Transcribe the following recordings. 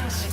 「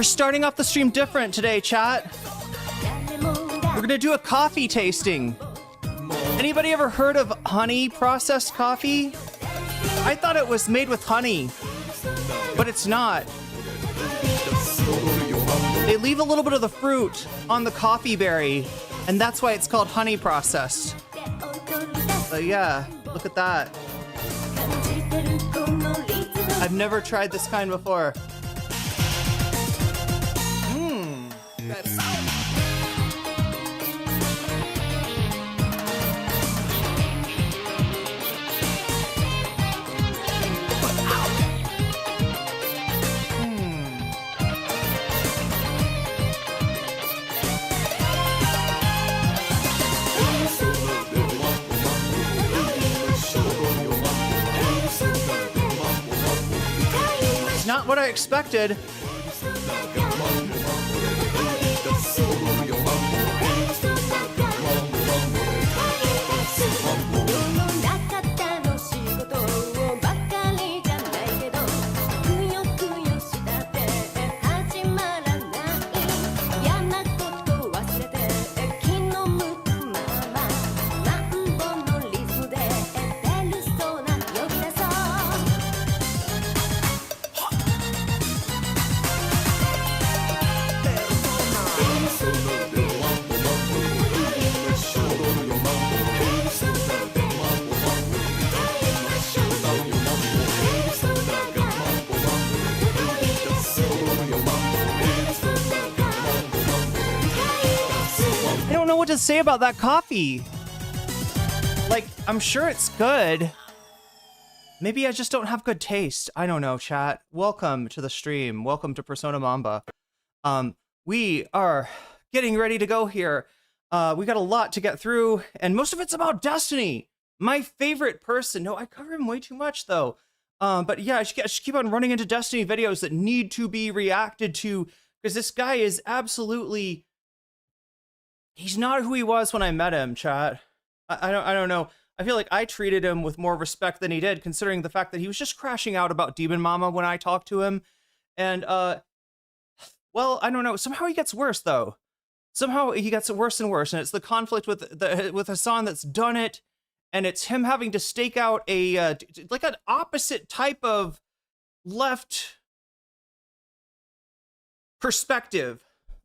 starting off the stream different today, chat. We're gonna do a coffee tasting. Anybody ever heard of honey processed coffee? I thought it was made with honey, but it's not. They leave a little bit of the fruit on the coffee berry, and that's why it's called honey processed. But yeah, look at that. I've never tried this kind before. Not what I expected. What to say about that coffee. Like, I'm sure it's good. Maybe I just don't have good taste. I don't know, chat. Welcome to the stream. Welcome to Persona Mamba. We are getting ready to go here. We got a lot to get through, and most of it's about Destiny. My favorite person. No, I cover him way too much, though. But yeah, I should keep on running into Destiny videos that need to be reacted to, because this guy is absolutely... He's not who he was when I met him, chat. I don't know. I feel like I treated him with more respect than he did, considering the fact that he was just crashing out about Demon Mama when I talked to him. And, well, I don't know. Somehow he gets worse, though. Somehow he gets worse and worse. And it's the conflict with Hasan that's done it. And it's him having to stake out a, like an opposite type of left perspective.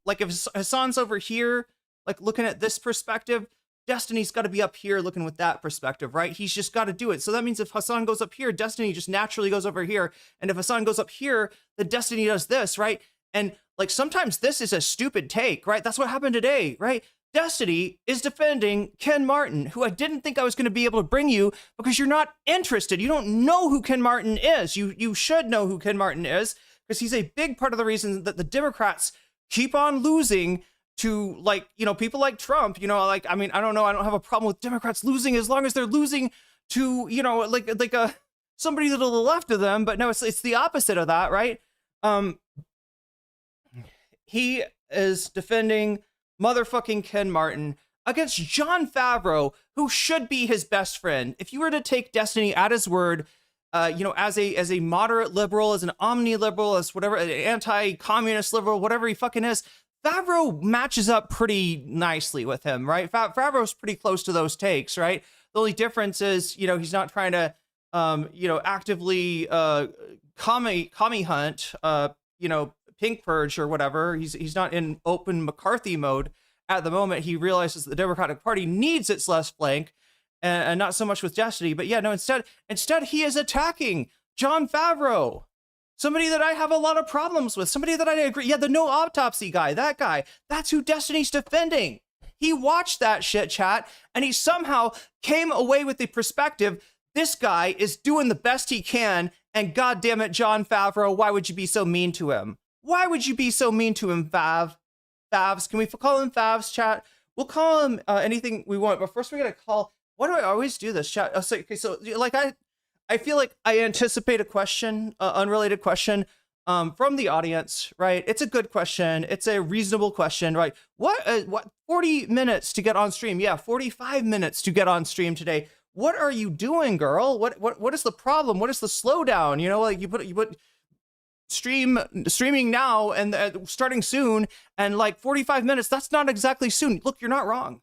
Like if Hasan's over here, like looking at this perspective, Destiny's got to be up here looking with that perspective, right? He's just got to do it. So that means if Hasan goes up here, Destiny just naturally goes over here. And if Hasan goes up here, then Destiny does this, right? And like sometimes this is a stupid take, right? That's what happened today, right? Destiny is defending Ken Martin, who I didn't think I was going to be able to bring you because you're not interested. You don't know who Ken Martin is. You should know who Ken Martin is because he's a big part of the reason that the Democrats keep on losing to, like, you know, people like Trump, you know, like, I mean, I don't know. I don't have a problem with Democrats losing as long as they're losing to, you know, like somebody to the left of them. But no, it's the opposite of that, right? He is defending motherfucking Ken Martin against Jon Favreau, who should be his best friend. If you were to take Destiny at his word, you know, as a moderate liberal, as an omni-liberal, as whatever, an anti-communist liberal, whatever he fucking is, Favreau matches up pretty nicely with him, right? Favreau's pretty close to those takes, right? The only difference is, you know, he's not trying to, you know, actively commie hunt, you know, pink purge or whatever. He's not in open McCarthy mode at the moment. He realizes the Democratic Party needs its left flank, and not so much with Destiny. But yeah, no, instead he is attacking Jon Favreau. Somebody that I have a lot of problems with. Somebody that I agree. Yeah, the no autopsy guy, that guy. That's who Destiny's defending. He watched that shit, chat, and he somehow came away with the perspective, this guy is doing the best he can, and goddamn it, Jon Favreau, why would you be so mean to him? Why would you be so mean to him, Favs? Can we call him Favs, chat? We'll call him anything we want, but first we gotta call... Why do I always do this, chat? Oh, so like I feel like I anticipate a question, unrelated question from the audience, right? It's a good question. It's a reasonable question, right? What 40 minutes to get on stream? Yeah, 45 minutes to get on stream today. What are you doing, girl? What is the problem? What is the slowdown? You know, like you put streaming now and starting soon and like 45 minutes, that's not exactly soon. Look, you're not wrong.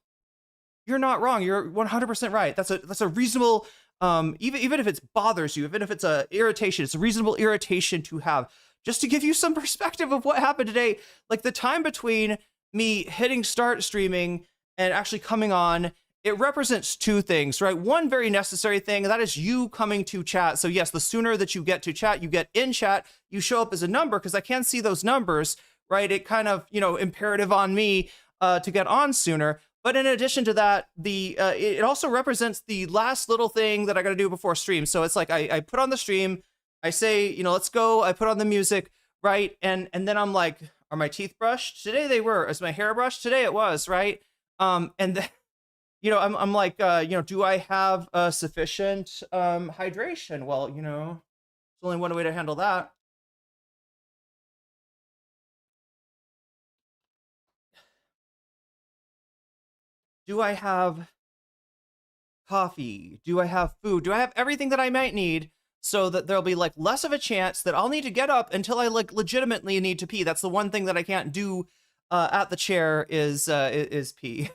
You're not wrong. You're 100% right. That's a reasonable, even if it bothers you, even if it's a irritation, it's a reasonable irritation to have. Just to give you some perspective of what happened today, like the time between me hitting start streaming and actually coming on, it represents two things, right? One very necessary thing, that is you coming to chat. So yes, the sooner that you get to chat, you get in chat, you show up as a number, because I can't see those numbers, right? It kind of, imperative on me to get on sooner. But in addition to that, it also represents the last little thing that I got to do before stream. So it's like I put on the stream, I say, let's go. I put on the music, right? And then I'm like, are my teeth brushed? Today they were. Is my hair brushed? Today it was, right? And then, I'm like, do I have sufficient hydration? Well, there's only one way to handle that. Do I have coffee? Do I have food? Do I have everything that I might need so that there'll be like less of a chance that I'll need to get up until I like legitimately need to pee? That's the one thing that I can't do at the chair is pee.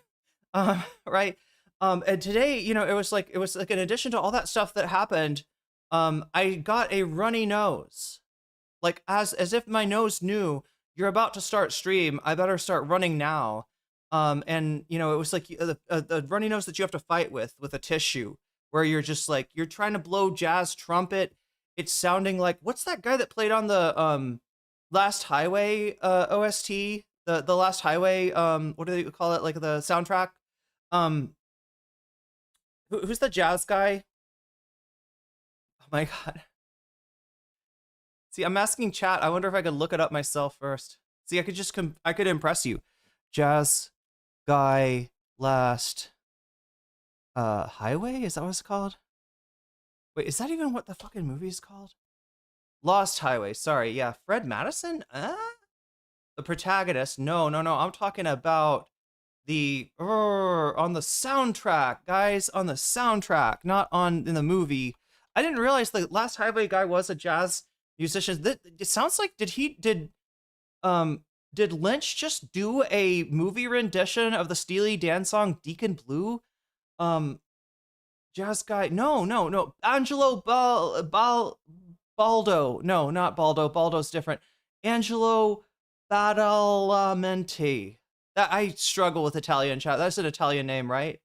Right. And today, it was like in addition to all that stuff that happened, I got a runny nose, like as if my nose knew you're about to start stream. I better start running now. And it was like the runny nose that you have to fight with a tissue, where you're just like, you're trying to blow jazz trumpet. It's sounding like, what's that guy that played on the Last Highway OST, the Last Highway, what do they call it, like the soundtrack? Who's the jazz guy? Oh my god. See, I'm asking chat. I wonder if I could look it up myself first. See, I could impress you. Jazz guy Last Highway? Is that what it's called? Wait, is that even what the fucking movie is called? Lost Highway. Sorry. Yeah, Fred Madison? The protagonist. No. I'm talking about on the soundtrack, guys, on the soundtrack, not in the movie. I didn't realize the Last Highway guy was a jazz musician. It sounds like did Lynch just do a movie rendition of the Steely Dan song Deacon Blue? Jazz guy. No. Angelo Baldo. No, not Baldo. Baldo's different. Angelo Badalamenti. That I struggle with Italian chat. That's an Italian name, right?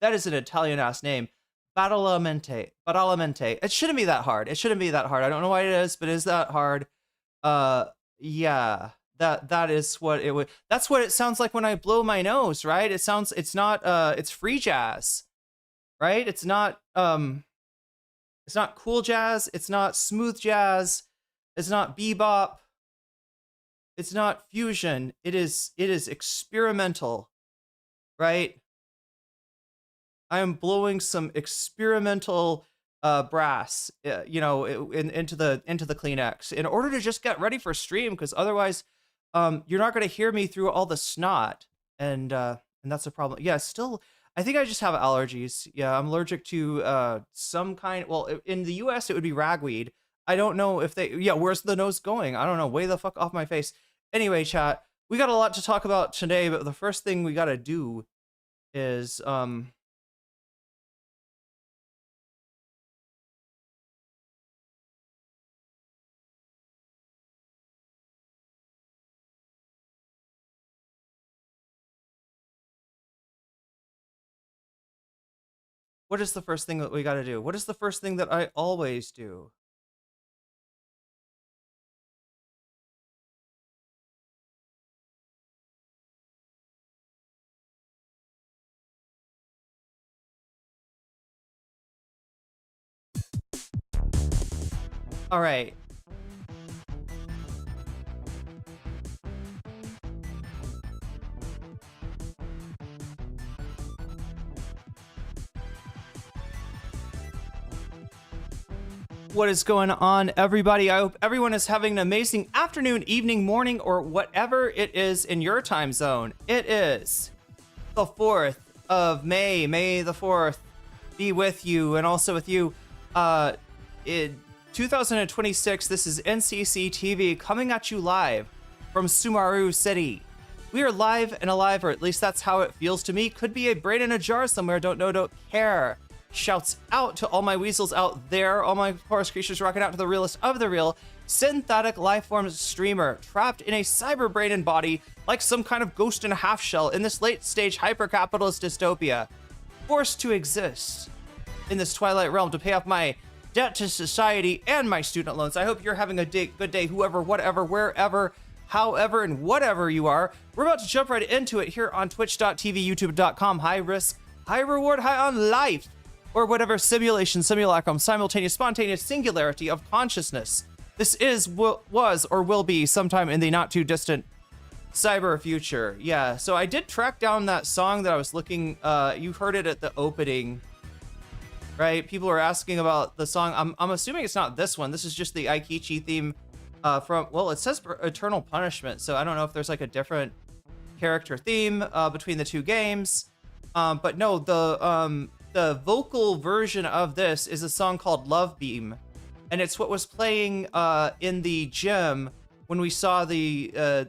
That is an Italian ass name. Badalamenti. It shouldn't be that hard. I don't know why it is, but it is that hard. Yeah. That is what it would. That's what it sounds like when I blow my nose, right? It's not it's free jazz, right? It's not cool jazz, it's not smooth jazz, it's not bebop, it's not fusion. It is experimental, right? I am blowing some experimental brass, into the Kleenex in order to just get ready for stream, because otherwise you're not going to hear me through all the snot, and that's a problem. Yeah, still, I think I just have allergies. Yeah, I'm allergic to some kind. Well, in the US it would be ragweed. I don't know if where's the nose going? I don't know. Way the fuck off my face. Anyway, chat, we got a lot to talk about today, but the first thing we got to do is what is the first thing that we got to do? What is the first thing that I always do? All right. What is going on, everybody? I hope everyone is having an amazing afternoon, evening, morning, or whatever it is in your time zone. It is the 4th of May. May the 4th be with you and also with you. 2026. This is NCC TV coming at you live from Sumaru City. We are live and alive, or at least that's how it feels to me. Could be a brain in a jar somewhere. Don't know, don't care. Shouts out to all my weasels out there, all my forest creatures rocking out to the realest of the real, synthetic lifeform streamer, trapped in a cyber brain and body like some kind of ghost in a half shell in this late stage hyper-capitalist dystopia, forced to exist in this twilight realm to pay off my debt to society and my student loans. I hope you're having a good day, whoever, whatever, wherever, however, and whatever you are. We're about to jump right into it here on twitch.tv, youtube.com. High risk, high reward, high on life, or whatever simulation, simulacrum, simultaneous, spontaneous singularity of consciousness this is, was, or will be sometime in the not too distant cyber future. Yeah, so I did track down that song that I was looking, you heard it at the opening, right? People are asking about the song. I'm assuming it's not this one. This is just the Aikichi theme from, well, it says Eternal Punishment, so I don't know if there's like a different character theme between the two games. But no, the vocal version of this is a song called Love Beam, and it's what was playing in the gym when we saw the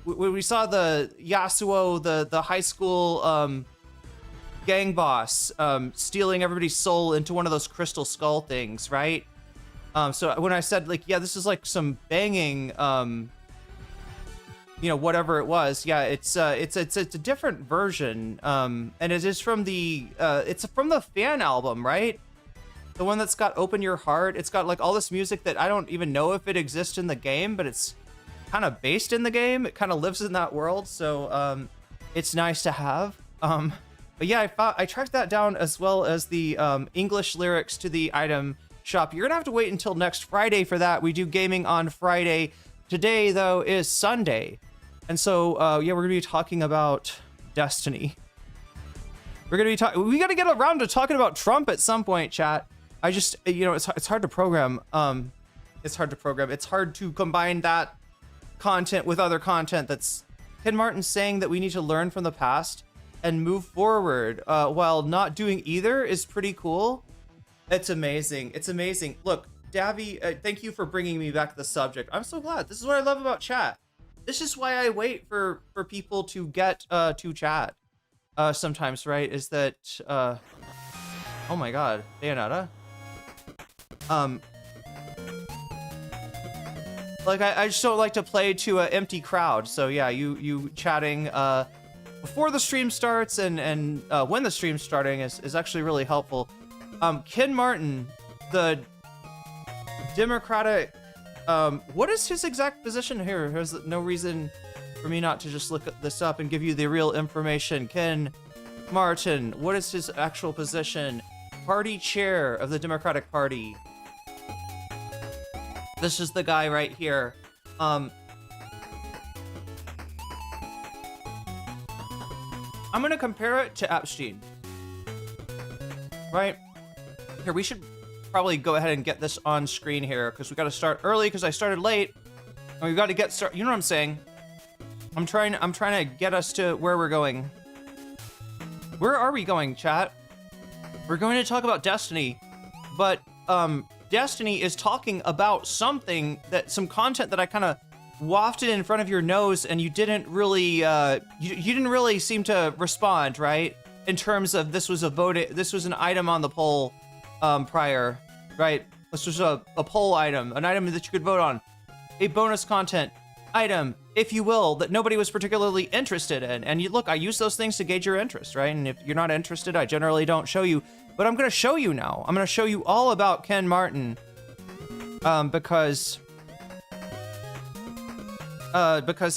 Yasuo, the high school gang boss, stealing everybody's soul into one of those crystal skull things, right? So when I said, like, yeah, this is like some banging, you know, whatever it was, yeah, it's a different version, and it is from it's from the fan album, right? The one that's got Open Your Heart. It's got like all this music that I don't even know if it exists in the game, but it's kind of based in the game. It kind of lives in that world, so it's nice to have. But yeah, I tracked that down, as well as the English lyrics to the item shop. You're gonna have to wait until next Friday for that. We do gaming on Friday. Today, though, is Sunday, and so yeah, we're gonna be talking about Destiny. We're gonna be we gotta get around to talking about Trump at some point, chat. I just, you know, it's hard to program. It's hard to program. It's hard to combine that content with other content. That's Ken Martin saying that we need to learn from the past and move forward while not doing either is pretty cool. It's amazing. It's amazing. Look, Davy, thank you for bringing me back to the subject. I'm so glad. This is what I love about chat. This is why I wait for people to get to chat sometimes, right? Is that, oh my God, Bayonetta. Like, I just don't like to play to an empty crowd. So yeah, you chatting before the stream starts and when the stream's starting is actually really helpful. Ken Martin, the Democratic, what is his exact position here? There's no reason for me not to just look this up and give you the real information. Ken Martin, what is his actual position? Party chair of the Democratic Party. This is the guy right here. I'm gonna compare it to Epstein. Right? Here, we should probably go ahead and get this on screen here, because we gotta start early, because I started late. And we've got to get started. You know what I'm saying? I'm trying to get us to where we're going. Where are we going, chat? We're going to talk about Destiny, but Destiny is talking about some content that I kind of wafted in front of your nose, and you didn't really you didn't really seem to respond, right? In terms of this was an item on the poll prior, right? This was a poll item, an item that you could vote on, a bonus content item, if you will, that nobody was particularly interested in. And you look, I use those things to gauge your interest, right? And if you're not interested, I generally don't show you, but I'm going to show you now. I'm going to show you all about Ken Martin, because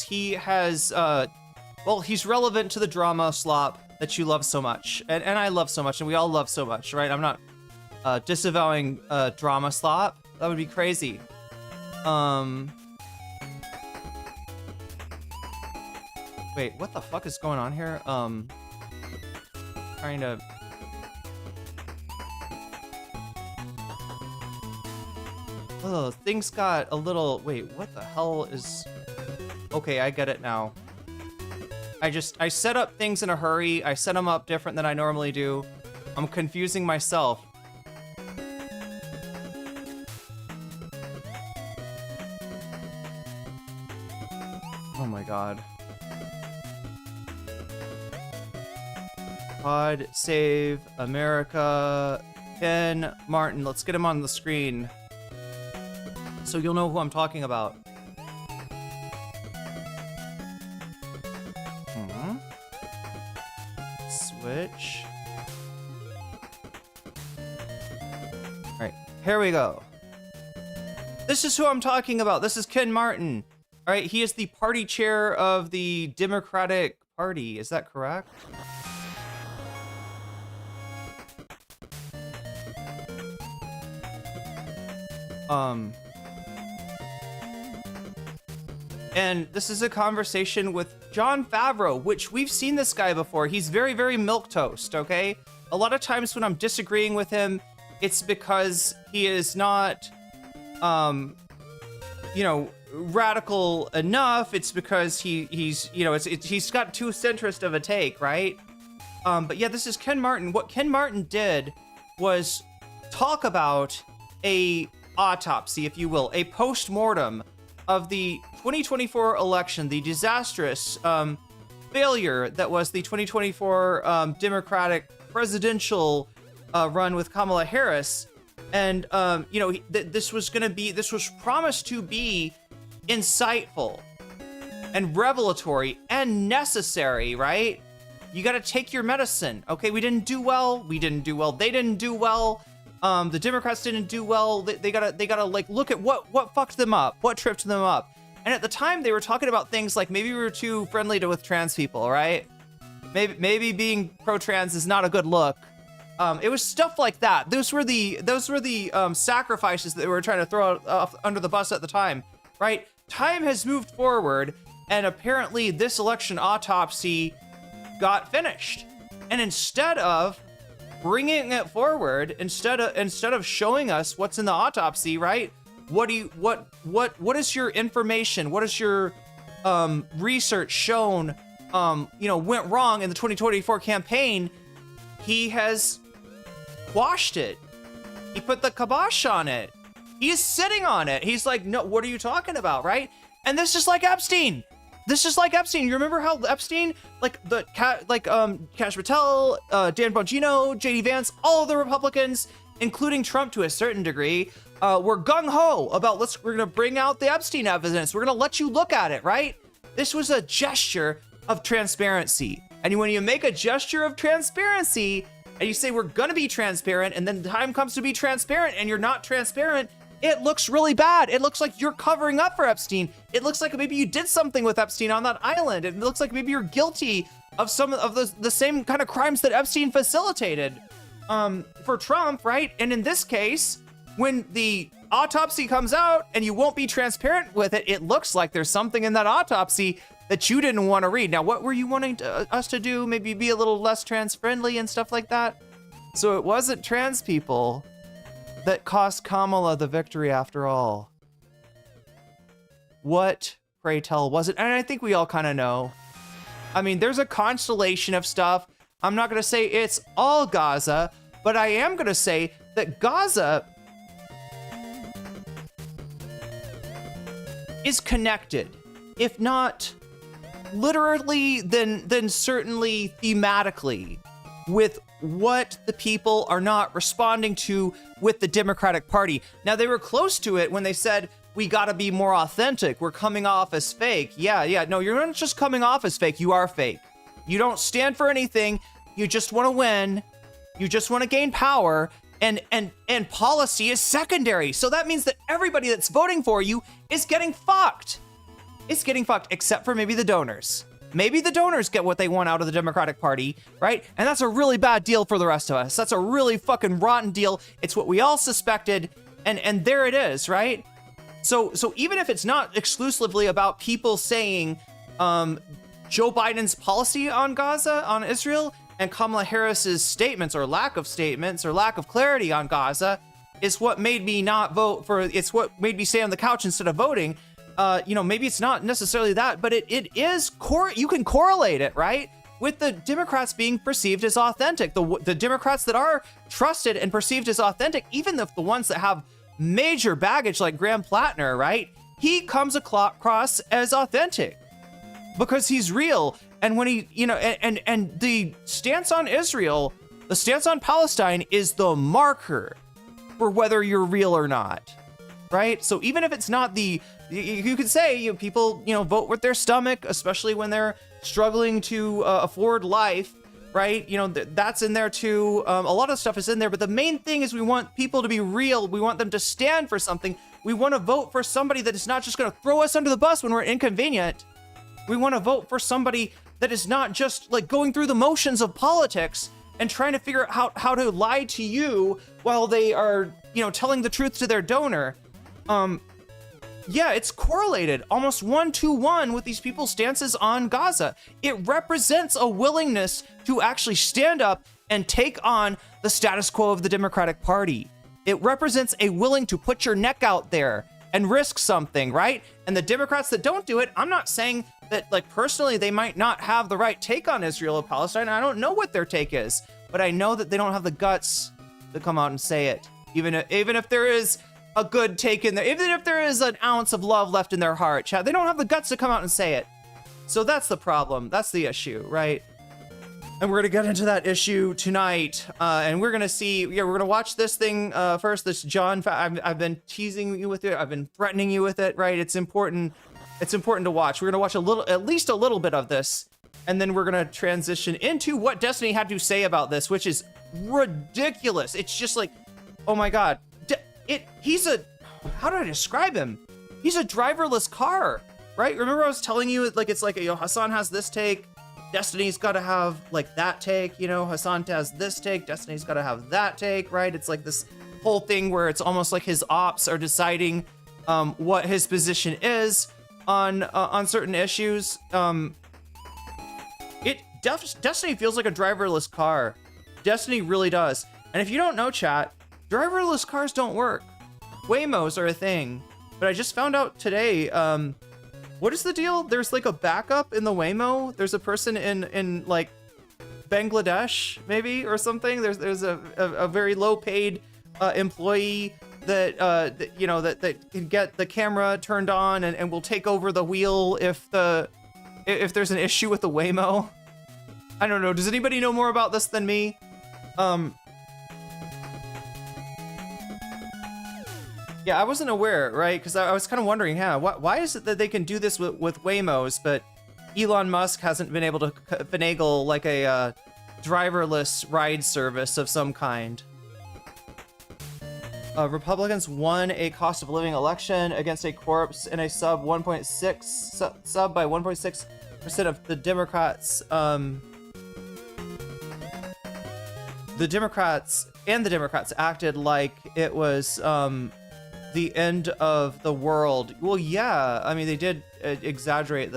he has, well, he's relevant to the drama slop that you love so much, and I love so much, and we all love so much, right? I'm not disavowing drama slop. That would be crazy. Wait, what the fuck is going on here? Trying to... Oh, things got a little... Wait, what the hell is... Okay, I get it now. I set up things in a hurry. I set them up different than I normally do. I'm confusing myself. God. Pod Save America. Ken Martin. Let's get him on the screen so you'll know who I'm talking about. Switch. All right, here we go. This is who I'm talking about. This is Ken Martin. All right, he is the party chair of the Democratic Party. Is that correct? And this is a conversation with Jon Favreau, which we've seen this guy before. He's very, very milquetoast, okay? A lot of times when I'm disagreeing with him, it's because he is not, you know, radical enough. It's because he's you know, he's got too centrist of a take, right? But yeah, this is Ken Martin. What Ken Martin did was talk about a autopsy, if you will, a post-mortem of the 2024 election, the disastrous failure that was the 2024 Democratic presidential run with Kamala Harris. And, you know, this was promised to be insightful and revelatory and necessary, right? You got to take your medicine. Okay, we didn't do well. They didn't do well. The Democrats didn't do well. They gotta like look at what fucked them up, what tripped them up. And at the time they were talking about things like maybe we were too friendly with trans people, right? Maybe being pro-trans is not a good look. It was stuff like that. Those were the sacrifices that they were trying to throw out, under the bus at the time, right? Time has moved forward, and apparently this election autopsy got finished. And instead of bringing it forward, instead of showing us what's in the autopsy, right? What is your information? What is your research shown? You know, went wrong in the 2024 campaign? He has quashed it. He put the kibosh on it. He's sitting on it. He's like, no, what are you talking about, right? And this is like Epstein. You remember how Epstein, Kash Patel, Dan Bongino, JD Vance, all of the Republicans, including Trump to a certain degree, were gung-ho about we're gonna bring out the Epstein evidence. We're gonna let you look at it, right? This was a gesture of transparency. And when you make a gesture of transparency and you say we're gonna be transparent, and then the time comes to be transparent and you're not transparent, it looks really bad. It looks like you're covering up for Epstein. It looks like maybe you did something with Epstein on that island. It looks like maybe you're guilty of some of the same kind of crimes that Epstein facilitated for Trump, right? And in this case, when the autopsy comes out and you won't be transparent with it, it looks like there's something in that autopsy that you didn't want to read. Now, what were you wanting us to do? Maybe be a little less trans-friendly and stuff like that? So it wasn't trans people that cost Kamala the victory after all. What, pray tell, was it? And I think we all kind of know. I mean, there's a constellation of stuff. I'm not going to say it's all Gaza, but I am going to say that Gaza is connected, if not literally, then certainly thematically, with what the people are not responding to with the Democratic Party. Now, they were close to it when they said, we gotta be more authentic. We're coming off as fake. Yeah. No, you're not just coming off as fake. You are fake. You don't stand for anything. You just want to win. You just want to gain power. And policy is secondary. So that means that everybody that's voting for you is getting fucked. It's getting fucked, except for maybe the donors. Maybe the donors get what they want out of the Democratic Party, right? And that's a really bad deal for the rest of us. That's a really fucking rotten deal. It's what we all suspected, and there it is, right? So even if it's not exclusively about people saying Joe Biden's policy on Gaza, on Israel, and Kamala Harris's statements or lack of clarity on Gaza is what made me not vote for, it's what made me stay on the couch instead of voting. You know, maybe it's not necessarily that, but it is, you can correlate it, right? With the Democrats being perceived as authentic. The Democrats that are trusted and perceived as authentic, even the ones that have major baggage like Graham Plattner, right? He comes across as authentic. because he's real. And when he, you know, and the stance on Israel, the stance on Palestine is the marker for whether you're real or not, right? So even if it's not you could say, you know, people, you know, vote with their stomach, especially when they're struggling to afford life, right? You know, that's in there too. A lot of stuff is in there, but the main thing is we want people to be real. We want them to stand for something. We want to vote for somebody that is not just going to throw us under the bus when we're inconvenient. We want to vote for somebody that is not just like going through the motions of politics and trying to figure out how to lie to you while they are, you know, telling the truth to their donor. Yeah, it's correlated almost 1-to-1 with these people's stances on Gaza. It represents a willingness to actually stand up and take on the status quo of the Democratic Party. It represents a willing to put your neck out there and risk something, right? And the Democrats that don't do it, I'm not saying that, like, personally, they might not have the right take on Israel or Palestine. I don't know what their take is, but I know that they don't have the guts to come out and say it. Even if there is a good take in there, even if there is an ounce of love left in their heart, chat, they don't have the guts to come out and say it. So that's the problem. That's the issue, right? And we're gonna get into that issue tonight, and we're gonna see. Yeah, we're gonna watch this thing first. This John, I've been teasing you with it. I've been threatening you with it, right? It's important. It's important to watch. We're gonna watch at least a little bit of this, and then we're gonna transition into what Destiny had to say about this, which is ridiculous. It's just like, oh my god, how do I describe him? He's a driverless car, right? Remember I was telling you, like, it's like, you know, Hasan has this take. Destiny's got to have like that take, you know, Hasan has this take, Destiny's got to have that take, right? It's like this whole thing where it's almost like his ops are deciding what his position is on certain issues. Destiny feels like a driverless car. Destiny really does. And if you don't know, chat, driverless cars don't work. Waymos are a thing, but I just found out today, what is the deal? There's like a backup in the Waymo. There's a person in like Bangladesh, maybe, or something. There's a very low paid employee that you know that can get the camera turned on and will take over the wheel if there's an issue with the Waymo. I don't know. Does anybody know more about this than me? Yeah, I wasn't aware, right? Because I was kind of wondering, why is it that they can do this with Waymos, but Elon Musk hasn't been able to finagle like a driverless ride service of some kind? Republicans won a cost of living election against a corpse in a sub by 1.6% of the Democrats. The Democrats acted like it was the end of the world. Well, yeah, I mean, they did exaggerate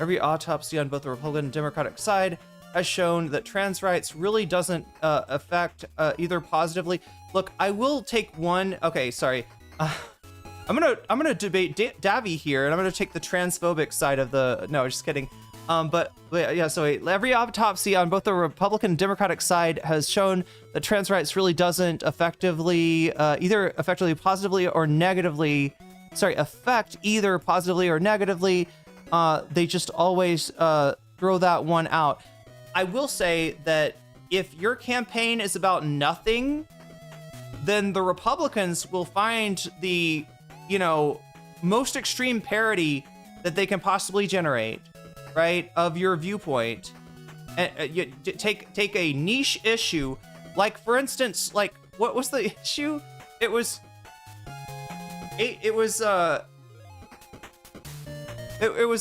every autopsy on both the Republican and Democratic side has shown that trans rights really doesn't affect either positively. Look, I will take one. Okay, sorry. I'm gonna debate Davy here, and I'm gonna take the transphobic side of the. No, just kidding. But yeah, so every autopsy on both the Republican and Democratic side has shown that trans rights really doesn't affect either positively or negatively. Affect either positively or negatively. They just always throw that one out. I will say that if your campaign is about nothing, then the Republicans will find the, most extreme parody that they can possibly generate, right, of your viewpoint. And you take a niche issue, like, for instance, like, what was the issue? It was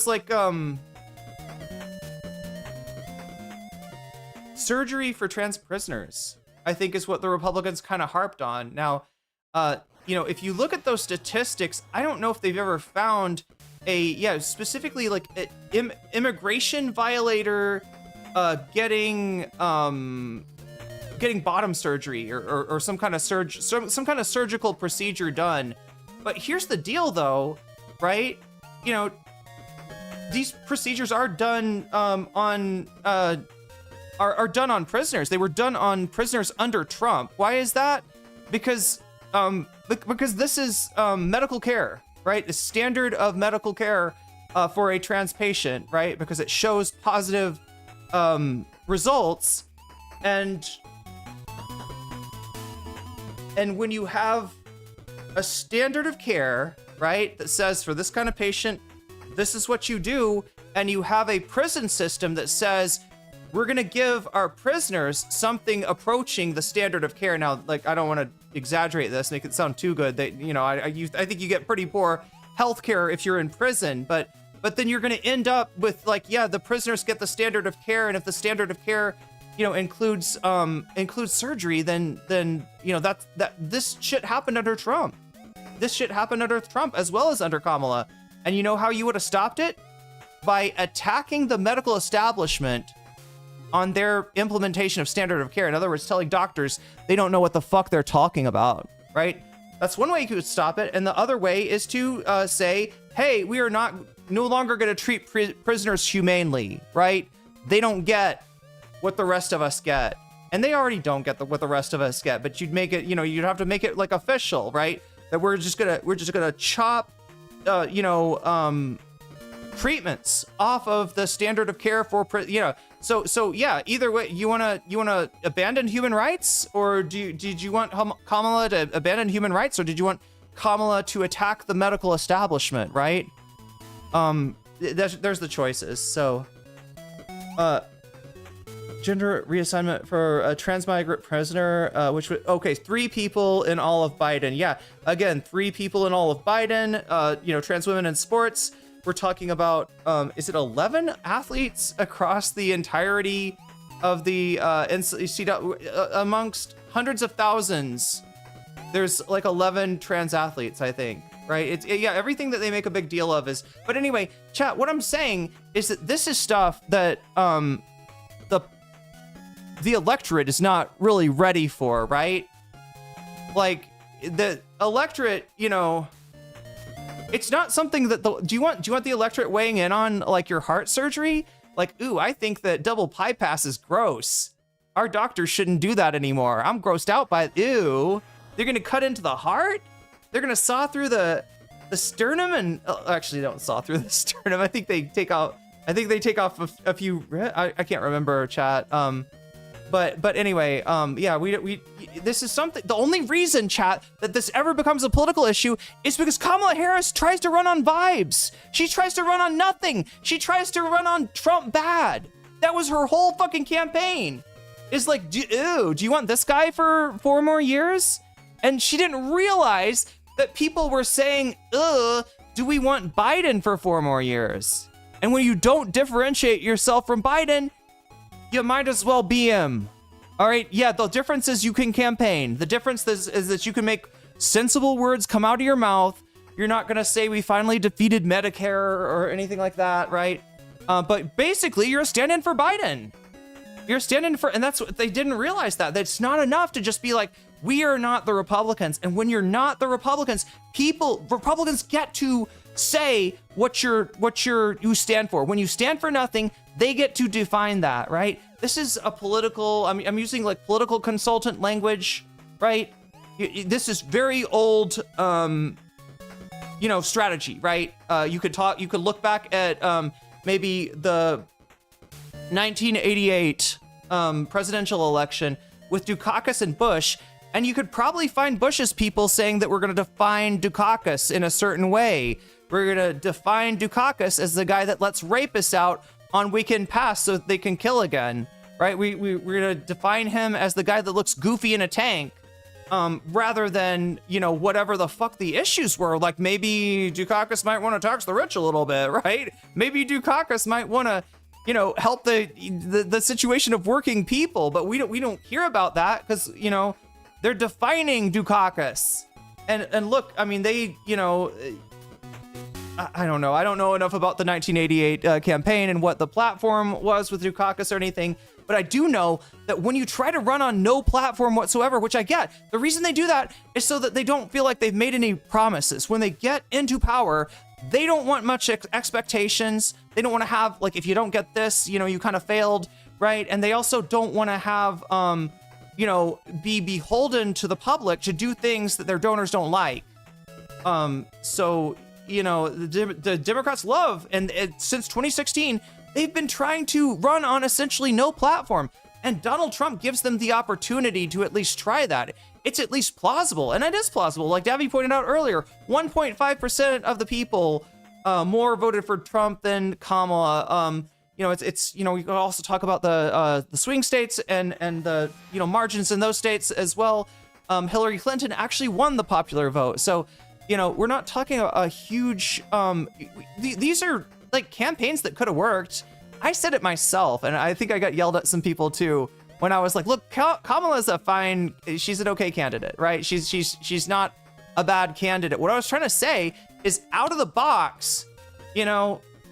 like surgery for trans prisoners, I think, is what the Republicans kind of harped on. Now, if you look at those statistics, I don't know if they've ever found specifically like immigration violator getting bottom surgery or some kind of surgical procedure done. But here's the deal, though, right? These procedures are done are done on prisoners. They were done on prisoners under Trump. Why is that? Because this is medical care, right? The standard of medical care for a trans patient, right? Because it shows positive results, and when you have a standard of care, right, that says for this kind of patient, this is what you do, and you have a prison system that says we're gonna give our prisoners something approaching the standard of care. Now, like, I don't want to exaggerate this, make it sound too good. That, you know, I think you get pretty poor healthcare if you're in prison, but then you're gonna end up with, like, yeah, the prisoners get the standard of care, and if the standard of care, you know, includes surgery, then you know, that this shit happened under Trump. This shit happened under Trump as well as under Kamala. And you know how you would have stopped it? By attacking the medical establishment on their implementation of standard of care. In other words, telling doctors they don't know what the fuck they're talking about, right? That's one way you could stop it. And the other way is to say, hey, we are no longer going to treat prisoners humanely, right? They don't get what the rest of us get. And they already don't get what the rest of us get, but you'd make it, you know, you'd have to make it like official, right? That we're just gonna chop, treatments off of the standard of care for, you know. So yeah, either way, you wanna abandon human rights, or did you want Kamala to abandon human rights, or did you want Kamala to attack the medical establishment, right? There's the choices. So, gender reassignment for a transmigrant prisoner, which would, okay, 3 people in all of Biden. Yeah, again, 3 people in all of Biden, you know, trans women in sports. We're talking about, is it 11 athletes across the entirety of the NCAA, amongst hundreds of thousands? There's like 11 trans athletes, I think, right? Yeah, everything that they make a big deal of is, but anyway, chat, what I'm saying is that this is stuff that, the electorate is not really ready for, right? Like, the electorate, you know, it's not something that do you want the electorate weighing in on, like, your heart surgery? Like, ooh, I think that double bypass is gross. Our doctors shouldn't do that anymore. I'm grossed out by, ew. They're gonna cut into the heart? They're gonna saw through the sternum, and actually, they don't saw through the sternum. I think they take off a few, I can't remember, chat. But anyway, yeah, we this is something, the only reason, chat, that this ever becomes a political issue is because Kamala Harris tries to run on vibes. She tries to run on nothing. She tries to run on Trump bad. That was her whole fucking campaign. It's like, ew, do you want this guy for 4 more years? And she didn't realize that people were saying, do we want Biden for 4 more years? And when you don't differentiate yourself from Biden, you might as well be him. All right, yeah, the difference is you can campaign. The difference is that you can make sensible words come out of your mouth. You're not gonna say we finally defeated Medicare or anything like that, right? But basically, you're standing for Biden. You're standing for, and that's what they didn't realize, that it's not enough to just be like, we are not the Republicans. And when you're not the Republicans, Republicans get to say what you stand for. When you stand for nothing, they get to define that, right? This is a political, I'm using like political consultant language, right? This is very old, strategy, right? You could look back at maybe the 1988 presidential election with Dukakis and Bush, and you could probably find Bush's people saying that we're going to define Dukakis in a certain way. We're going to define Dukakis as the guy that lets rapists out on weekend pass so that they can kill again, right? We're going to define him as the guy that looks goofy in a tank, rather than, whatever the fuck the issues were. Like, maybe Dukakis might want to tax the rich a little bit, right? Maybe Dukakis might want to, help the situation of working people, but we don't hear about that because, they're defining Dukakis. And look, I mean, they, I don't know. I don't know enough about the 1988 campaign and what the platform was with Dukakis or anything, but I do know that when you try to run on no platform whatsoever, which I get, the reason they do that is so that they don't feel like they've made any promises. When they get into power, they don't want much expectations. They don't want to have, like, if you don't get this, you kind of failed, right? And they also don't want to have, be beholden to the public to do things that their donors don't like. So, the Democrats love, and since 2016, they've been trying to run on essentially no platform. And Donald Trump gives them the opportunity to at least try that. It's at least plausible, and it is plausible. Like Davy pointed out earlier, 1.5% of the people more voted for Trump than Kamala. It's we can also talk about the swing states and the margins in those states as well. Hillary Clinton actually won the popular vote, so we're not talking a huge. These are like campaigns that could have worked. I said it myself, and I think I got yelled at some people too when I was like, "Look, Kamala's she's an okay candidate, right? She's not a bad candidate." What I was trying to say is, out of the box,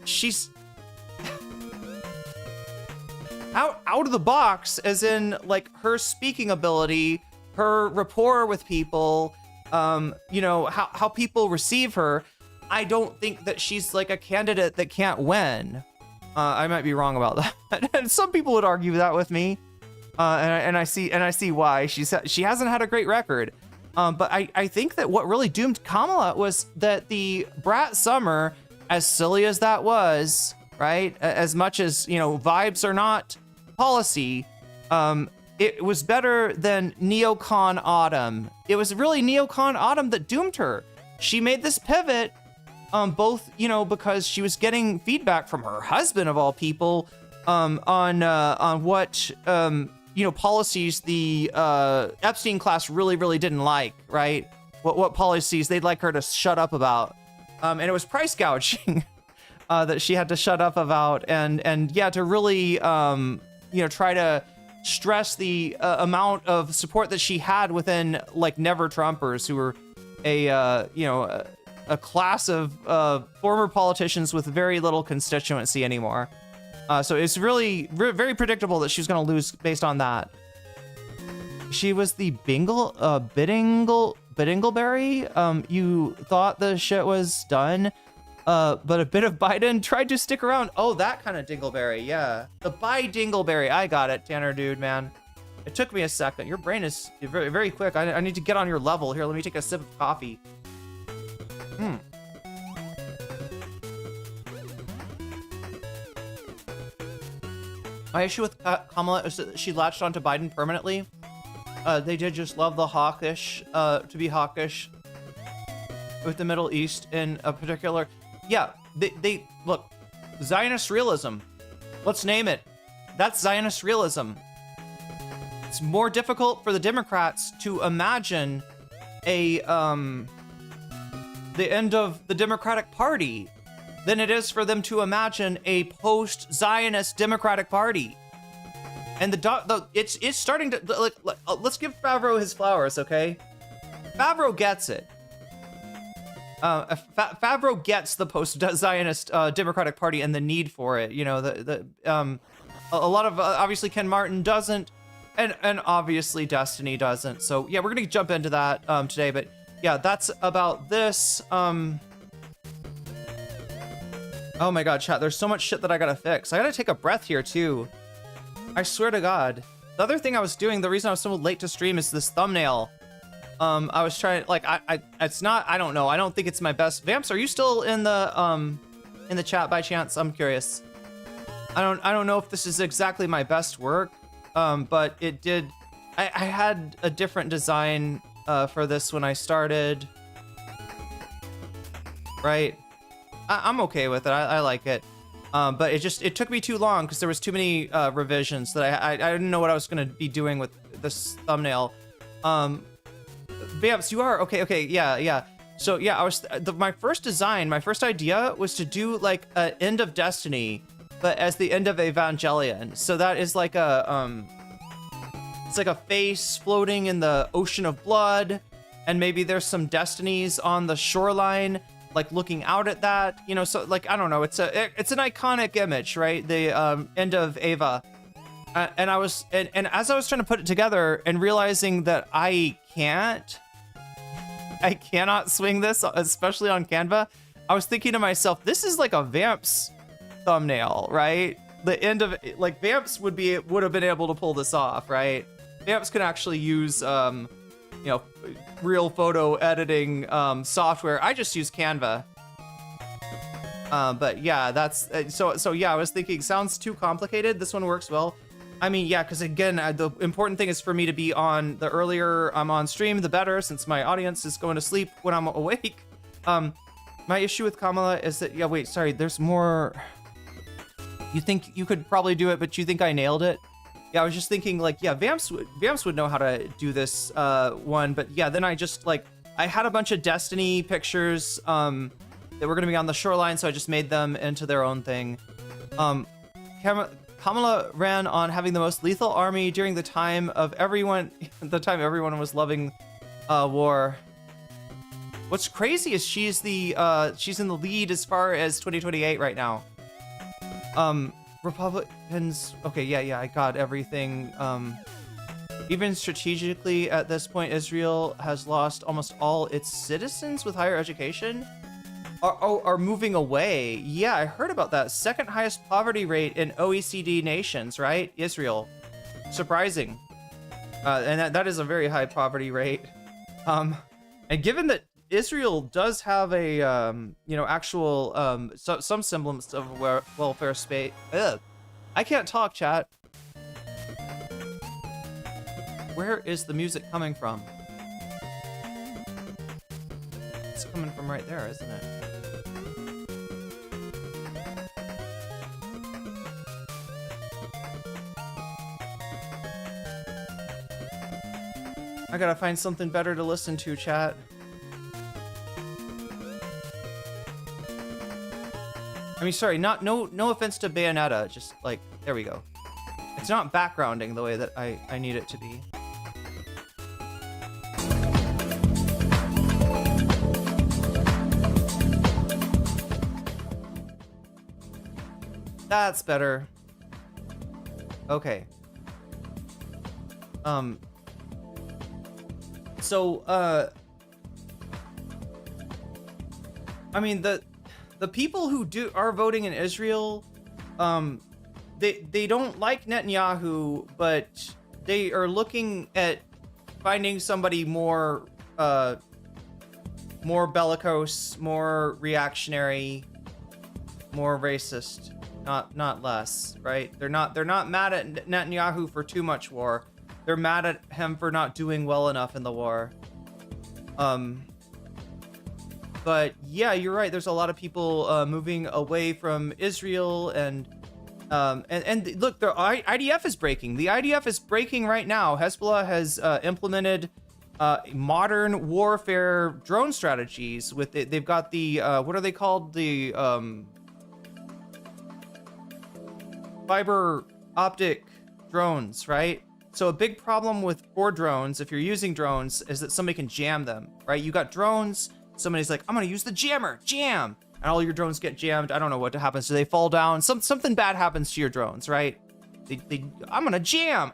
she's out of the box, as in like her speaking ability, her rapport with people, how people receive her. I don't think that she's like a candidate that can't win. I might be wrong about that. And some people would argue that with me. And I see why. She hasn't had a great record. But I think that what really doomed Kamala was that the brat summer, as silly as that was, right? As much as, vibes are not policy, it was better than neocon autumn. It was really neocon autumn that doomed her. She made this pivot, both, because she was getting feedback from her husband of all people, on what, policies the Epstein class really didn't like, right? What policies they'd like her to shut up about. And it was price gouging that she had to shut up about, and to really, try to stress the amount of support that she had within like never Trumpers, who were a class of former politicians with very little constituency anymore. So it's really very predictable that she's going to lose based on that. She was the Biddingleberry. You thought the shit was done, but a bit of Biden tried to stick around. Oh, that kind of Dingleberry, yeah. The Dingleberry, I got it, Tanner dude, man. It took me a second. Your brain is very, very quick. I need to get on your level here. Let me take a sip of coffee. My issue with Kamala is that she latched onto Biden permanently. They did just love the hawkish, to be hawkish with the Middle East in a particular. Yeah, they look, Zionist realism. Let's name it. That's Zionist realism. It's more difficult for the Democrats to imagine the end of the Democratic Party than it is for them to imagine a post-Zionist Democratic Party. And it's starting to, let's give Favro his flowers, okay? Favro gets it. Favro gets the post-Zionist Democratic Party and the need for it. A lot of, obviously Ken Martin doesn't, and obviously Destiny doesn't. So yeah, we're gonna jump into that today, but yeah, that's about this. Oh my God, chat, there's so much shit that I gotta fix. I gotta take a breath here too. I swear to God. The other thing I was doing, the reason I was so late to stream is this thumbnail. I was trying, like, it's not, I don't know. I don't think it's my best. Vamps, are you still in the chat by chance? I'm curious. I don't know if this is exactly my best work, but it did, I had a different design for this when I started. Right? I'm okay with it. I like it. But it took me too long because there was too many revisions that I didn't know what I was going to be doing with this thumbnail. Vamps, you are okay. Yeah. So yeah, my first design, my first idea was to do like an end of Destiny, but as the end of Evangelion. So that is like it's like a face floating in the ocean of blood, and maybe there's some Destinys on the shoreline, like looking out at that, so like, I don't know, it's an iconic image, right? The end of Ava. And as I was trying to put it together and realizing that I cannot swing this, especially on Canva, I was thinking to myself, this is like a Vamps thumbnail, right? The end of, like, Vamps would have been able to pull this off, right? Vamps can actually use real photo editing software. I just use Canva. But yeah, that's so yeah, I was thinking sounds too complicated. This one works well. I mean, yeah, because again, the important thing is for me to be on. The earlier I'm on stream, the better, since my audience is going to sleep when I'm awake. My issue with Kamala is that, yeah, wait, sorry, there's more. You think you could probably do it, but you think I nailed it? Yeah, I was just thinking, like, yeah, Vamps would know how to do this one, but yeah, then I just, like, I had a bunch of Destiny pictures that were going to be on the shoreline, so I just made them into their own thing. Kamala ran on having the most lethal army during the time of everyone, was loving war. What's crazy is she's in the lead as far as 2028 right now. Republicans, okay, yeah, I got everything. Even strategically at this point, Israel has lost almost all its citizens with higher education are moving away. Yeah, I heard about that. Second highest poverty rate in OECD nations, right? Israel. Surprising. And that is a very high poverty rate. And given that Israel does have a, actual, some semblance of a welfare state. Ugh. I can't talk, chat. Where is the music coming from? It's coming from right there, isn't it? I gotta find something better to listen to, chat. I mean, sorry, no offense to Bayonetta, just like, there we go. It's not backgrounding the way that I need it to be. That's better. Okay. So, I mean, the people who are voting in Israel, they don't like Netanyahu, but they are looking at finding somebody more bellicose, more reactionary, more racist, not less, right? They're not mad at Netanyahu for too much war. They're mad at him for not doing well enough in the war. But yeah, you're right. There's a lot of people moving away from Israel, and look, the IDF is breaking. The IDF is breaking right now. Hezbollah has implemented modern warfare drone strategies. With it, they've got the what are they called? The fiber optic drones, right? So a big problem with drones, if you're using drones, is that somebody can jam them, right? You got drones. Somebody's like, I'm gonna use the jammer, jam, and all your drones get jammed. I don't know what happens. So they fall down. Something bad happens to your drones, right? I'm gonna jam,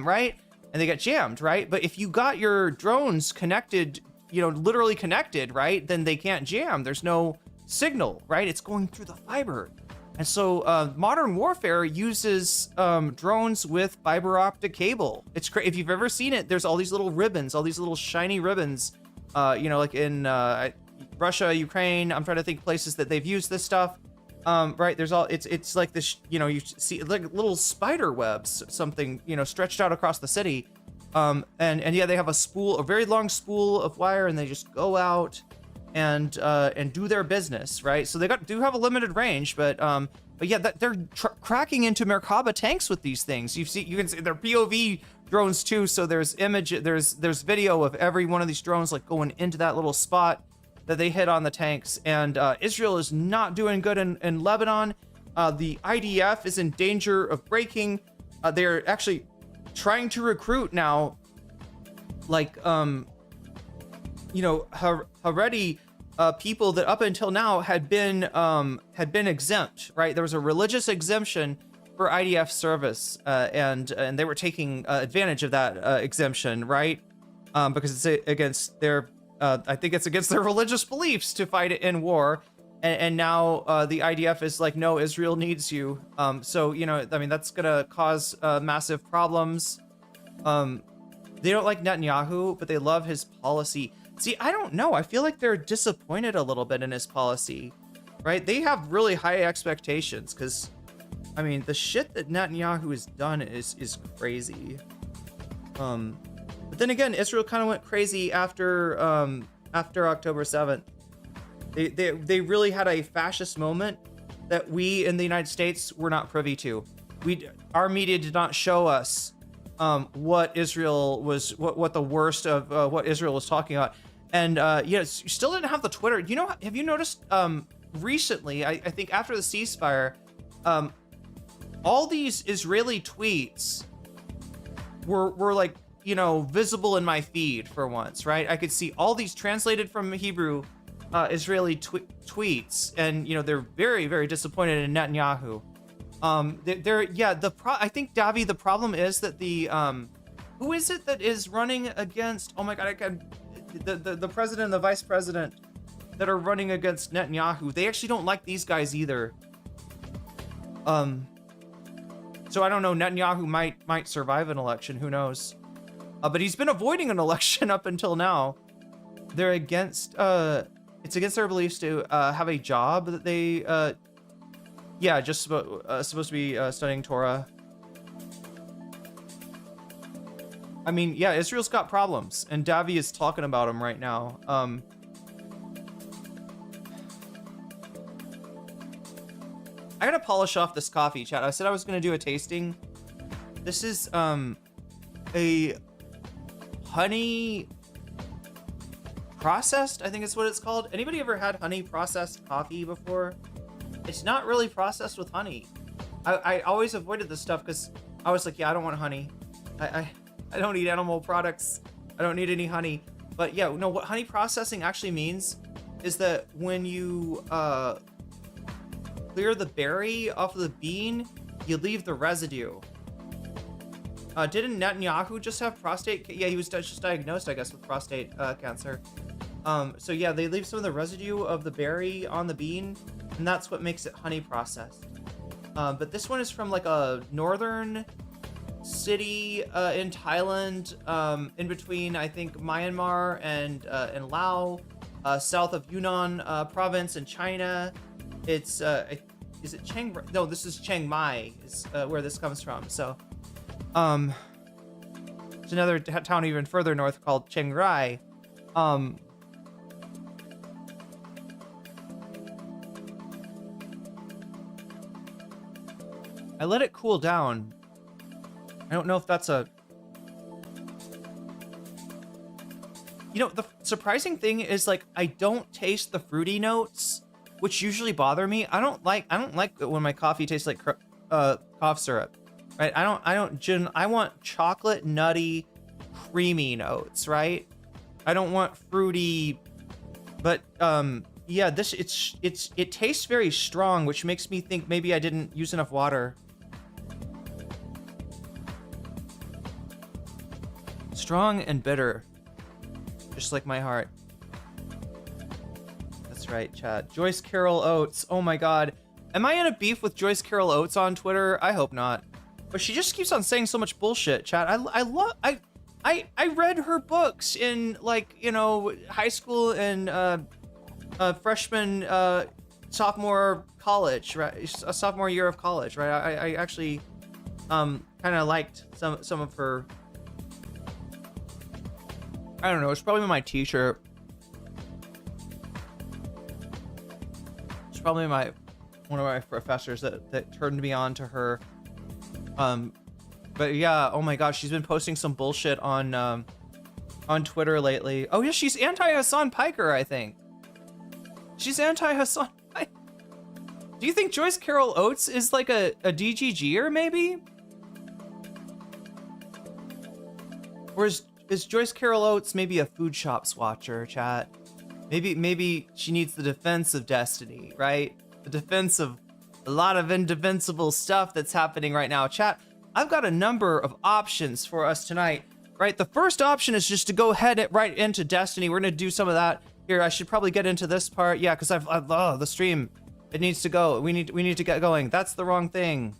right? And they get jammed, right? But if you got your drones connected, literally connected, right? Then they can't jam. There's no signal, right? It's going through the fiber. And so modern warfare uses drones with fiber optic cable. It's great. If you've ever seen it, there's all these little ribbons, all these little shiny ribbons. Like in Russia, Ukraine, I'm trying to think places that they've used this stuff. Right, there's it's like this, you see like little spider webs, something, stretched out across the city. And yeah, they have a very long spool of wire, and they just go out and do their business, right? So they do have a limited range, but yeah, they're cracking into Merkaba tanks with these things. You can see they're POV drones too, so there's video of every one of these drones like going into that little spot that they hit on the tanks. And Israel is not doing good in Lebanon. The IDF is in danger of breaking. They're actually trying to recruit now, like Haredi people that up until now had been exempt, right? There was a religious exemption for IDF service, and they were taking advantage of that exemption, right? Because it's against their, I think it's against their religious beliefs to fight it in war. And now the IDF is like, no, Israel needs you. So, I mean, that's gonna cause massive problems. They don't like Netanyahu, but they love his policy. See, I don't know. I feel like they're disappointed a little bit in his policy. right? They have really high expectations because, I mean, the shit that Netanyahu has done is crazy. But then again, Israel kind of went crazy after October 7th. They really had a fascist moment that we in the United States were not privy to. Our media did not show us what Israel was, what the worst of what Israel was talking about. And yes, you still didn't have the Twitter. You know, have you noticed recently, I think after the ceasefire, all these Israeli tweets were like, you know, visible in my feed for once, right? I could see all these translated from Hebrew Israeli tweets, and you know, they're very, very disappointed in Netanyahu. I think, Davi, the problem is that the who is it that is running against, oh my god, the president and the vice president that are running against Netanyahu, they actually don't like these guys either. So I don't know, Netanyahu might survive an election, who knows? But he's been avoiding an election up until now. They're against, it's against their beliefs to have a job that they, just supposed to be studying Torah. I mean, yeah, Israel's got problems, and Davi is talking about them right now. I gotta polish off this coffee, chat. I said I was gonna do a tasting. This is a honey processed, I think is what it's called. Anybody ever had honey processed coffee before? It's not really processed with honey. I always avoided this stuff because I was like, yeah, I don't want honey. I don't eat animal products. I don't need any honey. But yeah, no, what honey processing actually means is that when you clear the berry off of the bean, you leave the residue. Didn't Netanyahu just have prostate? Yeah, he was just diagnosed, I guess, with prostate cancer. So yeah, they leave some of the residue of the berry on the bean, and that's what makes it honey processed. But this one is from like a northern city in Thailand, in between, I think, Myanmar and Laos, south of Yunnan province in China. It's is it Chiang? No, this is Chiang Mai is where this comes from. So there's another town even further north called Chiang Rai. I let it cool down. I don't know if that's a... You know, the surprising thing is, like, I don't taste the fruity notes, which usually bother me. I don't like it when my coffee tastes like cough syrup, right? I want chocolate, nutty, creamy notes, right? I don't want fruity, but yeah, it tastes very strong, which makes me think maybe I didn't use enough water. Strong and bitter, just like my heart. That's right, chat. Joyce Carol Oates. Oh my god. Am I in a beef with Joyce Carol Oates on Twitter? I hope not. But she just keeps on saying so much bullshit, chat. I read her books in, like, you know, high school and freshman sophomore college, right? A sophomore year of college, right? I actually kind of liked some of her. I don't know, it's probably my t-shirt. It's probably one of my professors that turned me on to her. But yeah, oh my gosh, she's been posting some bullshit on Twitter lately. Oh yeah, she's anti-Hasan Piker, I think. She's anti-Hasan Piker. Do you think Joyce Carol Oates is like a DGGer maybe? Or is Joyce Carol Oates maybe a food shops watcher, chat? Maybe she needs the defense of Destiny, right? The defense of a lot of indefensible stuff that's happening right now. Chat, I've got a number of options for us tonight, right? The first option is just to go right into Destiny. We're gonna do some of that here. I should probably get into this part. Yeah, because I've the stream, it needs to go. We need to get going. That's the wrong thing.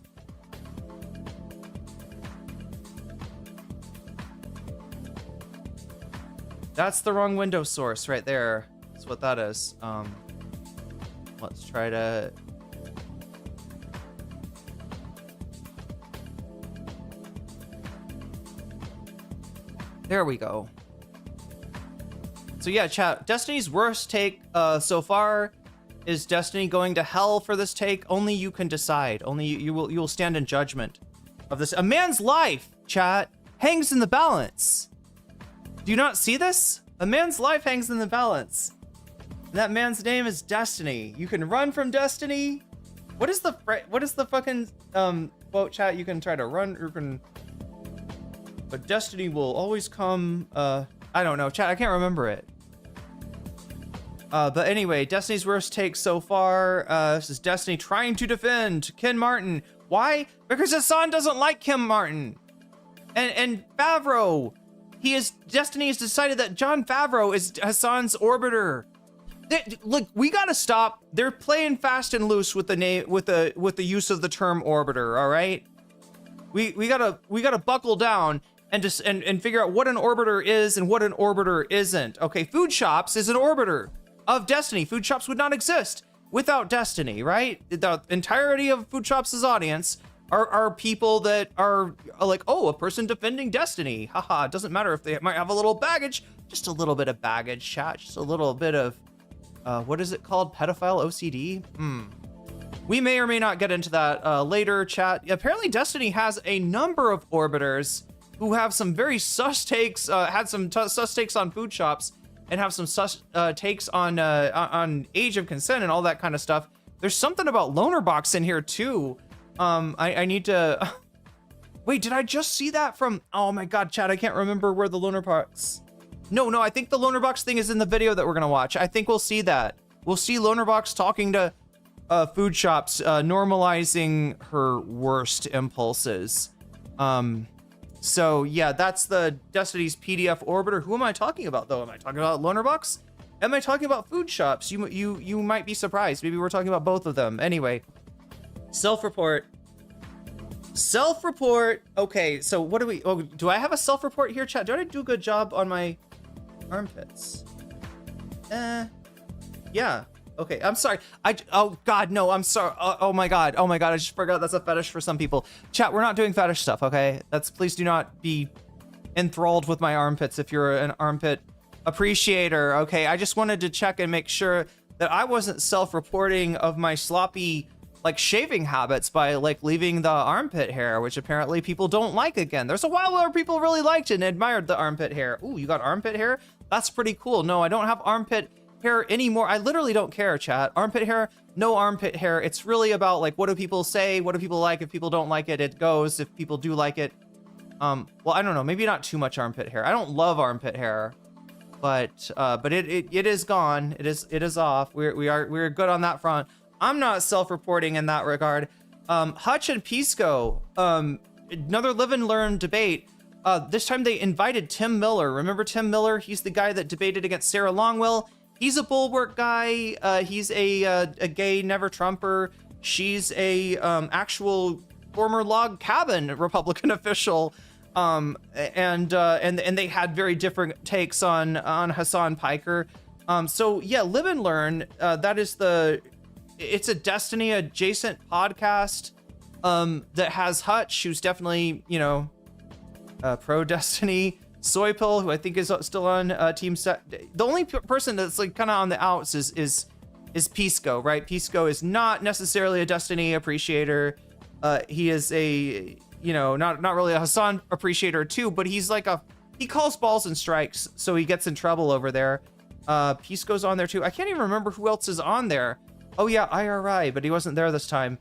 That's the wrong window source right there. That's what that is. Well, Let's try to... There we go. So yeah, chat, Destiny's worst take so far is Destiny going to hell for this take. Only you can decide. Only you will stand in judgment of this. A man's life, chat, hangs in the balance. Do you not see this? A man's life hangs in the balance. And that man's name is Destiny. You can run from Destiny. What is the fucking quote, chat? You can try to run, or can, but Destiny will always come. I don't know, chat. I can't remember it. But anyway, Destiny's worst take so far. This is Destiny trying to defend Ken Martin. Why? Because Hasan doesn't like Ken Martin. And Favro. Destiny has decided that Jon Favreau is Hasan's orbiter. Look, we gotta stop. They're playing fast and loose with the name, with the use of the term orbiter. All right, we gotta buckle down and just and figure out what an orbiter is and what an orbiter isn't. Okay, Food Shops is an orbiter of Destiny. Food Shops would not exist without Destiny, right? The entirety of Food Shops' audience are people that are like, oh, a person defending Destiny. Haha, it doesn't matter if they might have a little baggage, just a little bit of baggage, chat, just a little bit of, what is it called? Pedophile OCD? We may or may not get into that later, chat. Apparently Destiny has a number of orbiters who have some very sus takes, had some sus takes on Food Shops, and have some sus takes on age of consent and all that kind of stuff. There's something about Lonerbox in here too. I need to... Wait, did I just see that from... Oh my god, chat, I can't remember where the Lonerbox... No, I think the Lonerbox thing is in the video that we're gonna watch. I think we'll see that. We'll see Lonerbox talking to Food Shops, normalizing her worst impulses. So yeah, that's the Destiny's PDF orbiter. Who am I talking about though? Am I talking about Lonerbox? Am I talking about Food Shops? You might be surprised. Maybe we're talking about both of them. Anyway, self-report. Okay, so what do we... Oh, do I have a self-report here, chat? Did I do a good job on my armpits? Yeah. Okay, I'm sorry. Oh god, no, I'm sorry. Oh my god, I just forgot that's a fetish for some people. Chat, we're not doing fetish stuff, okay? Please do not be enthralled with my armpits if you're an armpit appreciator, okay? I just wanted to check and make sure that I wasn't self-reporting of my sloppy, like, shaving habits by, like, leaving the armpit hair, which apparently people don't like again. There's a while where people really liked and admired the armpit hair. Ooh, you got armpit hair? That's pretty cool. No, I don't have armpit hair anymore. I literally don't care, chat. Armpit hair, no armpit hair. It's really about, like, what do people say? What do people like? If people don't like it, it goes. If people do like it, well, I don't know. Maybe not too much armpit hair. I don't love armpit hair, but it is gone. It is off. We're good on that front. I'm not self-reporting in that regard. Hutch and Pisco, another live and learn debate. This time they invited Tim Miller. Remember Tim Miller? He's the guy that debated against Sarah Longwell. He's a bulwark guy. He's a gay never Trumper. She's a actual former log cabin Republican official. And they had very different takes on Hasan Piker. So yeah, live and learn. It's a Destiny adjacent podcast that has Hutch, who's definitely, you know, pro Destiny. Soypill, who I think is still on Team Set. The only person that's like kind of on the outs is Pisco, right? Pisco is not necessarily a Destiny appreciator. He is a, you know, not really a Hasan appreciator too, but he's like he calls balls and strikes, so he gets in trouble over there. Pisco's on there too. I can't even remember who else is on there. Oh yeah, IRI, but he wasn't there this time.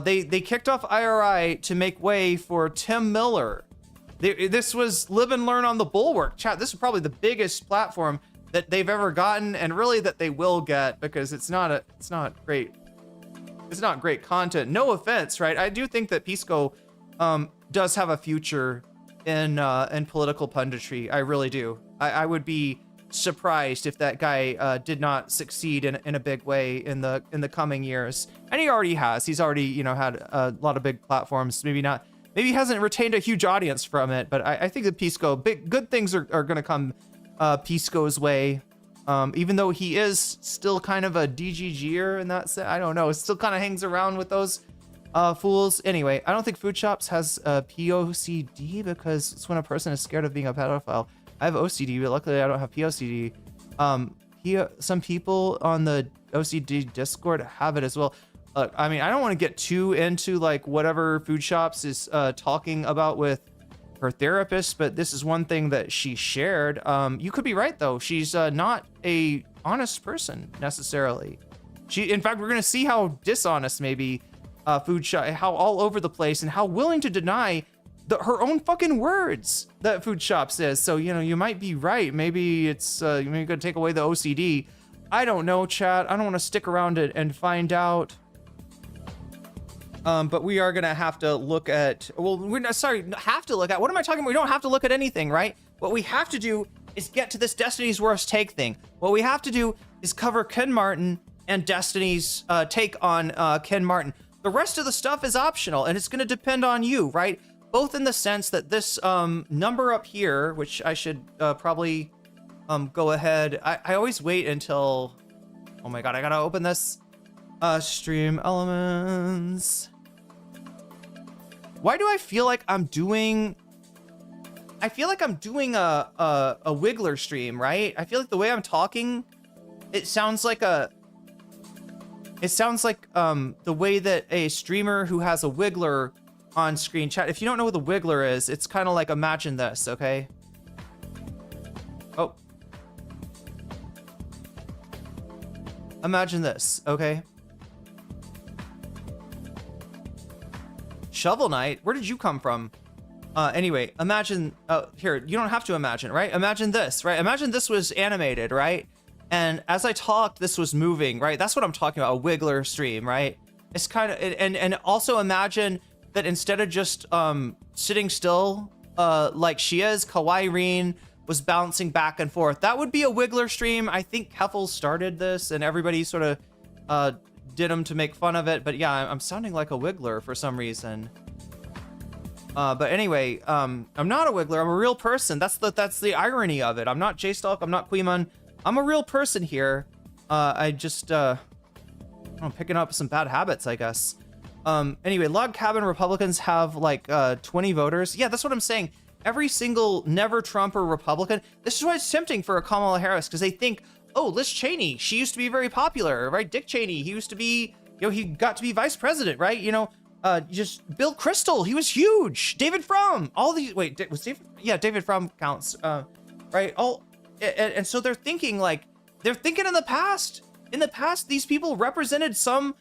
They kicked off IRI to make way for Tim Miller. This was live and learn on the bulwark. Chat, this is probably the biggest platform that they've ever gotten, and really that they will get, because it's not great content. No offense, right? I do think that Pisco does have a future in political punditry. I really do. I would be surprised if that guy did not succeed in a big way in the coming years, and he already has. He's already, you know, had a lot of big platforms. Maybe he hasn't retained a huge audience from it, but I think that Pisco, good things are going to come Pisco's way. Even though he is still kind of a DGGer in that sense. I don't know. It still kind of hangs around with those fools. Anyway, I don't think food shops has POCD because it's when a person is scared of being a pedophile. I have OCD, but luckily I don't have POCD. Some people on the OCD Discord have it as well. I mean, I don't want to get too into like whatever food shops is talking about with her therapist, but this is one thing that she shared. You could be right though. She's not a honest person necessarily. In fact, we're gonna see how dishonest maybe food shop, how all over the place, and how willing to deny her own fucking words that food shops is. So you know, you might be right. Maybe it's maybe gonna take away the OCD. I don't know, chat. I don't want to stick around and find out. But we are gonna have to look at, well, we're not, sorry, have to look at, what am I talking about? We don't have to look at anything, right? What we have to do is get to this Destiny's Worst Take thing. What we have to do is cover Ken Martin and Destiny's take on Ken Martin. The rest of the stuff is optional, and it's gonna depend on you, right? Both in the sense that this number up here, which I should probably go ahead. I always wait until, oh my God, I gotta open this. Stream elements. Why do I feel like I'm doing a Wiggler stream, right? I feel like the way I'm talking, it sounds like the way that a streamer who has a Wiggler on screen. Chat, if you don't know what the Wiggler is, it's kind of like, imagine this, okay? Oh. Imagine this, okay? Shovel Knight, where did you come from? Anyway, imagine, here, you don't have to imagine, right? Imagine this, right? Imagine this was animated, right? And as I talked, this was moving, right? That's what I'm talking about, a Wiggler stream, right? It's kind of, and also imagine that instead of just sitting still like she is, Irene was bouncing back and forth. That would be a Wiggler stream. I think Heffel started this and everybody sort of did them to make fun of it, but yeah, I'm sounding like a Wiggler for some reason. But anyway, I'm not a Wiggler. I'm a real person. That's the irony of it. I'm not J-Stalk. I'm not Queemon. I'm a real person here. I just I'm picking up some bad habits, I guess. Anyway, log cabin Republicans have like 20 voters. Yeah, that's what I'm saying. Every single never Trumper Republican. This is why it's tempting for a Kamala Harris, because they think, oh, Liz Cheney, she used to be very popular, right? Dick Cheney, he used to be, you know, he got to be vice president, right? You know, just Bill Kristol, he was huge. David Frum, all these, wait, was David? Yeah, David Frum counts, right? All, and so they're thinking like, they're thinking in the past. In the past, these people represented some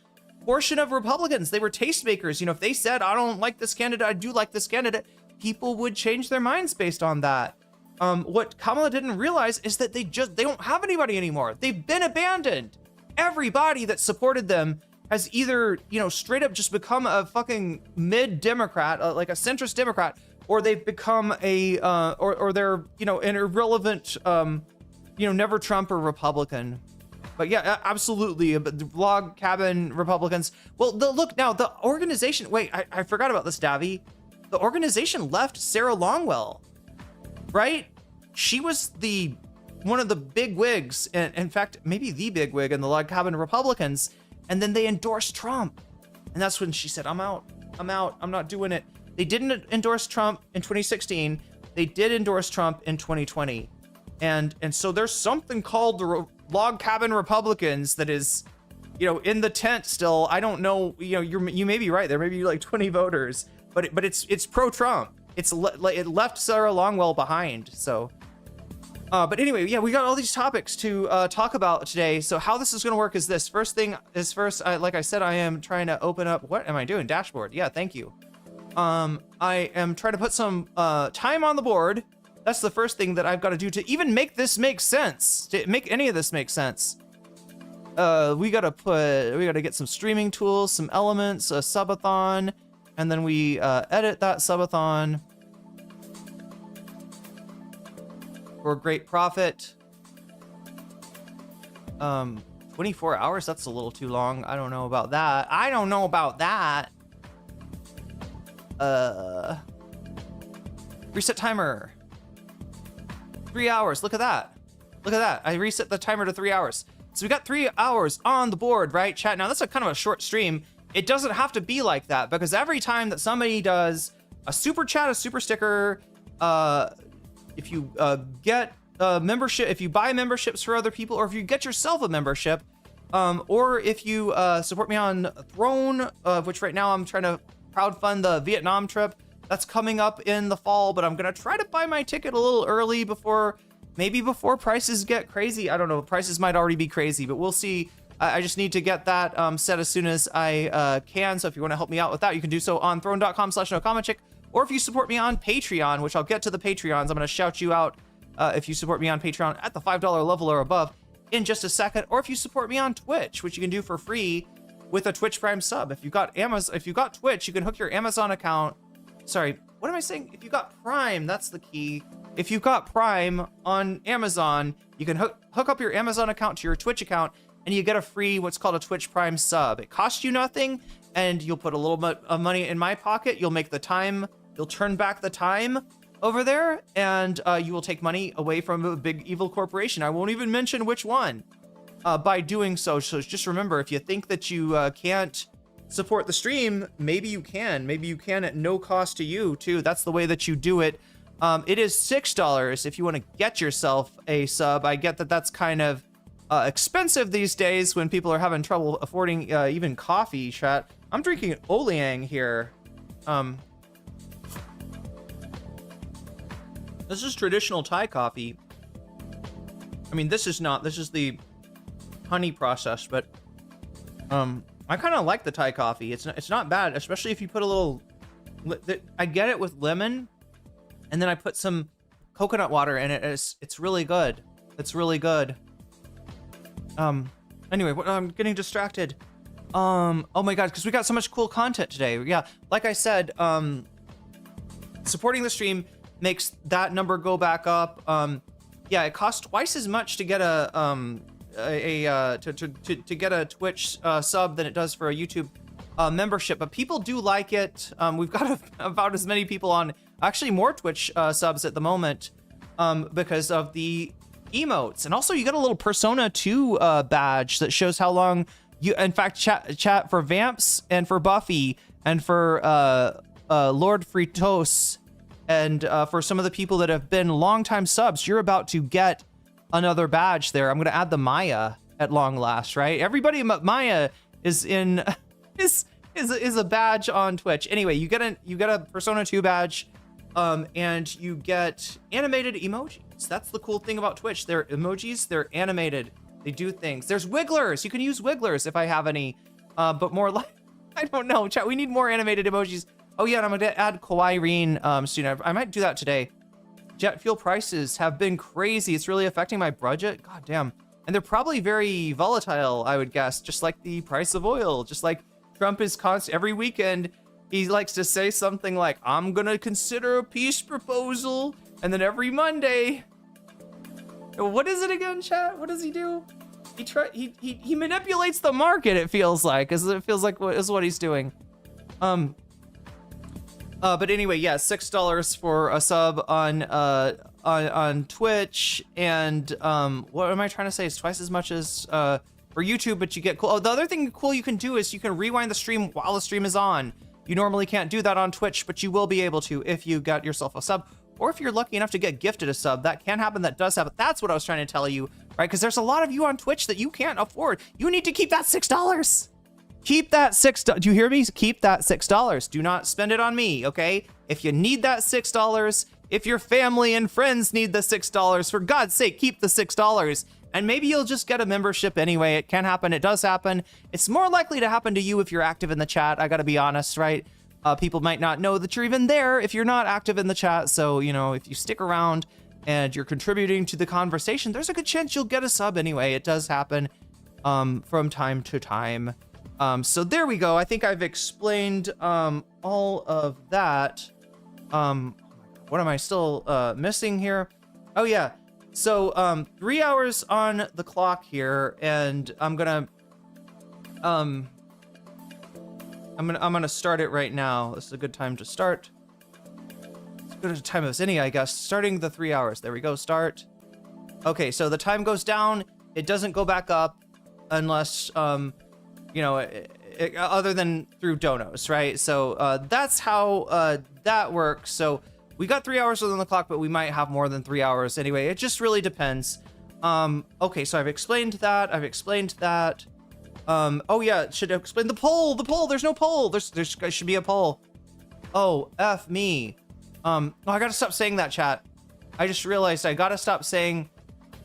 portion of Republicans. They were tastemakers. You know, if they said, I don't like this candidate, I do like this candidate, people would change their minds based on that. What Kamala didn't realize is that they don't have anybody anymore. They've been abandoned. Everybody that supported them has either, you know, straight up just become a fucking mid-Democrat, like a centrist Democrat, or they've become a, or they're, you know, an irrelevant, you know, never Trump or Republican. But yeah, absolutely. But the log cabin Republicans. Well, look now, the organization, wait, I forgot about this, Davy. The organization left Sarah Longwell, right? She was one of the big wigs, and in fact, maybe the big wig in the log cabin Republicans. And then they endorsed Trump. And that's when she said, I'm out, I'm not doing it. They didn't endorse Trump in 2016. They did endorse Trump in 2020. And so there's something called the log cabin Republicans that is, you know, in the tent still. I don't know, you know, you may be right. There may be like 20 voters, but it's pro-Trump. It left Sarah Longwell behind. So, but anyway, yeah, we got all these topics to talk about today. So how this is going to work is this. First thing is first, like I said, I am trying to open up, what am I doing? Dashboard. Yeah, thank you. I am trying to put some time on the board. That's the first thing that I've got to do to even make this make sense, to make any of this make sense. We got to get some streaming tools, some elements, a subathon, and then we edit that subathon for great profit. 24 hours, that's a little too long. I don't know about that. Reset timer. 3 hours. Look at that. Look at that. I reset the timer to 3 hours. So we got 3 hours on the board, right, chat? Now, that's a kind of a short stream. It doesn't have to be like that, because every time that somebody does a super chat, a super sticker, if you get a membership, if you buy memberships for other people, or if you get yourself a membership, or if you support me on Throne, which right now I'm trying to crowdfund the Vietnam trip. That's coming up in the fall, but I'm gonna try to buy my ticket a little early maybe before prices get crazy. I don't know, prices might already be crazy, but we'll see. I just need to get that set as soon as I can. So if you want to help me out with that, you can do so on throne.com/nocommentchick, or if you support me on Patreon, which I'll get to the Patreons. I'm gonna shout you out if you support me on Patreon at the $5 level or above in just a second, or if you support me on Twitch, which you can do for free with a Twitch Prime sub. If you got Twitch, you can hook your Amazon account. Sorry, what am I saying? If you got Prime, that's the key. If you got Prime on Amazon, you can hook up your Amazon account to your Twitch account, and you get a free what's called a Twitch Prime sub. It costs you nothing, and you'll put a little bit of money in my pocket. You'll make the time. You'll turn back the time over there, and you will take money away from a big evil corporation. I won't even mention which one by doing so. So just remember, if you think that you can't support the stream, maybe you can. Maybe you can at no cost to you, too. That's the way that you do it. It is $6 if you want to get yourself a sub. I get that that's kind of expensive these days when people are having trouble affording even coffee, chat. I'm drinking Oleang here. This is traditional Thai coffee. I mean, this is not. This is the honey process, but I kind of like the Thai coffee. It's not bad, especially if you put a little. I get it with lemon, and then I put some coconut water in it. It's really good. It's really good. Anyway, I'm getting distracted. Oh my god, because we got so much cool content today. Yeah, like I said, supporting the stream makes that number go back up. Yeah, it costs twice as much to get to get a Twitch sub than it does for a YouTube membership, but people do like it. We've got about as many people on, actually more Twitch subs at the moment, because of the emotes, and also you got a little Persona 2 badge that shows how long you, in fact, chat for Vamps and for Buffy and for Lord Fritos. And for some of the people that have been longtime subs, you're about to get another badge there. I'm going to add the Maya at long last, right? Everybody, Maya is in is a badge on Twitch. Anyway, you get a Persona 2 badge, and you get animated emojis. That's the cool thing about Twitch. They're emojis. They're animated. They do things. There's wigglers. You can use wigglers if I have any, but more like I don't know. Chat. We need more animated emojis. Oh yeah, and I'm gonna add Irene soon. I might do that today. Jet fuel prices have been crazy. It's really affecting my budget. God damn. And they're probably very volatile, I would guess, just like the price of oil. Just like Trump is constant every weekend. He likes to say something like, I'm gonna consider a peace proposal. And then every Monday, what is it again, chat? What does he do? He manipulates the market, it feels like. It feels like is what he's doing. But anyway, yeah, $6 for a sub on Twitch, and what am I trying to say? It's twice as much as for YouTube, but you get cool. Oh, the other thing cool you can do is you can rewind the stream while the stream is on. You normally can't do that on Twitch, but you will be able to if you got yourself a sub, or if you're lucky enough to get gifted a sub. That can happen. That does happen. That's what I was trying to tell you, right? Because there's a lot of you on Twitch that you can't afford. You need to keep that $6. Keep that $6. Do you hear me? Keep that $6. Do not spend it on me, okay? If you need that $6, if your family and friends need the $6, for God's sake, keep the $6. And maybe you'll just get a membership anyway. It can happen. It does happen. It's more likely to happen to you if you're active in the chat. I gotta be honest, right? People might not know that you're even there if you're not active in the chat. So, you know, if you stick around and you're contributing to the conversation, there's a good chance you'll get a sub anyway. It does happen from time to time. So there we go. I think I've explained all of that. What am I still missing here? Oh yeah. So 3 hours on the clock here, and I'm gonna start it right now. This is a good time to start. As good a time as any, I guess. Starting the 3 hours. There we go. Start. Okay, so the time goes down. It doesn't go back up unless, you know, other than through donos, right? So that's how that works. So we got 3 hours on the clock, but we might have more than 3 hours anyway. It just really depends. Okay, so I've explained that. Oh yeah, should have explained the poll. There's no poll. There should be a poll. Oh, F me. Oh, I gotta stop saying that, chat. I just realized I gotta stop saying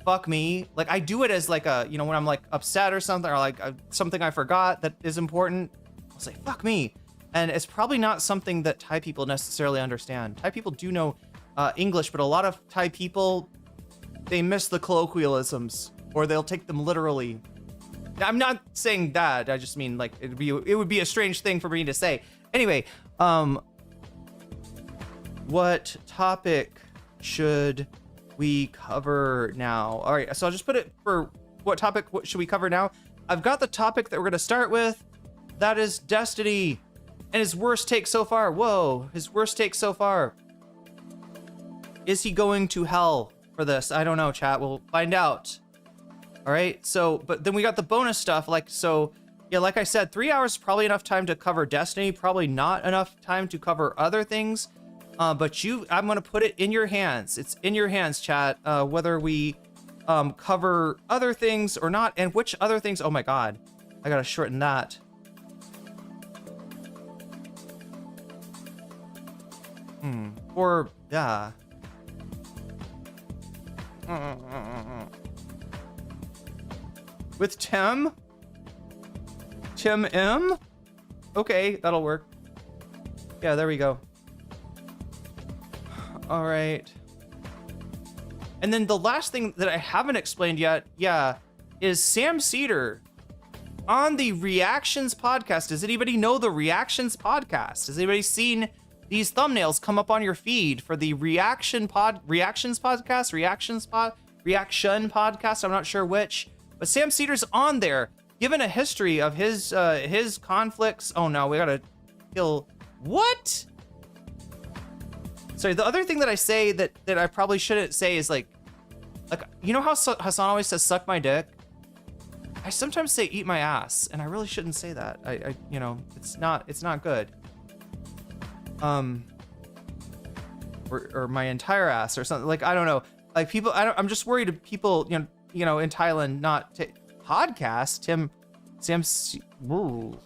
fuck me. Like, I do it as like a, you know, when I'm like upset or something, or like something I forgot that is important, I'll say fuck me. And it's probably not something that Thai people necessarily understand. Thai people do know English, but a lot of Thai people, they miss the colloquialisms, or they'll take them literally. I'm not saying that. I just mean, like, it would be a strange thing for me to say. Anyway, what topic should we cover now? All right, so I'll just put it for what should we cover now? I've got the topic that we're gonna start with. That is Destiny and his worst take so far. Whoa, his worst take so far. Is he going to hell for this? I don't know, chat. We'll find out. All right, so, but then we got the bonus stuff. Like, so, yeah, like I said, 3 hours is probably enough time to cover Destiny, probably not enough time to cover other things. But I'm gonna put it in your hands. It's in your hands, chat, whether we cover other things or not, and which other things. Oh my God, I gotta shorten that. Or, yeah. With Tim M? Okay, that'll work. Yeah, there we go. All right. And then the last thing that I haven't explained yet, yeah, is Sam Seder on the Reactions podcast. Does anybody know the Reactions podcast? Has anybody seen these thumbnails come up on your feed for the Reaction podcast? Reaction podcast? I'm not sure which, but Sam Seder's on there, given a history of his conflicts. Oh no, we gotta kill. What? Sorry, the other thing that I say that I probably shouldn't say is like, you know how Hasan always says suck my dick? I sometimes say eat my ass, and I really shouldn't say that. I you know, it's not good. Or my entire ass or something. Like, I don't know. Like, people, I'm just worried of people, you know, in Thailand not podcast Sam. Whoa.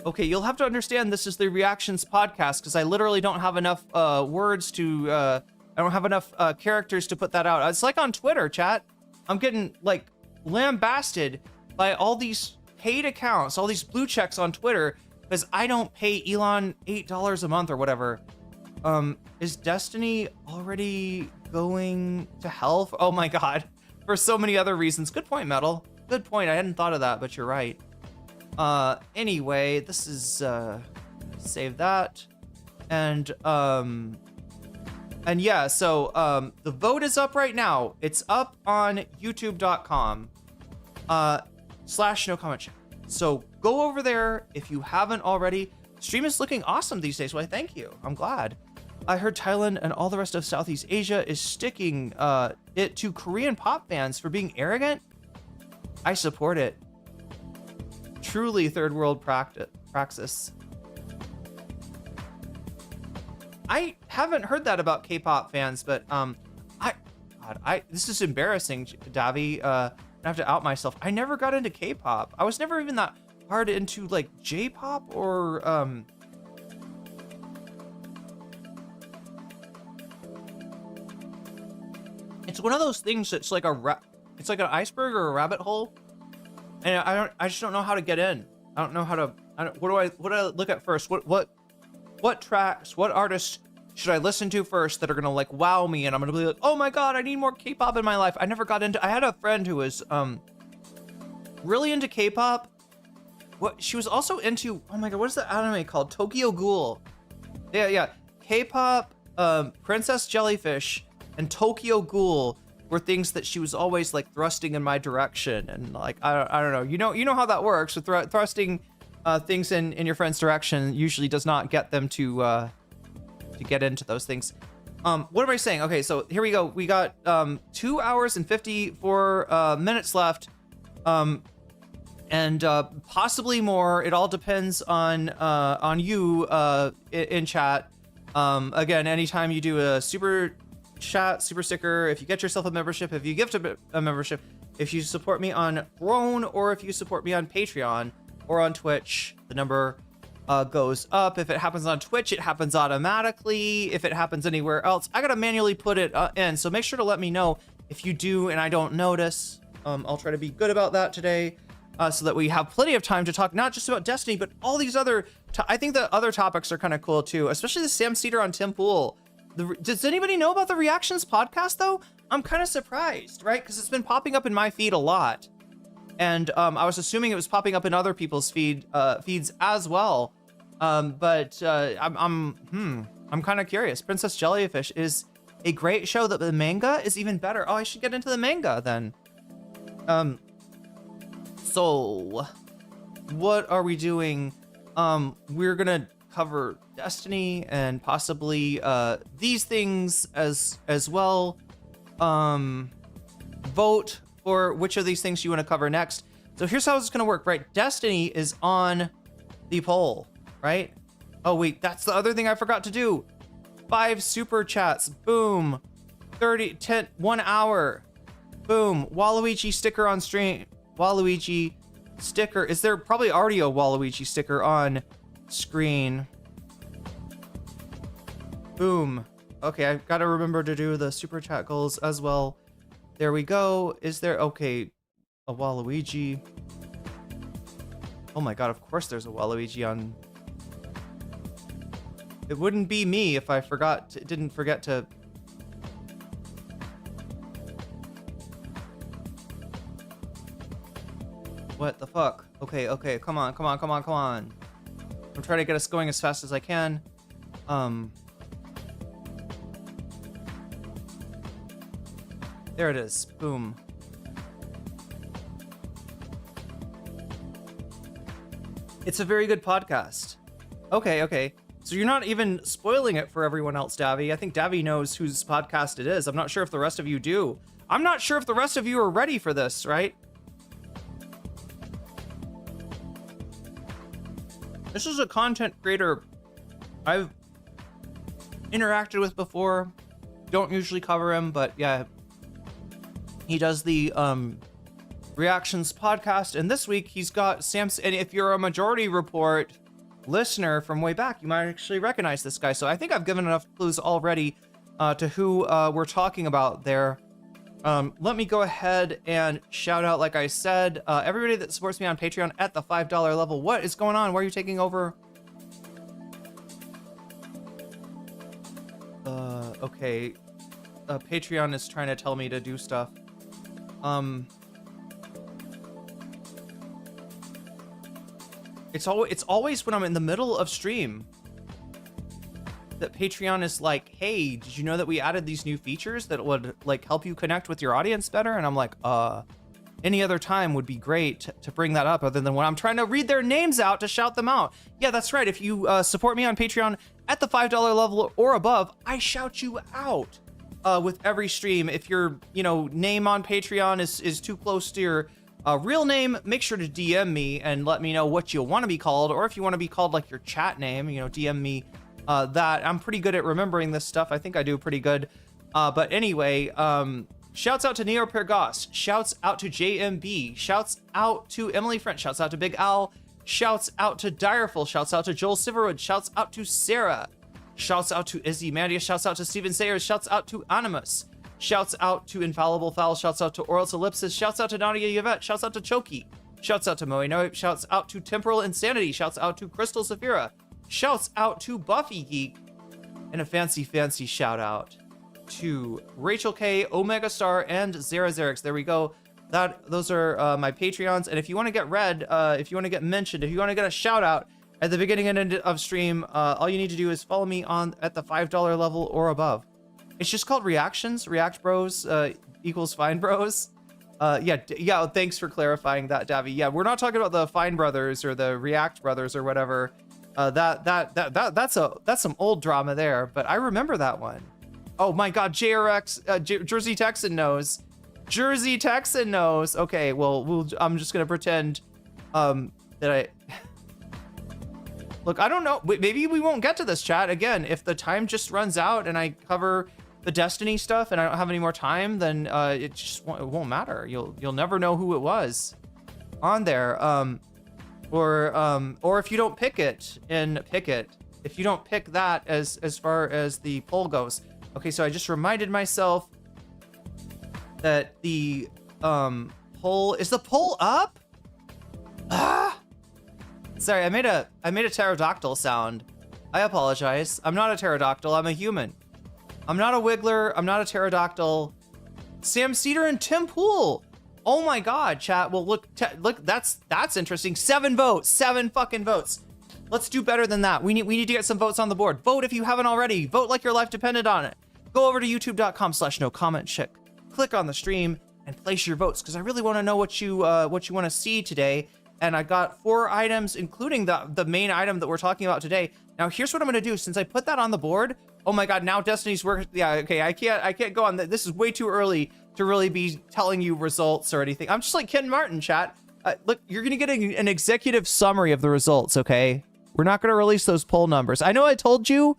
Okay, you'll have to understand this is the Reactions podcast because I literally don't have enough words to, I don't have enough characters to put that out. It's like on Twitter, chat. I'm getting like lambasted by all these paid accounts, all these blue checks on Twitter because I don't pay Elon $8 a month or whatever. Is Destiny already going to hell? Oh my God, for so many other reasons. Good point, Metal. Good point. I hadn't thought of that, but you're right. Anyway, this is, save that. And yeah, so, the vote is up right now. It's up on youtube.com, /nocommentchick. So go over there if you haven't already. Stream is looking awesome these days. Why, thank you. I'm glad. I heard Thailand and all the rest of Southeast Asia is sticking, it to Korean pop fans for being arrogant. I support it. Truly third world praxis. I haven't heard that about K-pop fans, but this is embarrassing, Davi. I have to out myself. I never got into K-pop. I was never even that hard into like J-pop or it's one of those things that's like it's like an iceberg or a rabbit hole. And I just don't know how to get in. I don't know how to, what do I look at first? What tracks, what artists should I listen to first that are gonna like wow me and I'm gonna be like, oh my God, I need more K-pop in my life. I never got into, I had a friend who was really into K-pop. She was also into, oh my God, what is the anime called? Tokyo Ghoul. Yeah. K-pop, Princess Jellyfish, and Tokyo Ghoul. were things that she was always like thrusting in my direction, and like I don't know, you know how that works with thrusting things in your friend's direction usually does not get them to get into those things. What am I saying? Okay, so here we go. We got 2 hours and 54 minutes left, and possibly more. It all depends on you in chat. Again, anytime you do a super chat, super sticker, if you get yourself a membership, if you gift a membership, if you support me on Throne, or if you support me on Patreon or on Twitch, the number goes up. If it happens on Twitch, it happens automatically. If it happens anywhere else, I gotta manually put it in. So make sure to let me know if you do and I don't notice. I'll try to be good about that today, so that we have plenty of time to talk not just about Destiny, but all these other. I think the other topics are kind of cool too, especially the Sam Seder on Tim Pool. Does anybody know about the Reactions podcast though? I'm kind of surprised, right? Because it's been popping up in my feed a lot, and I was assuming it was popping up in other people's feeds as well. But I'm kind of curious. Princess Jellyfish is a great show. That the manga is even better. Oh, I should get into the manga then. So what are we doing? We're gonna cover Destiny and possibly these things as well. Vote for which of these things you want to cover next. So here's how it's gonna work, right? Destiny is on the poll, right? Oh wait, that's the other thing I forgot to do. 5 super chats, boom. 1 hour, boom. Waluigi sticker on stream. Waluigi sticker. Is there probably already a Waluigi sticker on screen? Boom. Okay, I've got to remember to do the super chat goals as well. There we go. Is there, okay, a Waluigi? Oh my god, of course there's a Waluigi on. It wouldn't be me if I didn't forget to. What the fuck? Okay, come on. I'm trying to get us going as fast as I can. There it is. Boom. It's a very good podcast. Okay. So you're not even spoiling it for everyone else, Davy. I think Davy knows whose podcast it is. I'm not sure if the rest of you do. I'm not sure if the rest of you are ready for this, right? This is a content creator I've interacted with before. Don't usually cover him, but yeah. He does the Reactions podcast, and this week he's got Sam's. And if you're a Majority Report listener from way back, you might actually recognize this guy. So I think I've given enough clues already to who we're talking about there. Let me go ahead and shout out, like I said, everybody that supports me on Patreon at the $5 level. What is going on? Why are you taking over? Okay. Patreon is trying to tell me to do stuff. It's always when I'm in the middle of stream that Patreon is like, hey, did you know that we added these new features that would like help you connect with your audience better? And I'm like, any other time would be great to bring that up, other than when I'm trying to read their names out to shout them out. Yeah, that's right. If you support me on Patreon at the $5 level or above, I shout you out with every stream. If your name on Patreon is too close to your real name, make sure to DM me and let me know what you want to be called, or if you want to be called like your chat name, DM me that. I'm pretty good at remembering this stuff. I think I do pretty good. But anyway, shouts out to Neo Pergos, shouts out to JMB, shouts out to Emily French, shouts out to Big Al, shouts out to Direful, shouts out to Joel Silverwood, shouts out to Sarah, shouts out to Izzy Mandia, shouts out to Steven Sayers, shouts out to Animus, shouts out to Infallible Fowl, shouts out to Oral's Ellipsis, shouts out to Nadia Yvette, shouts out to Choki, shouts out to Moe Noe, shouts out to Temporal Insanity, shouts out to Crystal Saphira, shouts out to Buffy Geek, and a fancy shout out to Rachel K, Omega Star, and Zara Xerix. There we go. Those are my Patreons. And if you want to get read, if you want to get mentioned, if you want to get a shout out at the beginning and end of stream, all you need to do is follow me at the $5 level or above. It's just called Reactions, React Bros. equals Fine Bros. Yeah. Thanks for clarifying that, Davy. Yeah, we're not talking about the Fine Brothers or the React Brothers or whatever. That's some old drama there, but I remember that one. Oh my God, JRX, Jersey Texan knows. Jersey Texan knows. Okay, well, I'm just gonna pretend that I. Look, I don't know. Maybe we won't get to this, chat. Again, if the time just runs out and I cover the Destiny stuff and I don't have any more time, then it won't matter. You'll never know who it was on there. Or if you don't pick it, if you don't pick that as far as the poll goes. Okay, so I just reminded myself that the poll is the poll up. Sorry, I made a pterodactyl sound. I apologize. I'm not a pterodactyl. I'm a human. I'm not a wiggler. I'm not a pterodactyl. Sam Cedar and Tim Pool. Oh my God, chat. Well, look, that's interesting. 7 votes. 7 fucking votes. Let's do better than that. We need to get some votes on the board. Vote if you haven't already. Vote like your life depended on it. Go over to youtube.com/nocommentchick. Click on the stream and place your votes because I really want to know what you want to see today. And I got 4 items, including the main item that we're talking about today. Now, here's what I'm gonna do. Since I put that on the board, oh my God, now Destiny's work. Yeah, okay, I can't go on. This is way too early to really be telling you results or anything. I'm just like Ken Martin, chat. Look, you're gonna get an executive summary of the results, okay? We're not gonna release those poll numbers. I know I told you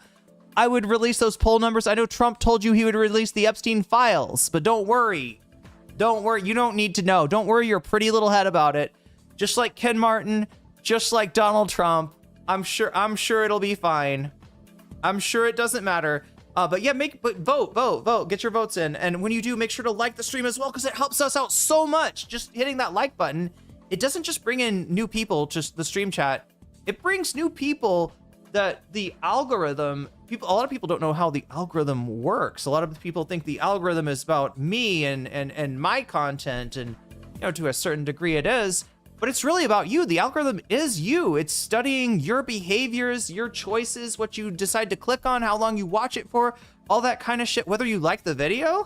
I would release those poll numbers. I know Trump told you he would release the Epstein files, but don't worry. Don't worry, you don't need to know. Don't worry your pretty little head about it. Just like Ken Martin, just like Donald Trump, I'm sure it'll be fine. I'm sure it doesn't matter. But yeah, vote, get your votes in. And when you do, make sure to like the stream as well, because it helps us out so much. Just hitting that like button, it doesn't just bring in new people to the stream chat. It brings new people that the algorithm, a lot of people don't know how the algorithm works. A lot of people think the algorithm is about me and my content, and you know, to a certain degree it is. But it's really about you. The algorithm is you. It's studying your behaviors, your choices, what you decide to click on, how long you watch it for, all that kind of shit. Whether you like the video,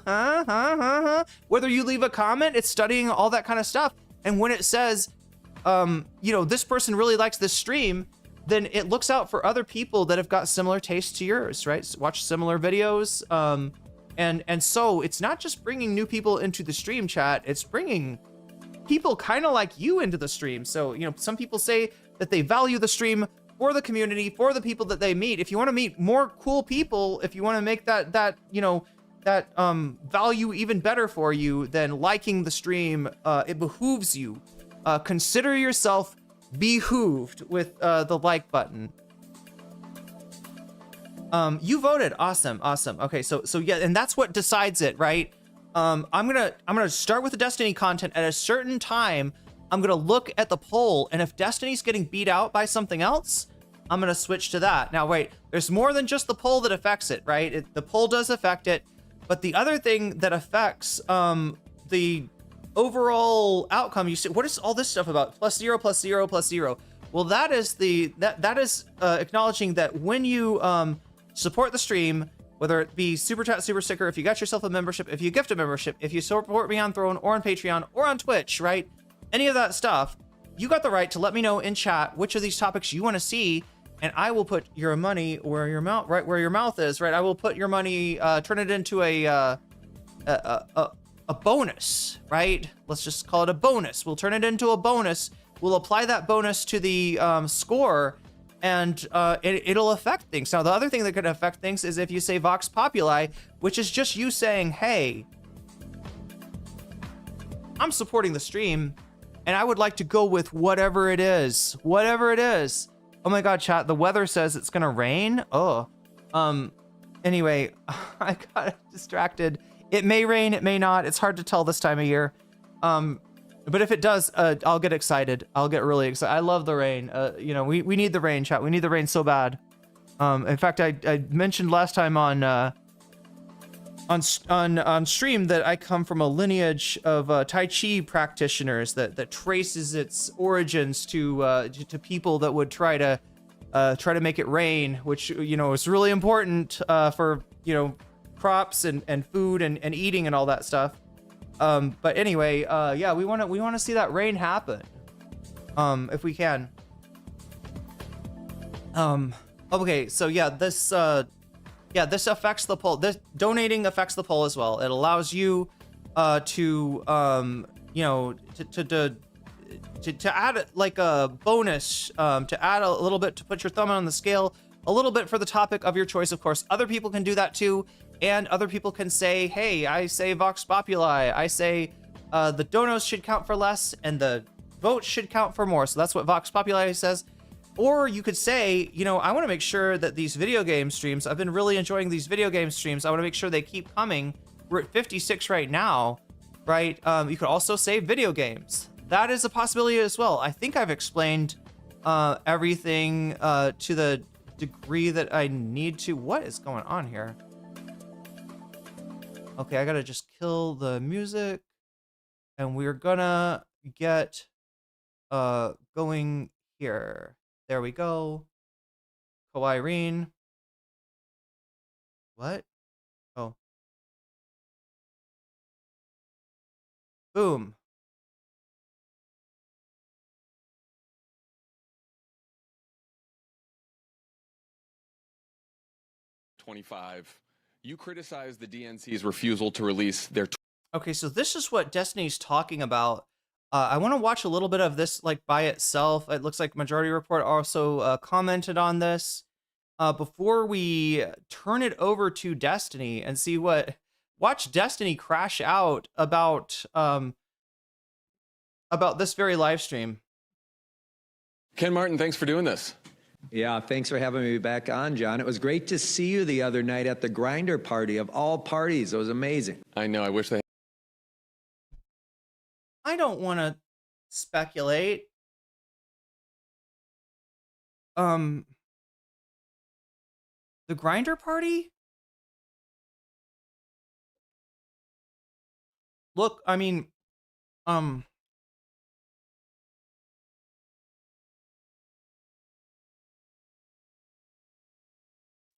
whether you leave a comment, it's studying all that kind of stuff. And when it says, you know, this person really likes this stream, then it looks out for other people that have got similar tastes to yours, right? So watch similar videos. And so it's not just bringing new people into the stream chat, it's bringing people kind of like you into the stream. So, you know, some people say that they value the stream for the community, for the people that they meet. If you want to meet more cool people, if you want to make that you know, that value even better for you, then liking the stream, it behooves you. Consider yourself behooved with the like button. You voted. Awesome. Okay, so yeah, and that's what decides it, right? I'm gonna start with the Destiny content at a certain time. I'm gonna look at the poll, and if Destiny's getting beat out by something else, I'm gonna switch to that. Now wait, there's more than just the poll that affects it, right? The poll does affect it, but the other thing that affects the overall outcome, you see, what is all this stuff about? +0, +0, +0. Well, that is that is acknowledging that when you support the stream, whether it be super chat, super sticker, if you got yourself a membership, if you gift a membership, if you support me on Throne or on Patreon or on Twitch, right? Any of that stuff, you got the right to let me know in chat which of these topics you want to see, and I will put your money where your mouth, right where your mouth is, right? I will put your money, turn it into a bonus, right? Let's just call it a bonus. We'll turn it into a bonus. We'll apply that bonus to the score, and it'll affect things. Now, the other thing that could affect things is if you say Vox Populi, which is just you saying, hey, I'm supporting the stream, and I would like to go with whatever it is. Whatever it is. Oh my God, chat, the weather says it's gonna rain. Oh. Anyway, I got distracted. It may rain, it may not. It's hard to tell this time of year. But if it does, I'll get excited. I'll get really excited. I love the rain. You know, we need the rain, chat. We need the rain so bad. In fact, I mentioned last time on stream that I come from a lineage of Tai Chi practitioners that traces its origins to people that would try to make it rain, which, you know, is really important for, you know, crops and food and eating and all that stuff. But anyway, yeah, we want to see that rain happen, if we can. Okay, so yeah, this affects the poll. This donating affects the poll as well. It allows you to add like a bonus, to add a little bit, to put your thumb on the scale a little bit for the topic of your choice. Of course, other people can do that too, and other people can say, hey, I say Vox Populi, I say the donos should count for less and the votes should count for more. So that's what Vox Populi says. Or you could say, I want to make sure that these video game streams, I've been really enjoying these video game streams, I want to make sure they keep coming. We're at 56 right now, right? You could also say video games. That is a possibility as well. I think I've explained everything to the degree that I need to. What is going on here? Okay, I gotta just kill the music, and we're gonna get going here. There we go. Irene. What? Oh. Boom. $25. You criticize the DNC's refusal to release their... Okay, so this is what Destiny's talking about. I want to watch a little bit of this like by itself. It looks like Majority Report also commented on this. Before we turn it over to Destiny and see watch Destiny crash out about this very live stream. Ken Martin, thanks for doing this. Yeah, thanks for having me back on, John. It was great to see you the other night at the Grindr party of all parties. It was amazing. I know, I wish they... I don't want to speculate. The Grindr party? Look, I mean,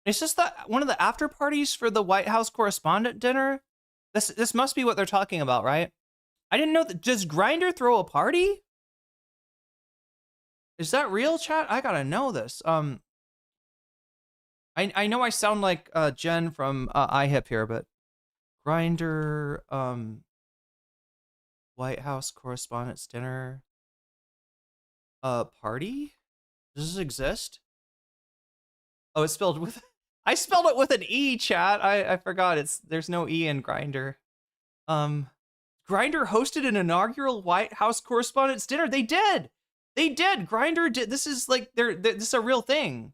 is this one of the after parties for the White House correspondent dinner? This must be what they're talking about, right? I didn't know that. Does Grindr throw a party? Is that real, chat? I gotta know this. I know I sound like Jen from iHip here, but Grindr, White House Correspondents' Dinner, party? Does this exist? Oh, it's spelled with... I spelled it with an E, chat. I forgot. There's no E in Grindr. Grindr hosted an inaugural White House Correspondents' Dinner. They did. Grindr did. This is like this is a real thing.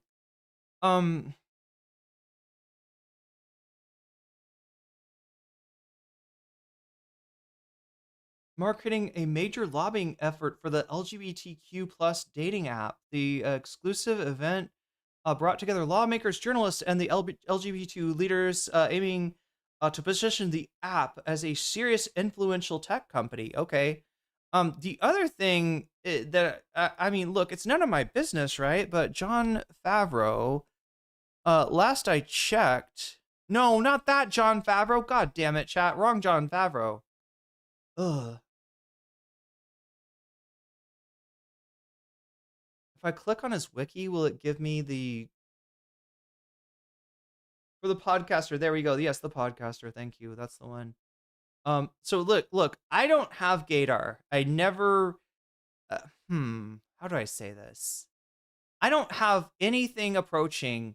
Marketing a major lobbying effort for the LGBTQ plus dating app. The exclusive event brought together lawmakers, journalists, and the LGBT leaders, aiming to position the app as a serious, influential tech company. Okay. The other thing that I mean, look, it's none of my business, right? But Jon Favreau, last I checked, no, not that Jon Favreau. God damn it, chat. Wrong Jon Favreau. Ugh. If I click on his wiki, will it give me the... For the podcaster, there we go. Yes, the podcaster. Thank you. That's the one. So look, I don't have gaydar. I never... how do I say this? I don't have anything approaching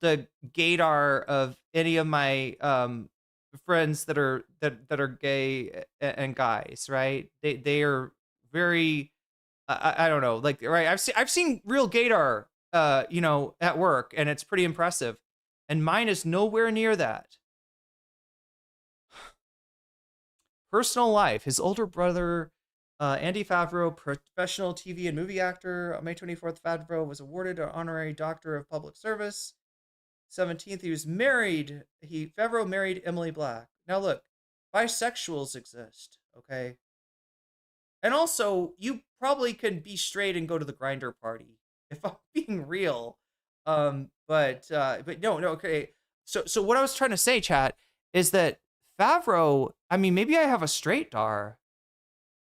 the gaydar of any of my friends that are gay and guys, right? They are very... I don't know, like, right? I've seen real gaydar, at work, and it's pretty impressive. And mine is nowhere near that. Personal life: his older brother, Andy Favreau, professional TV and movie actor. On May 24th, Favreau was awarded an honorary Doctor of Public Service. 17th, he was married. Favreau married Emily Black. Now look, bisexuals exist, okay? And also, you probably could be straight and go to the Grindr party, if I'm being real. But no, okay. So what I was trying to say, chat, is that Favro, I mean, maybe I have a straight dar.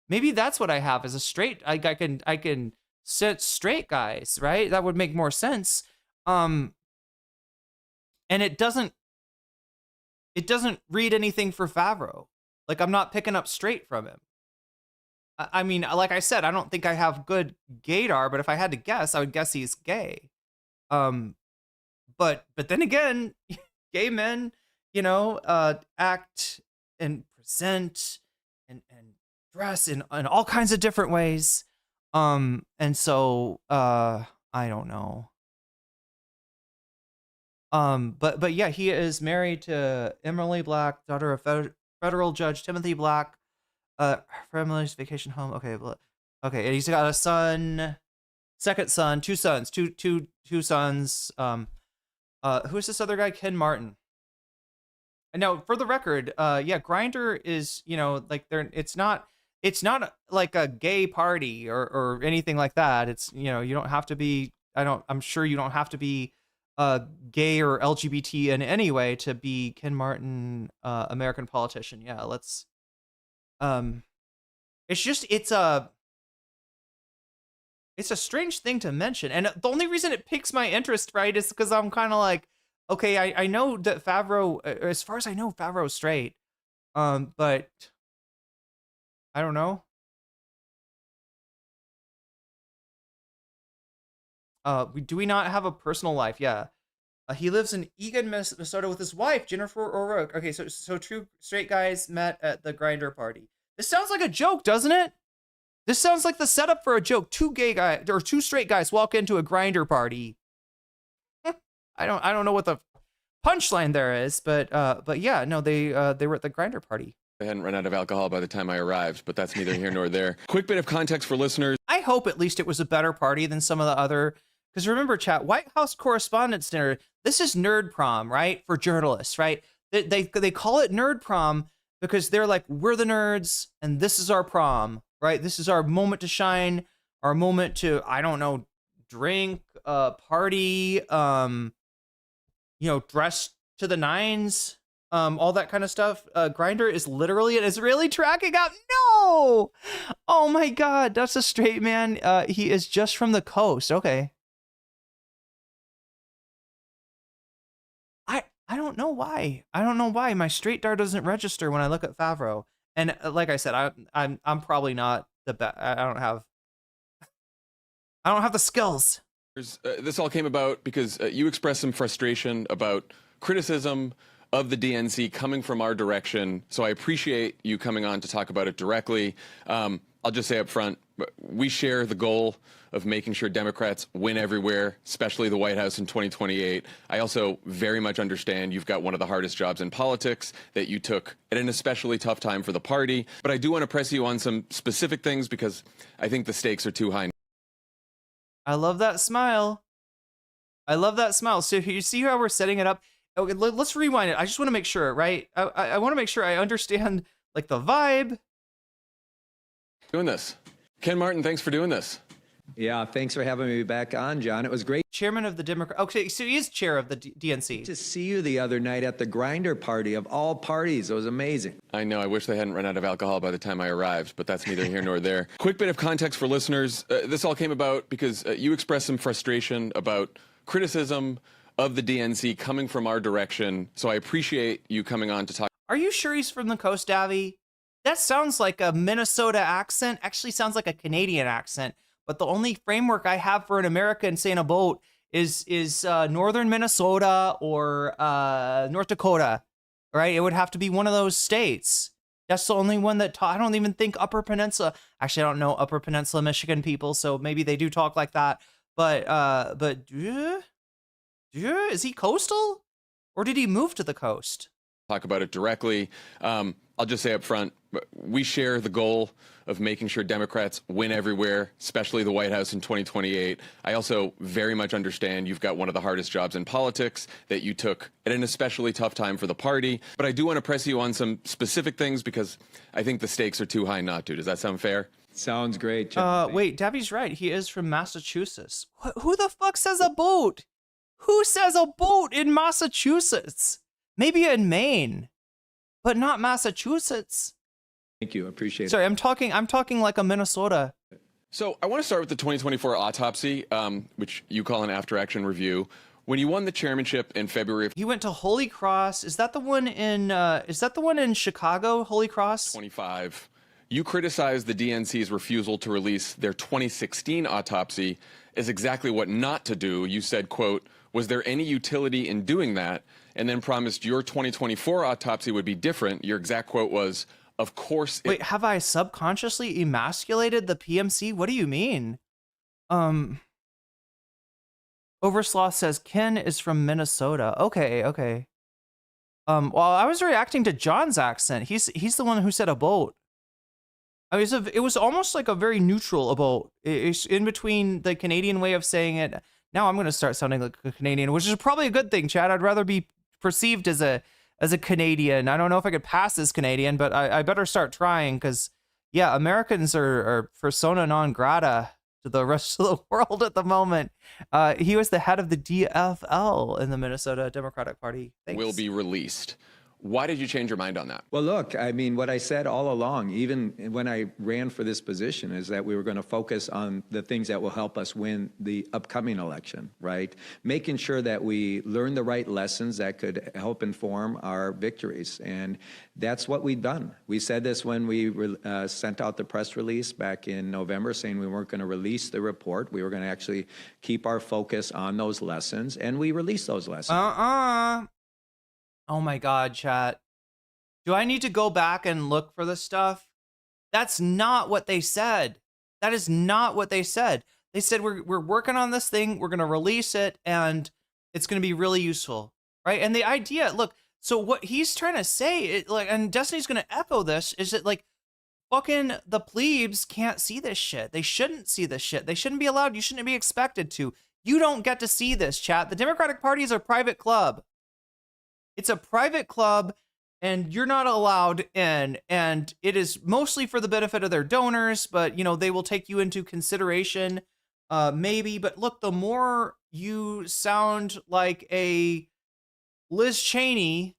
Maybe that's what I have is a straight. I can set straight guys, right? That would make more sense. And it doesn't read anything for Favro. Like, I'm not picking up straight from him. I mean, like I said, I don't think I have good gaydar, but if I had to guess, I would guess he's gay. But then again, gay men, you know, act and present and dress in all kinds of different ways. And so I don't know. But yeah, he is married to Emily Black, daughter of federal judge Timothy Black. Family's vacation home. Okay, and he's got a son, second son, two sons. Who's this other guy? Ken Martin. And now, for the record, yeah, Grindr is, you know, like it's not like a gay party or anything like that. It's, you know, you don't have to be. I'm sure you don't have to be gay or LGBT in any way to be Ken Martin, American politician. Yeah, let's. It's a strange thing to mention, and the only reason it piques my interest, right, is because I'm kind of like, okay, I know that Favro, as far as I know, Favro's straight, but I don't know. Do we not have a personal life? Yeah. He lives in Eagan, Minnesota with his wife, Jennifer O'Rourke. Okay, so two straight guys met at the Grindr party. This sounds like a joke, doesn't it? This sounds like the setup for a joke. Two straight guys walk into a Grindr party. I don't know what the punchline there is, but yeah, no, they were at the Grindr party. I hadn't run out of alcohol by the time I arrived, but that's neither here nor there. Quick bit of context for listeners. I hope at least it was a better party than some of the other. Because remember, chat, White House Correspondents' Dinner, this is nerd prom, right? For journalists, right? They call it nerd prom because they're like, we're the nerds and this is our prom, right? This is our moment to shine, our moment to, I don't know, drink, party, you know, dress to the nines, all that kind of stuff. Grindr is literally an Israeli tracking app. No! Oh my God, that's a straight man. He is just from the coast. Okay. I don't know why. I don't know why my straight dar doesn't register when I look at Favro. And like I said, I'm probably not the best. I don't have the skills. This all came about because you expressed some frustration about criticism of the DNC coming from our direction. So I appreciate you coming on to talk about it directly. I'll just say up front, we share the goal of making sure Democrats win everywhere, especially the White House in 2028. I also very much understand you've got one of the hardest jobs in politics that you took at an especially tough time for the party. But I do want to press you on some specific things because I think the stakes are too high. I love that smile. I love that smile. So you see how we're setting it up? Okay, let's rewind it. I just want to make sure, right? I want to make sure I understand like the vibe. Doing this. Ken Martin, thanks for doing this. Yeah, thanks for having me back on, John. It was great. Chairman of the Democrat. Okay, so he is chair of the DNC. To see you the other night at the Grindr party of all parties. It was amazing. I know. I wish they hadn't run out of alcohol by the time I arrived, but that's neither here nor there. Quick bit of context for listeners. This all came about because you expressed some frustration about criticism of the DNC coming from our direction. So I appreciate you coming on to talk. Are you sure he's from the coast, Davy? That sounds like a Minnesota accent. Actually sounds like a Canadian accent. But the only framework I have for an American saying a boat is northern Minnesota or North Dakota, right? It would have to be one of those states. That's the only one that I don't even think Upper Peninsula. Actually, I don't know Upper Peninsula Michigan people, so maybe they do talk like that. But is he coastal, or did he move to the coast? Talk about it directly. I'll just say up front, we share the goal of making sure Democrats win everywhere, especially the White House in 2028. I also very much understand you've got one of the hardest jobs in politics that you took at an especially tough time for the party. But I do want to press you on some specific things because I think the stakes are too high not to. Does that sound fair? Sounds great, John. Wait, Davey's right. He is from Massachusetts. Who the fuck says a boat? Who says a boat in Massachusetts? Maybe in Maine. but not Massachusetts. Thank you. Appreciate it. Sorry, I'm talking like a Minnesota. So I want to start with the 2024 autopsy, which you call an after-action review. When you won the chairmanship in February of He went to Holy Cross. Is that the one in Chicago, Holy Cross? 25, you criticized the DNC's refusal to release their 2016 autopsy as exactly what not to do. You said, quote, "Was there any utility in doing that?" And then promised your 2024 autopsy would be different. Your exact quote was, "Of course." Wait, have I subconsciously emasculated the PMC? What do you mean? Overslaw says Ken is from Minnesota. Okay. Well, I was reacting to John's accent. He's the one who said a boat. I mean, it was almost like a very neutral boat. It's in between the Canadian way of saying it. Now I'm going to start sounding like a Canadian, which is probably a good thing, Chad. I'd rather be perceived as a Canadian. I don't know if I could pass as Canadian, but I better start trying because, yeah, Americans are persona non grata to the rest of the world at the moment. He was the head of the DFL in the Minnesota Democratic Party. Thanks. Will be released. Why did you change your mind on that? Well, look, I mean, what I said all along, even when I ran for this position, is that we were going to focus on the things that will help us win the upcoming election, right? Making sure that we learn the right lessons that could help inform our victories. And that's what we've done. We said this when we sent out the press release back in November saying we weren't going to release the report. We were going to actually keep our focus on those lessons, and we released those lessons. Oh my God, chat. Do I need to go back and look for this stuff? That's not what they said. That is not what they said. They said, we're working on this thing. We're going to release it and it's going to be really useful. Right. And the idea, look, so what he's trying to say, and Destiny's going to echo this, is that like fucking the plebes can't see this shit. They shouldn't see this shit. They shouldn't be allowed. You shouldn't be expected to. You don't get to see this, chat. The Democratic Party is a private club. It's a private club and you're not allowed in, and it is mostly for the benefit of their donors, but you know, they will take you into consideration, maybe. But look, the more you sound like a Liz Cheney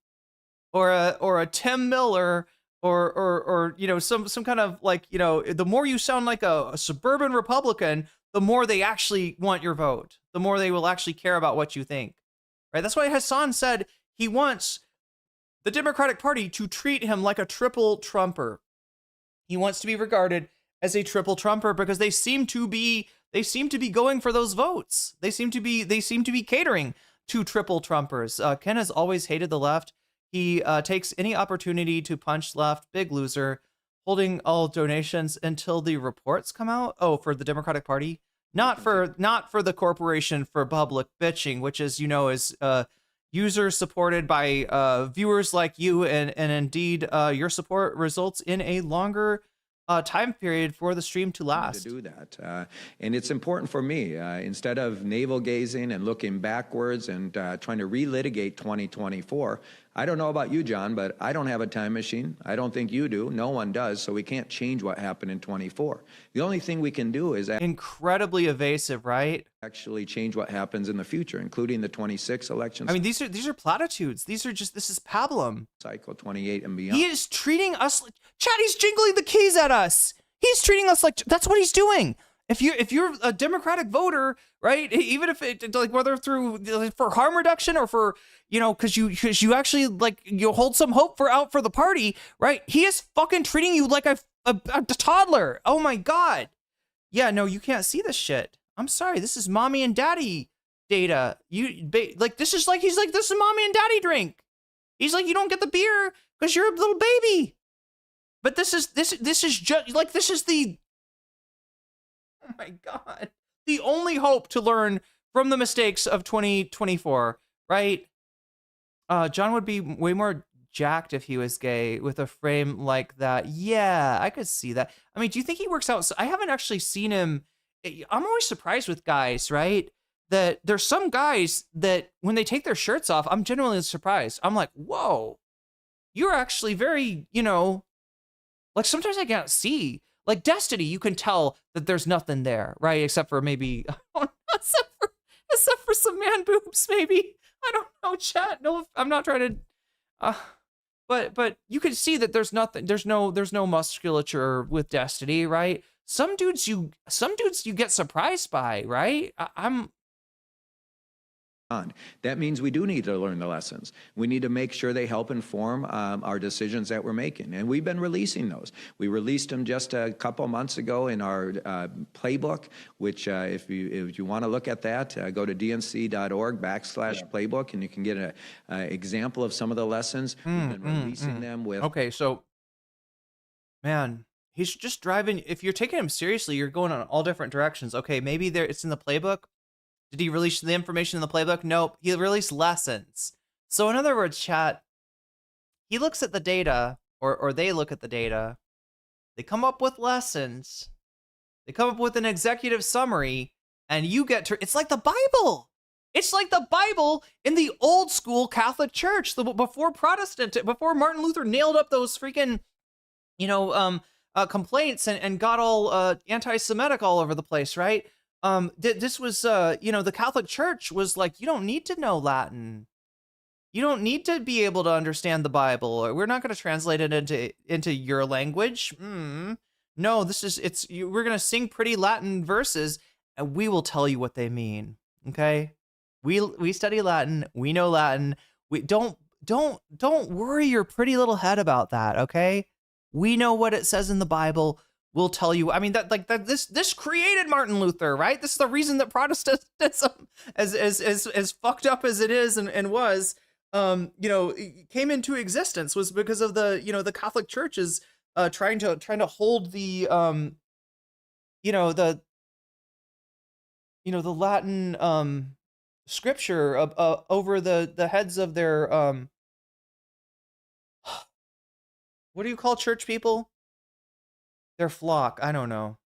or a Tim Miller or you know, some kind of like, you know, the more you sound like a suburban Republican, the more they actually want your vote, the more they will actually care about what you think, right? That's why Hasan said he wants the Democratic Party to treat him like a triple Trumper. He wants to be regarded as a triple Trumper because they seem to be going for those votes. They seem to be catering to triple Trumpers. Ken has always hated the left. He takes any opportunity to punch left. Big loser. Holding all donations until the reports come out. Oh, for the Democratic Party, not for the Corporation for Public Bitching, which, as you know, is user supported by viewers like you, and indeed your support results in a longer time period for the stream to last. To do that, and it's important for me, instead of navel gazing and looking backwards and trying to relitigate 2024. I don't know about you, John, but I don't have a time machine. I don't think you do. No one does. So we can't change what happened in 24. The only thing we can do is incredibly evasive, right? Actually change what happens in the future, including the 26 elections. I mean, these are platitudes. This is pablum. Cycle 28 and beyond. He is treating us like, Chad, he's jingling the keys at us. He's treating us like, that's what he's doing. If you're a Democratic voter, right? Even if it, like, whether through for harm reduction or for, you know, because you actually like you hold some hope out for the party, right? He is fucking treating you like a toddler. Oh my God. Yeah, no, you can't see this shit. I'm sorry. This is mommy and daddy data. This is like, he's like, this is mommy and daddy drink. He's like, you don't get the beer because you're a little baby. But this is just like, this is the, oh my God, the only hope to learn from the mistakes of 2024, right? John would be way more jacked if he was gay with a frame like that. Yeah, I could see that. I mean, do you think he works out? So I haven't actually seen him. I'm always surprised with guys, right? That there's some guys that when they take their shirts off, I'm genuinely surprised. I'm like, whoa, you're actually very, you know, like sometimes I can't see. Like Destiny, you can tell that there's nothing there, right? Except for maybe, except for some man boobs, maybe. I don't know, chat. No, I'm not trying to. but you can see that there's no musculature with Destiny, right? Some dudes you get surprised by, right? I'm on. That means we do need to learn the lessons. We need to make sure they help inform our decisions that we're making. And we've been releasing those. We released them just a couple months ago in our playbook, which if you want to look at that, go to dnc.org/playbook, and you can get an example of some of the lessons. We've been releasing them with... Okay, so, man, he's just driving. If you're taking him seriously, you're going on all different directions. Okay, maybe it's in the playbook. Did he release the information in the playbook? Nope. He released lessons. So in other words, chat, he looks at the data, or they look at the data. They come up with lessons. They come up with an executive summary, and you get to... It's like the Bible. It's like the Bible in the old school Catholic Church, before Martin Luther nailed up those freaking, complaints and got all anti-Semitic all over the place, right? This was, the Catholic Church was like, you don't need to know Latin. You don't need to be able to understand the Bible. We're not going to translate it into your language. No, we're going to sing pretty Latin verses, and we will tell you what they mean. Okay? We study Latin. We know Latin. We don't worry your pretty little head about that. Okay? We know what it says in the Bible. We'll tell you. I mean, this created Martin Luther, right? This is the reason that Protestantism, as fucked up as it is and was, came into existence, was because of the Catholic Church is trying to hold the Latin scripture over the heads of their what do you call church people? Their flock. I don't know.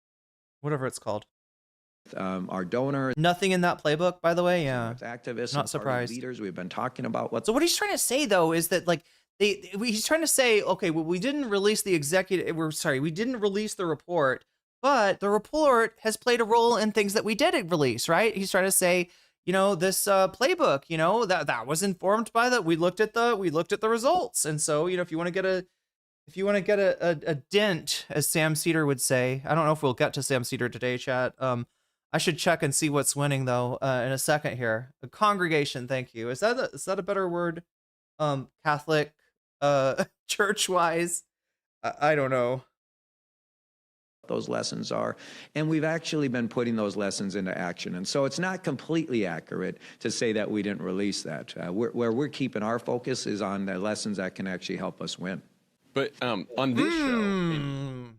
Whatever it's called. Our donors. Nothing in that playbook, by the way. Yeah. Activists. Not surprised. Leaders. We've been talking about So what he's trying to say, though, is that he's trying to say, okay, well, we didn't release we didn't release the report, but the report has played a role in things that we did release, right? He's trying to say, this playbook, that was informed by that. We looked at the results. And so, if you want to get a dent, as Sam Cedar would say, I don't know if we'll get to Sam Cedar today, chat. I should check and see what's winning, though, in a second here. A congregation, thank you. Is that a better word? Catholic, church-wise? I don't know. Those lessons are, and we've actually been putting those lessons into action. And so it's not completely accurate to say that we didn't release that. Where we're keeping our focus is on the lessons that can actually help us win. But on this show...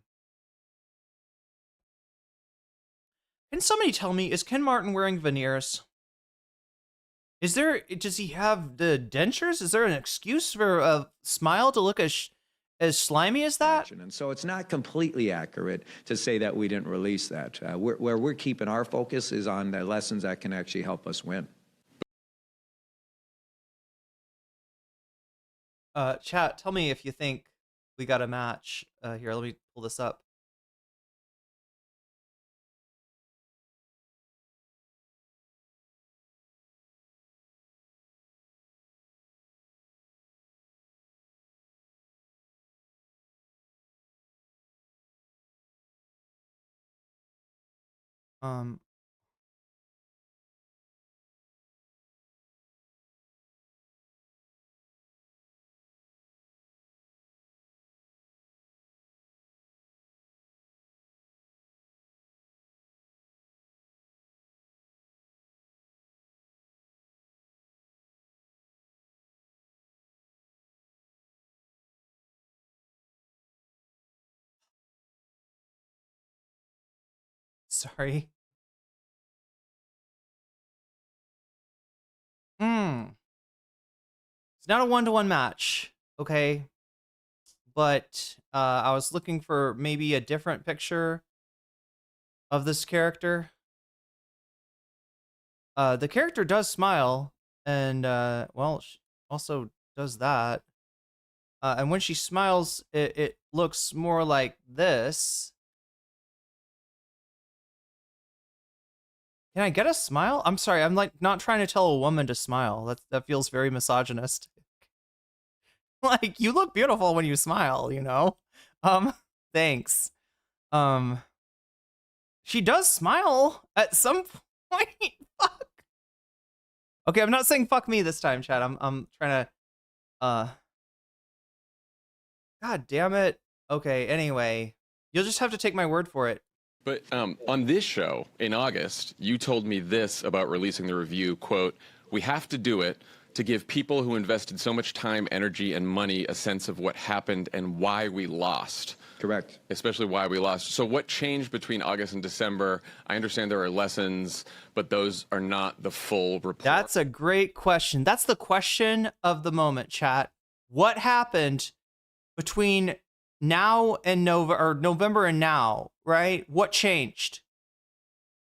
Can somebody tell me, is Ken Martin wearing veneers? Does he have the dentures? Is there an excuse for a smile to look as slimy as that? And so it's not completely accurate to say that we didn't release that. Where we're keeping our focus is on the lessons that can actually help us win. Chat, tell me if you think we got a match. Here, let me pull this up. Sorry. It's not a 1-to-1 match, okay? But I was looking for maybe a different picture of this character. The character does smile, and well, she also does that. And when she smiles, it looks more like this. Can I get a smile? I'm sorry, I'm like not trying to tell a woman to smile. That feels very misogynistic. Like, you look beautiful when you smile, you know? Thanks. She does smile at some point. Fuck. Okay, I'm not saying fuck me this time, Chad. I'm trying to, God damn it. Okay, anyway. You'll just have to take my word for it. But on this show in August, you told me this about releasing the review, quote, "We have to do it to give people who invested so much time, energy, and money a sense of what happened and why we lost." Correct. Especially why we lost. So what changed between August and December? I understand there are lessons, but those are not the full report. That's a great question. That's the question of the moment, chat. What happened between now and November and now, right? What changed?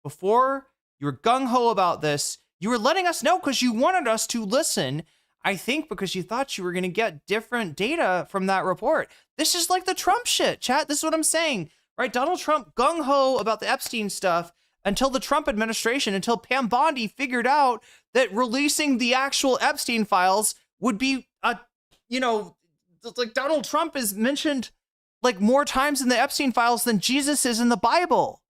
Before, you were gung-ho about this. You were letting us know because you wanted us to listen. I think because you thought you were going to get different data from that report. This is like the Trump shit, chat. This is what I'm saying, right? Donald Trump gung-ho about the Epstein stuff until the Trump administration, until Pam Bondi figured out that releasing the actual Epstein files would be, like Donald Trump is mentioned like more times in the Epstein files than Jesus is in the Bible.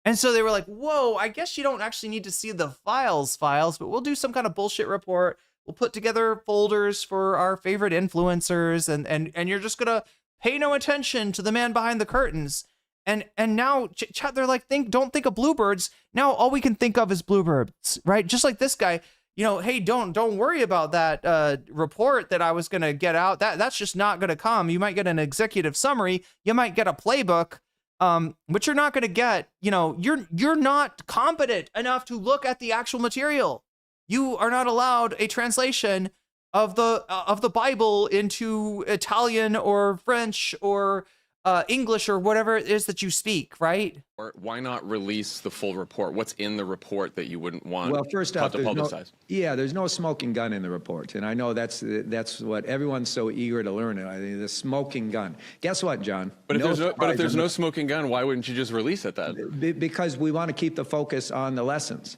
And so they were like, whoa, I guess you don't actually need to see the files, but we'll do some kind of bullshit report. We'll put together folders for our favorite influencers, and you're just gonna pay no attention to the man behind the curtains. And now, chat, they're like, don't think of bluebirds. Now all we can think of is bluebirds, right? Just like this guy, hey, don't worry about that report that I was gonna get out. That's just not gonna come. You might get an executive summary. You might get a playbook. But you're not gonna get. You're not competent enough to look at the actual material. You are not allowed a translation of the Bible into Italian or French or English or whatever it is that you speak, right? Or why not release the full report? What's in the report that you wouldn't want well, first off, to publicize? There's no smoking gun in the report, and I know that's what everyone's so eager to learn. The smoking gun. Guess what, John? But if there's no smoking gun, why wouldn't you just release it then? Because we want to keep the focus on the lessons.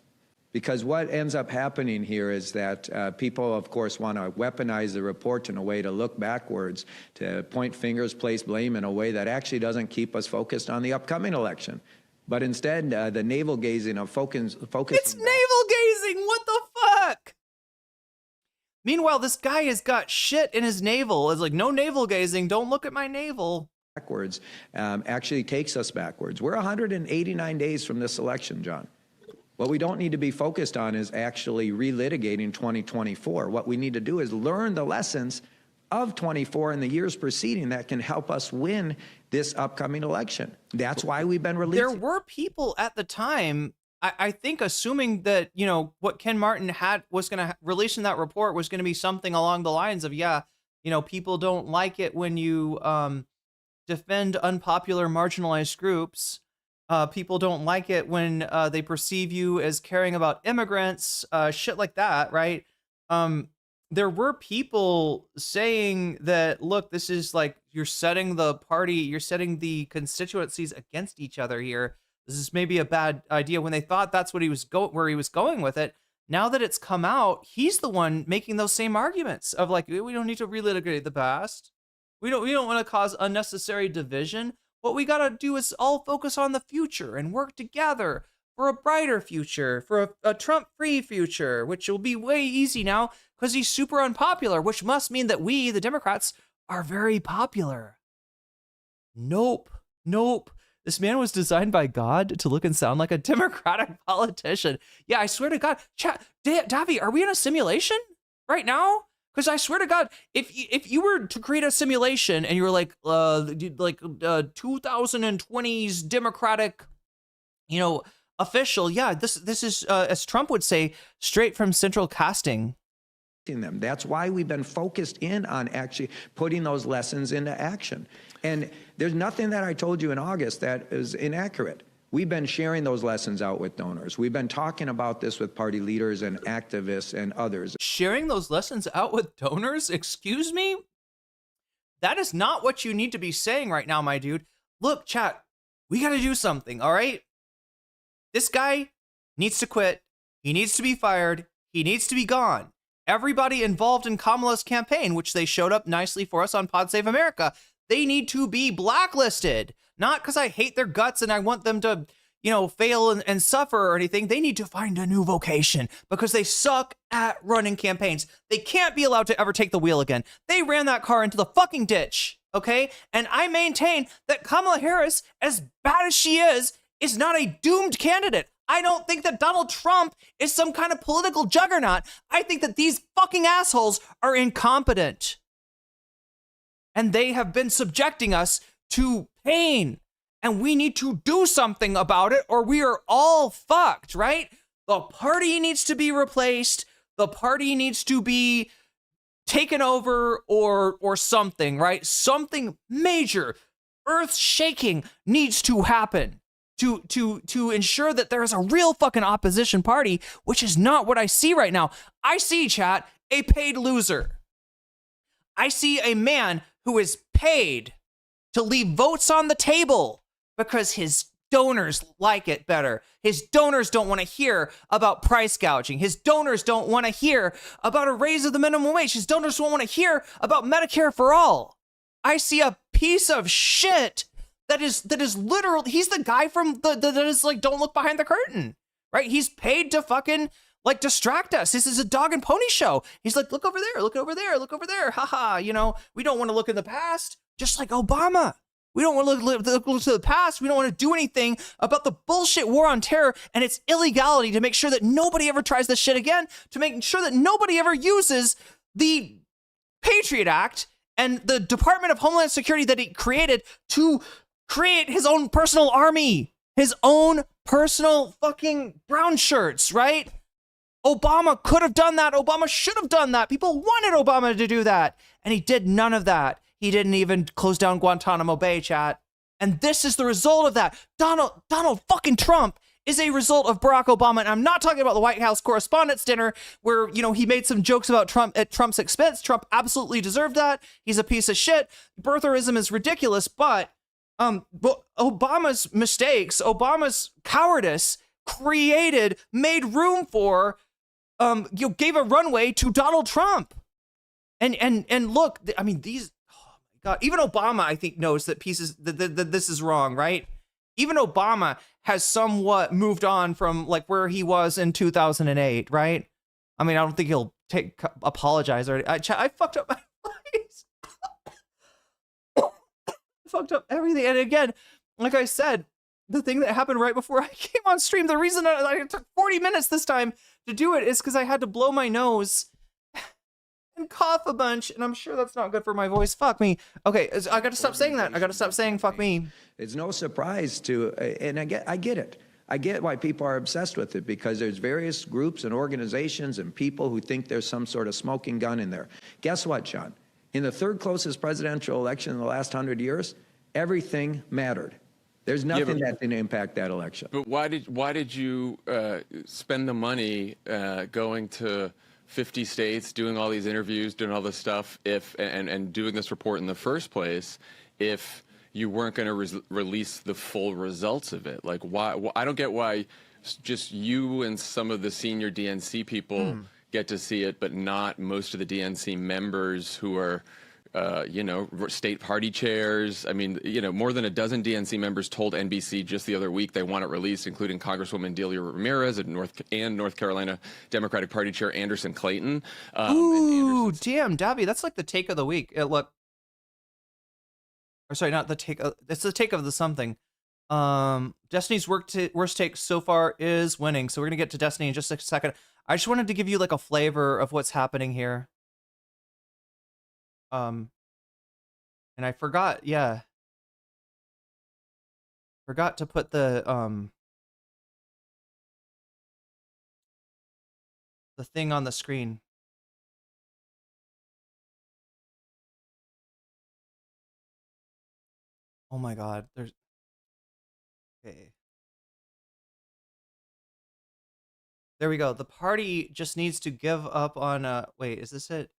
Because what ends up happening here is that people, of course, want to weaponize the report in a way to look backwards, to point fingers, place blame in a way that actually doesn't keep us focused on the upcoming election. But instead, the navel-gazing of focus. It's navel-gazing! What the fuck? Meanwhile, this guy has got shit in his navel. It's like, no navel-gazing, don't look at my navel. Backwards actually takes us backwards. We're 189 days from this election, John. What we don't need to be focused on is actually relitigating 2024. What we need to do is learn the lessons of 24 and the years preceding that can help us win this upcoming election. That's why we've been releasing. There were people at the time, I think, assuming that, what Ken Martin was going to release in that report was going to be something along the lines of, people don't like it when you defend unpopular marginalized groups. People don't like it when they perceive you as caring about immigrants, shit like that, right? There were people saying that, look, this is like, you're setting the constituencies against each other here. This is maybe a bad idea, when they thought that's what where he was going with it. Now that it's come out, he's the one making those same arguments of like, we don't need to relitigate the past. We don't want to cause unnecessary division. What we got to do is all focus on the future and work together for a brighter future, for a Trump-free future, which will be way easy now because he's super unpopular, which must mean that we, the Democrats, are very popular. Nope. This man was designed by God to look and sound like a Democratic politician. Yeah, I swear to God. Davi, are we in a simulation right now? Because I swear to God, if you were to create a simulation and you were like 2020's Democratic, official, this is as Trump would say, straight from central casting. Them. That's why we've been focused in on actually putting those lessons into action. And there's nothing that I told you in August that is inaccurate. We've been sharing those lessons out with donors. We've been talking about this with party leaders and activists and others. Sharing those lessons out with donors? Excuse me? That is not what you need to be saying right now, my dude. Look, chat, we got to do something, all right? This guy needs to quit. He needs to be fired. He needs to be gone. everybody involved in Kamala's campaign, which they showed up nicely for us on Pod Save America, they need to be blacklisted. Not because I hate their guts and I want them to, fail and suffer or anything. They need to find a new vocation because they suck at running campaigns. They can't be allowed to ever take the wheel again. They ran that car into the fucking ditch, okay? And I maintain that Kamala Harris, as bad as she is not a doomed candidate. I don't think that Donald Trump is some kind of political juggernaut. I think that these fucking assholes are incompetent. And they have been subjecting us to pain. And we need to do something about it or we are all fucked, right? The party needs to be replaced. The party needs to be taken over or something, right? Something major, earth-shaking needs to happen to ensure that there is a real fucking opposition party, which is not what I see right now. I see, chat, a paid loser. I see a man who is paid to leave votes on the table because his donors like it better. His donors don't want to hear about price gouging. His donors don't want to hear about a raise of the minimum wage. His donors don't want to hear about Medicare for all. I see a piece of shit that is literally, he's the guy from that is like, don't look behind the curtain, right? He's paid to fucking like distract us. This is a dog and pony show. He's like, look over there, look over there, look over there. Haha, we don't want to look in the past, just like Obama. We don't want to look to the past. We don't want to do anything about the bullshit war on terror and its illegality to make sure that nobody ever tries this shit again, to make sure that nobody ever uses the Patriot Act and the Department of Homeland Security that he created to create his own personal army, his own personal fucking brown shirts, right? Obama could have done that. Obama should have done that. People wanted Obama to do that. And he did none of that. He didn't even close down Guantanamo Bay, chat. And this is the result of that. Donald fucking Trump is a result of Barack Obama. And I'm not talking about the White House Correspondents' Dinner where, he made some jokes about Trump at Trump's expense. Trump absolutely deserved that. He's a piece of shit. Birtherism is ridiculous, but Obama's mistakes, Obama's cowardice made room for, gave a runway to Donald Trump. And look, I mean, these, oh my God, even Obama, I think, knows that that this is wrong, right? Even Obama has somewhat moved on from like where he was in 2008, right? I mean, I don't think he'll apologize or I fucked up my lies. Fucked up everything. And again, like I said, the thing that happened right before I came on stream, the reason I took 40 minutes this time to do it is because I had to blow my nose and cough a bunch, and I'm sure that's not good for my voice. Fuck me. Okay, I gotta stop saying that. I gotta stop saying fuck me. It's no surprise and I get it. I get why people are obsessed with it, because there's various groups and organizations and people who think there's some sort of smoking gun in there. Guess what, John? In the third closest presidential election in the last 100 years, everything mattered. There's nothing that didn't impact that election. But why did you spend the money going to 50 states, doing all these interviews, doing all this stuff, and doing this report in the first place, if you weren't going to release the full results of it? Like, why? I don't get why just you and some of the senior DNC people get to see it, but not most of the DNC members who are, state party chairs. I mean, more than a dozen DNC members told NBC just the other week they want it released, including Congresswoman Delia Ramirez and North Carolina Democratic Party Chair Anderson Clayton. Ooh, damn, Dabby, that's like the take of the week. Look, or sorry, not the take. It's the take of the something. Destiny's worst take so far is winning. So we're gonna get to Destiny in just a second. I just wanted to give you like a flavor of what's happening here. And I forgot to put the thing on the screen. Oh my God, okay. There we go. The party just needs to give up on, wait, is this it?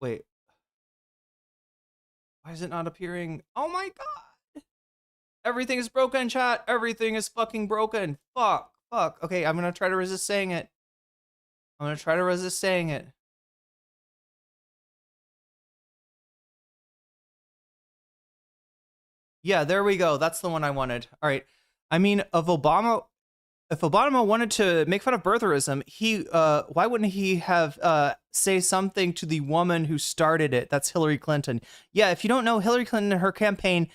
Wait. Why is it not appearing? Oh my God. Everything is broken, chat. Everything is fucking broken. Fuck. Okay, I'm gonna try to resist saying it. I'm going to try to resist saying it. Yeah, there we go. That's the one I wanted. All right. I mean, if Obama wanted to make fun of birtherism, why wouldn't he have say something to the woman who started it? That's Hillary Clinton. Yeah, if you don't know, Hillary Clinton and her campaign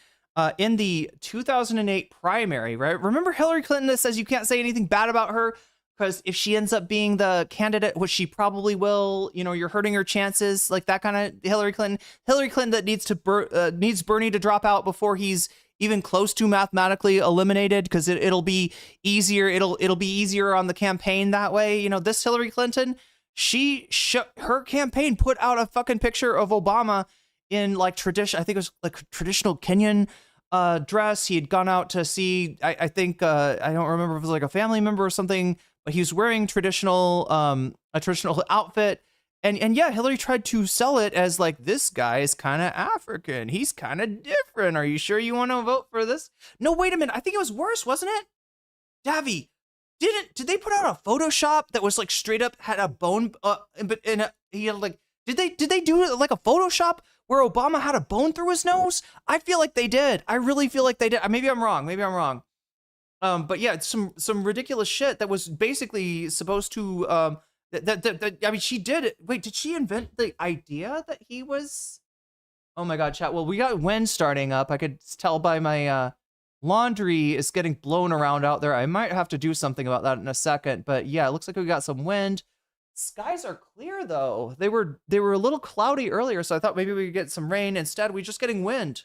in the 2008 primary, right? Remember Hillary Clinton that says you can't say anything bad about her because if she ends up being the candidate, which she probably will, you know, you're hurting her chances, like that kind of Hillary Clinton that needs Bernie to drop out before he's even close to mathematically eliminated, because it'll be easier. It'll be easier on the campaign that way. You know, this Hillary Clinton, her campaign put out a fucking picture of Obama in like tradition. I think it was like traditional Kenyan dress. He had gone out to see, I think, I don't remember if it was like a family member or something, but he was wearing a traditional outfit. And yeah, Hillary tried to sell it as like, this guy is kind of African. He's kind of different. Are you sure you want to vote for this? No, wait a minute. I think it was worse, wasn't it? Davy, did they put out a Photoshop that was like straight up had a bone, he had like, did they do like a Photoshop where Obama had a bone through his nose? I feel like they did. I really feel like they did. Maybe I'm wrong. But yeah, it's some ridiculous shit that was basically supposed to, I mean, she did it. Wait, did she invent the idea that he was? Oh my God, chat. Well, we got wind starting up. I could tell by my laundry is getting blown around out there. I might have to do something about that in a second. But yeah, it looks like we got some wind. Skies are clear though. They were a little cloudy earlier, so I thought maybe we could get some rain. Instead, we're just getting wind.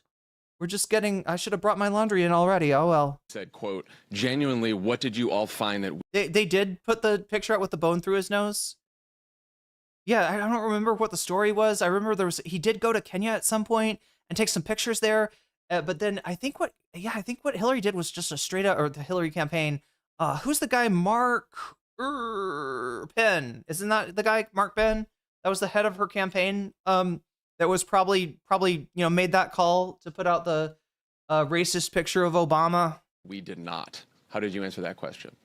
I should have brought my laundry in already. Oh well. Said, quote, genuinely, what did you all find that they did put the picture out with the bone through his nose? Yeah, I don't remember what the story was. I remember he did go to Kenya at some point and take some pictures there. But then I think what Hillary did was just a straight up, or the Hillary campaign. Who's the guy? Mark Penn. Isn't that the guy, Mark Penn? That was the head of her campaign. That was probably made that call to put out the racist picture of Obama. We did not. How did you answer that question?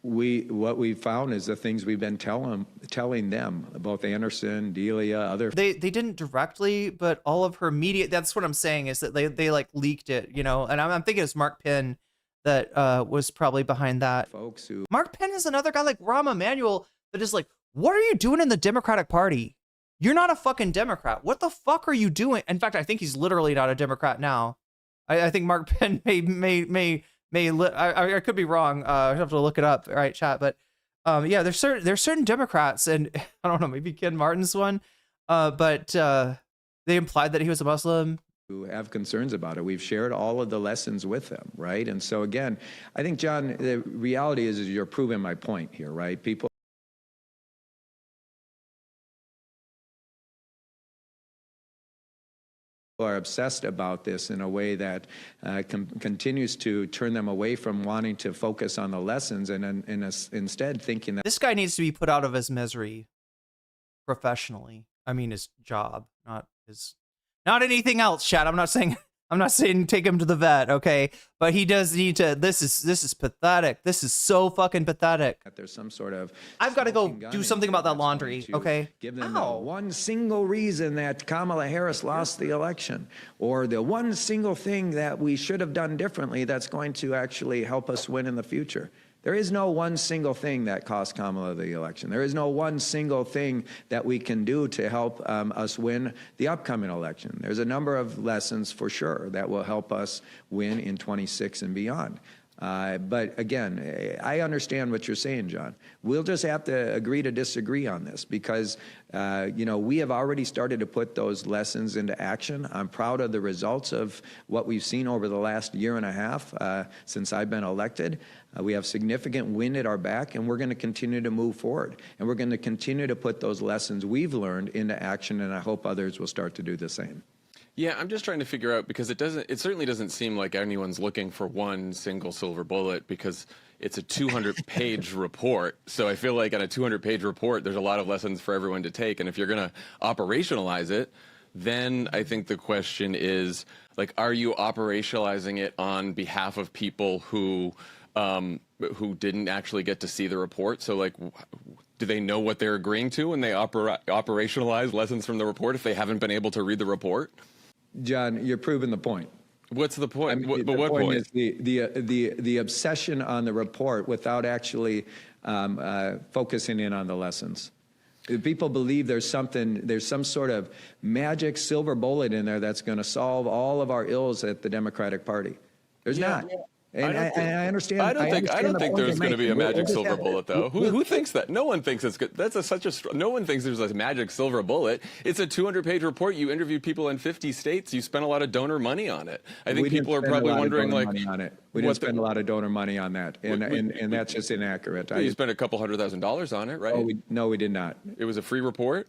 What we found is the things we've been telling them, both Anderson, Delia, other. They didn't directly, but all of her media. That's what I'm saying, is that they like leaked it, and I'm thinking it's Mark Penn that was probably behind that. Folks who. Mark Penn is another guy like Rahm Emanuel that is like, what are you doing in the Democratic Party? You're not a fucking Democrat. What the fuck are you doing? In fact, I think he's literally not a Democrat now. I think Mark Penn may I could be wrong. I have to look it up. All right, chat. But yeah, there's certain Democrats, and I don't know, maybe Ken Martin's one. But they implied that he was a Muslim. Who have concerns about it. We've shared all of the lessons with them, right? And so again, I think, John, the reality is you're proving my point here, right? People are obsessed about this in a way that continues to turn them away from wanting to focus on the lessons and instead thinking that this guy needs to be put out of his misery professionally. I mean, his job, not anything else, chat. I'm not saying take him to the vet, okay? But he does need to. This is pathetic. This is so fucking pathetic. There's some sort of. I've got to go do something about that laundry, okay? Give them the one single reason that Kamala Harris lost the election, or the one single thing that we should have done differently that's going to actually help us win in the future. There is no one single thing that cost Kamala the election. There is no one single thing that we can do to help us win the upcoming election. There's a number of lessons for sure that will help us win in 26 and beyond. But again, I understand what you're saying, John. We'll just have to agree to disagree on this because, we have already started to put those lessons into action. I'm proud of the results of what we've seen over the last year and a half since I've been elected. We have significant wind at our back, and we're going to continue to move forward. And we're going to continue to put those lessons we've learned into action, and I hope others will start to do the same. Yeah, I'm just trying to figure out, because it certainly doesn't seem like anyone's looking for one single silver bullet, because it's a 200-page report. So I feel like on a 200-page report, there's a lot of lessons for everyone to take. And if you're going to operationalize it, then I think the question is, Like, are you operationalizing it on behalf of people who didn't actually get to see the report? So, like, do they know what they're agreeing to when they operationalize lessons from the report if they haven't been able to read the report? John, you're proving the point. What's the point? I mean, But what point? Is the obsession on the report without actually focusing in on the lessons. People believe there's some sort of magic silver bullet in there that's going to solve all of our ills at the Democratic Party. There's not. And I understand. I don't think there's going to be a magic silver bullet, though. Who thinks that? No one thinks it's good. No one thinks there's a magic silver bullet. It's a 200-page report. You interviewed people in 50 states. You spent a lot of donor money on it. I think people are probably wondering, like, we didn't spend a lot of donor money on that, and that's just inaccurate. You spent a couple $100,000 on it, right? No, we did not. It was a free report.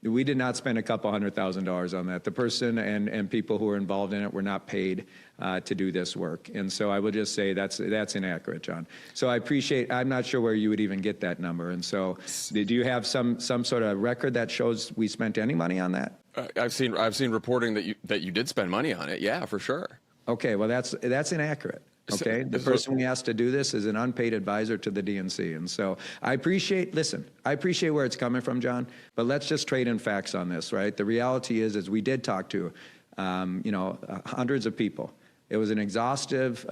We did not spend a couple $100,000 on that. The person and people who were involved in it were not paid to do this work. And so I would just say that's inaccurate, John. So I'm not sure where you would even get that number. And so do you have some sort of record that shows we spent any money on that? I've seen reporting that you did spend money on it. Yeah, for sure. Okay, well, that's inaccurate. Okay, the person we asked to do this is an unpaid advisor to the DNC. And so I appreciate where it's coming from, John, but let's just trade in facts on this, right? The reality is we did talk to, hundreds of people. It was an exhaustive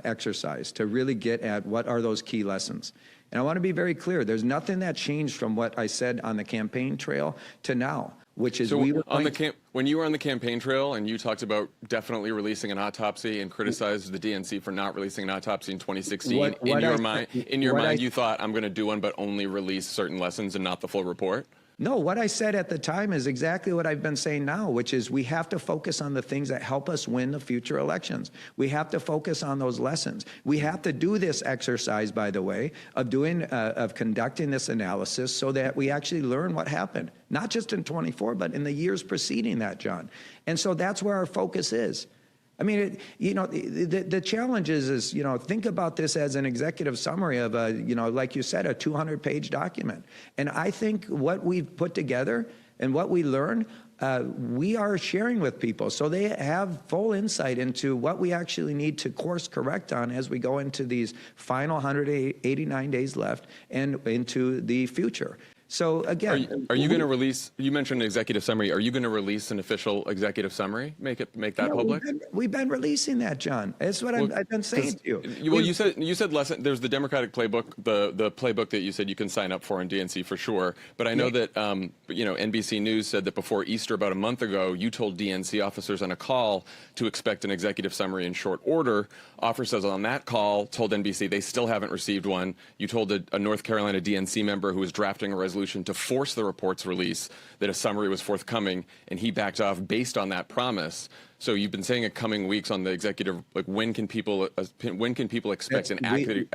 exercise to really get at what are those key lessons. And I want to be very clear. There's nothing that changed from what I said on the campaign trail to now, which is when you were on the campaign trail and you talked about definitely releasing an autopsy and criticized the DNC for not releasing an autopsy in 2016. In your mind, you thought, I'm going to do one, but only release certain lessons and not the full report? No, what I said at the time is exactly what I've been saying now, which is we have to focus on the things that help us win the future elections. We have to focus on those lessons. We have to do this exercise, by the way, of conducting this analysis so that we actually learn what happened, not just in 24, but in the years preceding that, John. And so that's where our focus is. I mean, the challenge is, think about this as an executive summary of like you said, a 200-page document. And I think what we've put together and what we learned, we are sharing with people so they have full insight into what we actually need to course correct on as we go into these final 189 days left and into the future. So again, are you going to release? You mentioned an executive summary. Are you going to release an official executive summary? Make that public. We've been releasing that, John. That's what I've been saying to you. Well, you said lesson. There's the Democratic playbook, the playbook that you said you can sign up for in DNC for sure. But I know that NBC News said that before Easter, about a month ago, you told DNC officers on a call to expect an executive summary in short order. Officers on that call told NBC they still haven't received one. You told a North Carolina DNC member who was drafting a resolution to force the report's release that a summary was forthcoming, and he backed off based on that promise. So you've been saying in coming weeks on the executive, like when can people expect an accurate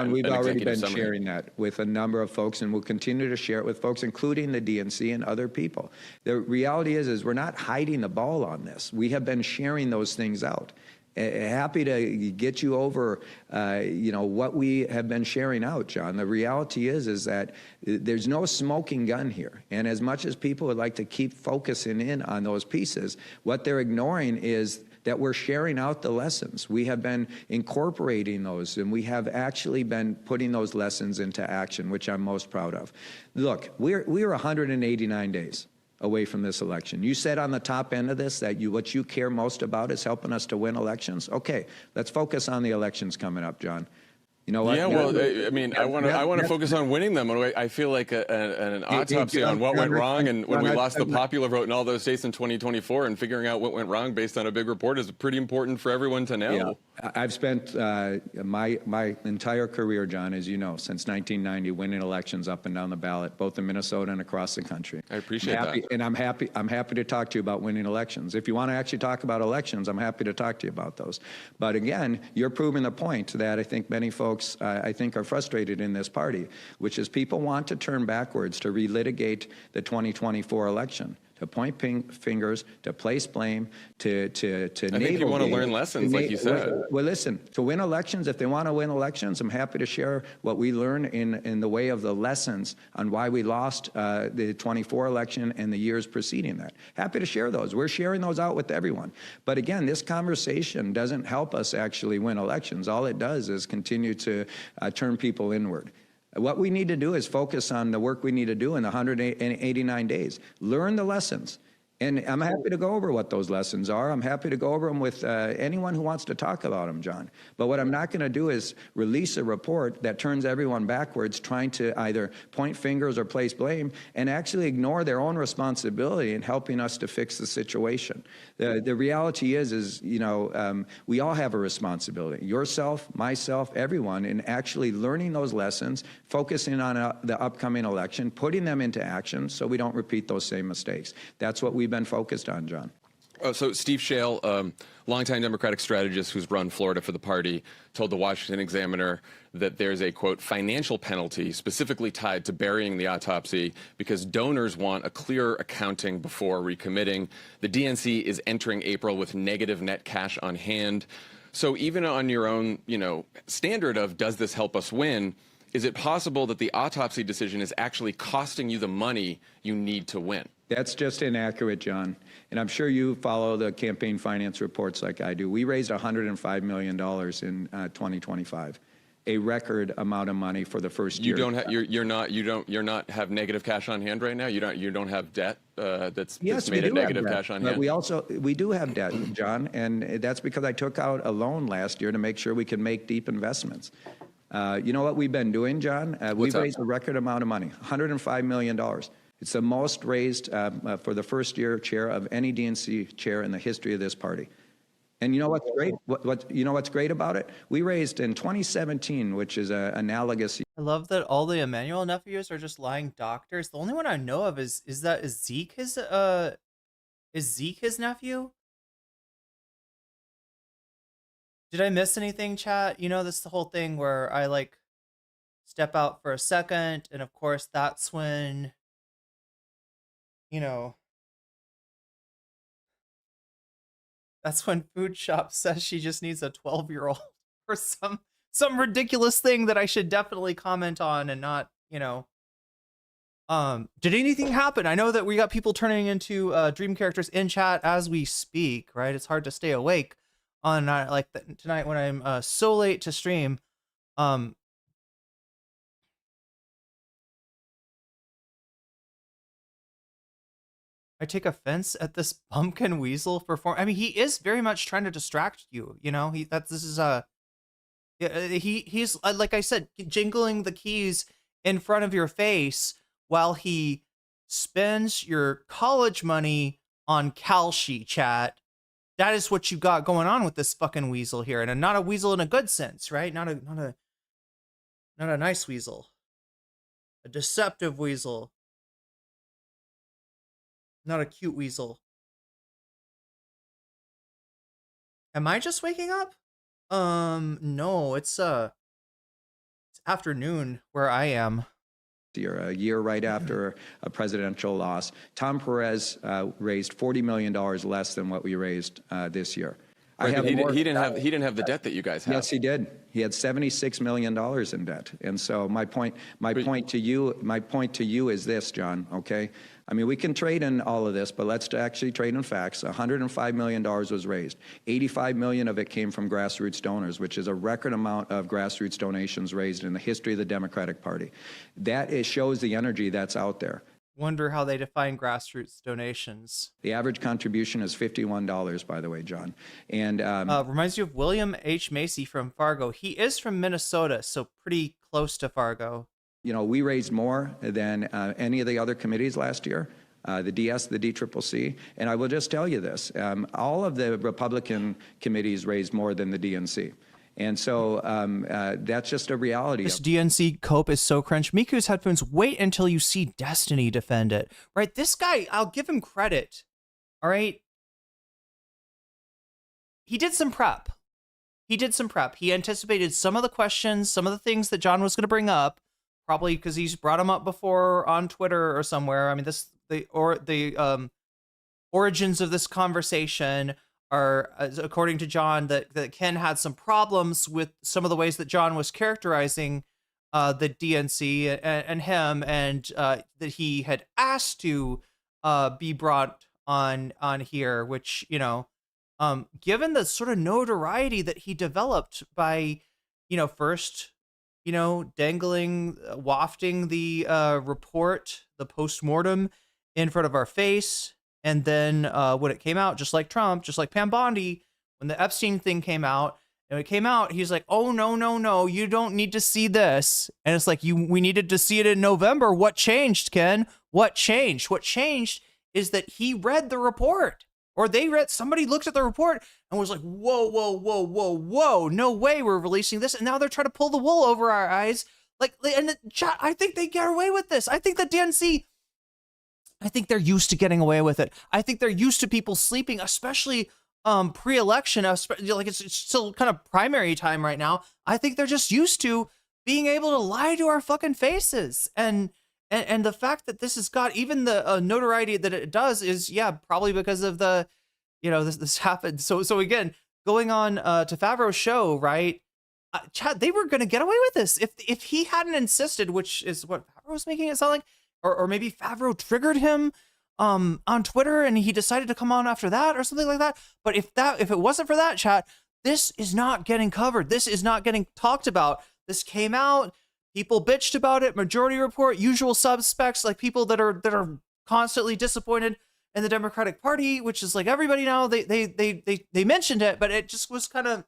we've already been summary? Sharing that with a number of folks, and we'll continue to share it with folks, including the DNC and other people. The reality is we're not hiding the ball on this. We have been sharing those things out. Happy to get you over, what we have been sharing out, John. The reality is that there's no smoking gun here. And as much as people would like to keep focusing in on those pieces, what they're ignoring is that we're sharing out the lessons. We have been incorporating those, and we have actually been putting those lessons into action, which I'm most proud of. Look, we're 189 days away from this election. You said on the top end of this that what you care most about is helping us to win elections. Okay, let's focus on the elections coming up, John. You know what? Yeah, well, I mean, I want to focus on winning them. I feel like an autopsy on what went wrong and when we lost the popular vote in all those states in 2024 and figuring out what went wrong based on a big report is pretty important for everyone to know. Yeah. I've spent my entire career, John, as you know, since 1990, winning elections up and down the ballot, both in Minnesota and across the country. I appreciate that. And I'm happy to talk to you about winning elections. If you want to actually talk about elections, I'm happy to talk to you about those. But again, you're proving the point that I think many folks are frustrated in this party, which is people want to turn backwards to relitigate the 2024 election. to point fingers, to place blame, to I think you want to learn lessons, like you said. Well, listen, to win elections, if they want to win elections, I'm happy to share what we learned in the way of the lessons on why we lost the 24 election and the years preceding that. Happy to share those. We're sharing those out with everyone. But again, this conversation doesn't help us actually win elections. All it does is continue to turn people inward. What we need to do is focus on the work we need to do in the 189 days. Learn the lessons. And I'm happy to go over what those lessons are. I'm happy to go over them with anyone who wants to talk about them, John. But what I'm not going to do is release a report that turns everyone backwards, trying to either point fingers or place blame, and actually ignore their own responsibility in helping us to fix the situation. The reality is you know, we all have a responsibility. Yourself, myself, everyone, in actually learning those lessons, focusing on the upcoming election, putting them into action so we don't repeat those same mistakes. That's what we've been focused on, John. So Steve Shale, longtime Democratic strategist who's run Florida for the party, told the Washington Examiner that there's a, quote, financial penalty specifically tied to burying the autopsy because donors want a clearer accounting before recommitting. The DNC is entering April with negative net cash on hand. So even on your own, you know, standard of does this help us win, is it possible that the autopsy decision is actually costing you the money you need to win? That's just inaccurate, John. And I'm sure you follow the campaign finance reports like I do. We raised $105 million in 2025, a record amount of money for the first year. You're not have negative cash on hand right now. You don't have debt that's made a negative cash on hand. But we do have debt, John, and that's because I took out a loan last year to make sure we could make deep investments. You know what we've been doing, John? We've raised a record amount of money, $105 million. It's the most raised for the first year chair of any DNC chair in the history of this party. And you know what's great? You know what's great about it? We raised in 2017, which is analogous. I love that all the Emmanuel nephews are just lying doctors. The only one I know of is Zeke his nephew? Did I miss anything, chat? You know, this is the whole thing where I like step out for a second, and of course that's when, you know, that's when Food Shop says she just needs a 12-year-old or some ridiculous thing that I should definitely comment on and not, you know. Did anything happen? I know that we got people turning into dream characters in chat as we speak, right? It's hard to stay awake on tonight when I'm so late to stream. I take offense at this pumpkin weasel perform. I mean, he is very much trying to distract you. You know, he's like I said, jingling the keys in front of your face while he spends your college money on Kalshi, chat. That is what you got going on with this fucking weasel here, and not a weasel in a good sense, right? Not a nice weasel, a deceptive weasel. Not a cute weasel. Am I just waking up? No, it's afternoon where I am. A year right after a presidential loss. Tom Perez raised $40 million less than what we raised this year. Right, he didn't have the debt that you guys have. Yes, he did. He had $76 million in debt. And so my point to you is this, John, okay? I mean, we can trade in all of this, but let's actually trade in facts. $105 million was raised. $85 million of it came from grassroots donors, which is a record amount of grassroots donations raised in the history of the Democratic Party. That shows the energy that's out there. Wonder how they define grassroots donations. The average contribution is $51, by the way, John. And reminds you of William H. Macy from Fargo. He is from Minnesota, so pretty close to Fargo. You know, we raised more than any of the other committees last year, the DS, the DCCC. And I will just tell you this, all of the Republican committees raised more than the DNC. And so that's just a reality. This DNC cope is so cringe. Miku's headphones, wait until you see Destiny defend it. Right? This guy, I'll give him credit. All right? He did some prep. He anticipated some of the questions, some of the things that John was going to bring up, probably because he's brought them up before on Twitter or somewhere. I mean, the origins of this conversation are, according to John, that Ken had some problems with some of the ways that John was characterizing the DNC and him, and that he had asked to be brought on here, which, you know, given the sort of notoriety that he developed by, you know, first, you know, dangling, wafting the report, the postmortem in front of our face. And then when it came out, just like Trump, just like Pam Bondi, when the Epstein thing came out, and it came out, he's like, oh, no, you don't need to see this. And it's like, we needed to see it in November. What changed, Ken? What changed? What changed is that he read the report, or somebody looked at the report and was like, whoa, no way we're releasing this. And now they're trying to pull the wool over our eyes. Like, and I think they get away with this. I think the DNC, I think they're used to getting away with it. I think they're used to people sleeping, especially pre-election, like it's still kind of primary time right now. I think they're just used to being able to lie to our fucking faces. And the fact that this has got even the notoriety that it does is, yeah, probably because of the, you know, this happened. So again, going on to Favreau's show, right? Chad, they were going to get away with this if he hadn't insisted, which is what Favreau was making it sound like, or maybe Favreau triggered him on Twitter and he decided to come on after that or something like that. But if it wasn't for that, chat, this is not getting covered. This is not getting talked about. This came out, people bitched about it, Majority Report, usual suspects, like people that are constantly disappointed in the Democratic Party, which is like everybody now, they mentioned it, but it just was kind of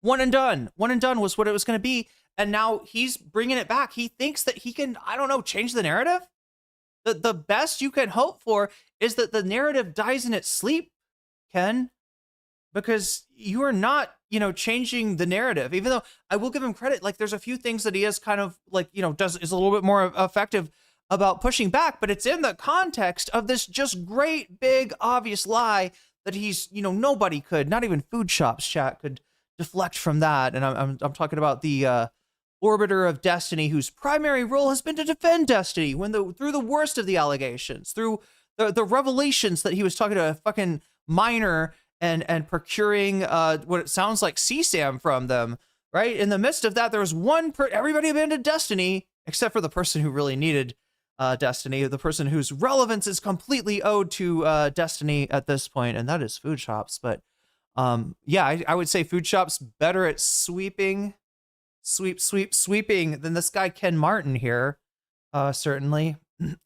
one and done was what it was going to be. And now he's bringing it back. He thinks that he can, I don't know, change the narrative. The best you can hope for is that the narrative dies in its sleep, Ken, because you are not, you know, changing the narrative. Even though I will give him credit, like there's a few things that he is kind of like, you know, is a little bit more effective about pushing back, but it's in the context of this just great big obvious lie that he's, you know, nobody could, not even food shops chat could deflect from that. And I'm talking about the Orbiter of Destiny, whose primary role has been to defend Destiny through the worst of the allegations, through the revelations that he was talking to a fucking minor and procuring what it sounds like CSAM from them, right? In the midst of that, there was everybody abandoned Destiny, except for the person who really needed Destiny, the person whose relevance is completely owed to Destiny at this point, and that is food shops. But yeah, I would say food shops better at sweeping than this guy Ken Martin here. Certainly,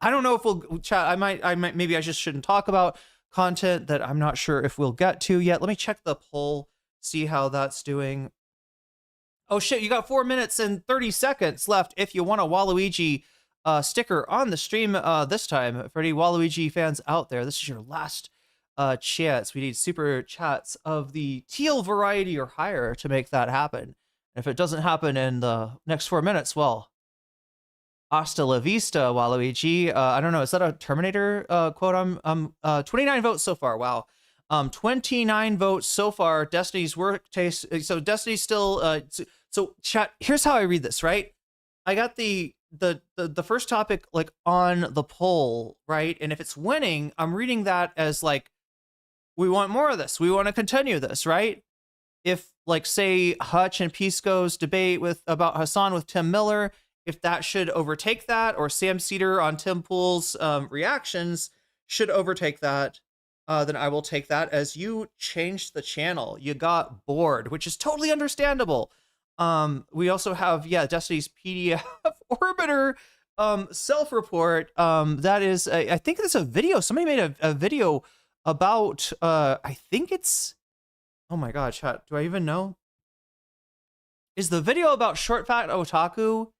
I don't know if we'll chat. I might maybe I just shouldn't talk about content that I'm not sure if we'll get to yet. Let me check the poll, see how that's doing. Oh shit, you got 4 minutes and 30 seconds left if you want a Waluigi sticker on the stream this time. For any Waluigi fans out there, this is your last chance. We need super chats of the teal variety or higher to make that happen. If it doesn't happen in the next 4 minutes, well, hasta la vista, Waluigi. I don't know. Is that a Terminator quote? I'm 29 votes so far. Wow. 29 votes so far. Destiny's work taste. So Destiny's still. So chat. Here's how I read this. Right. I got the first topic like on the poll. Right. And if it's winning, I'm reading that as like, we want more of this. We want to continue this. Right. If like say Hutch and Pisco's debate about Hasan with Tim Miller, if that should overtake that, or Sam Seder on Tim Pool's reactions should overtake that, then I will take that as you changed the channel. You got bored, which is totally understandable. We also have, Destiny's PDF Orbiter self-report. That is, I think it's a video. Somebody made a video about, I think it's, oh my god, chat, do I even know? Is the video about Short Fat Otaku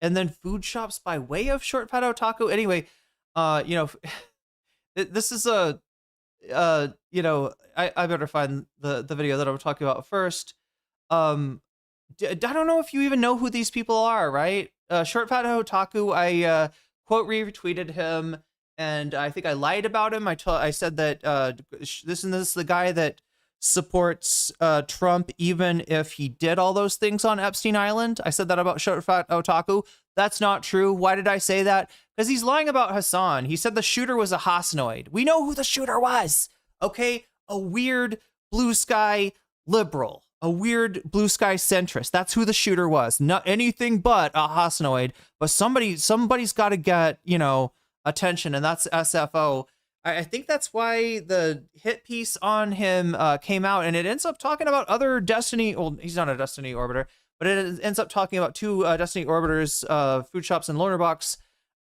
and then food shops by way of Short Fat Otaku? Anyway, this is a, I better find the video that I'm talking about first. I don't know if you even know who these people are, right? Short Fat Otaku, I quote retweeted him, and I think I lied about him. I said that this is the guy that supports Trump even if he did all those things on Epstein Island. I said that about Short Fat Otaku. That's not true. Why did I say that? Because he's lying about Hasan. He said the shooter was a Hasanoid. We know who the shooter was. Okay? A weird blue sky liberal. A weird blue sky centrist. That's who the shooter was. Not anything but a Hasanoid. But somebody's got to get, attention, and that's SFO. I think that's why the hit piece on him came out, and it ends up talking about other Destiny. Well, he's not a Destiny orbiter, but it ends up talking about two Destiny orbiters, Food Shops and Loner Box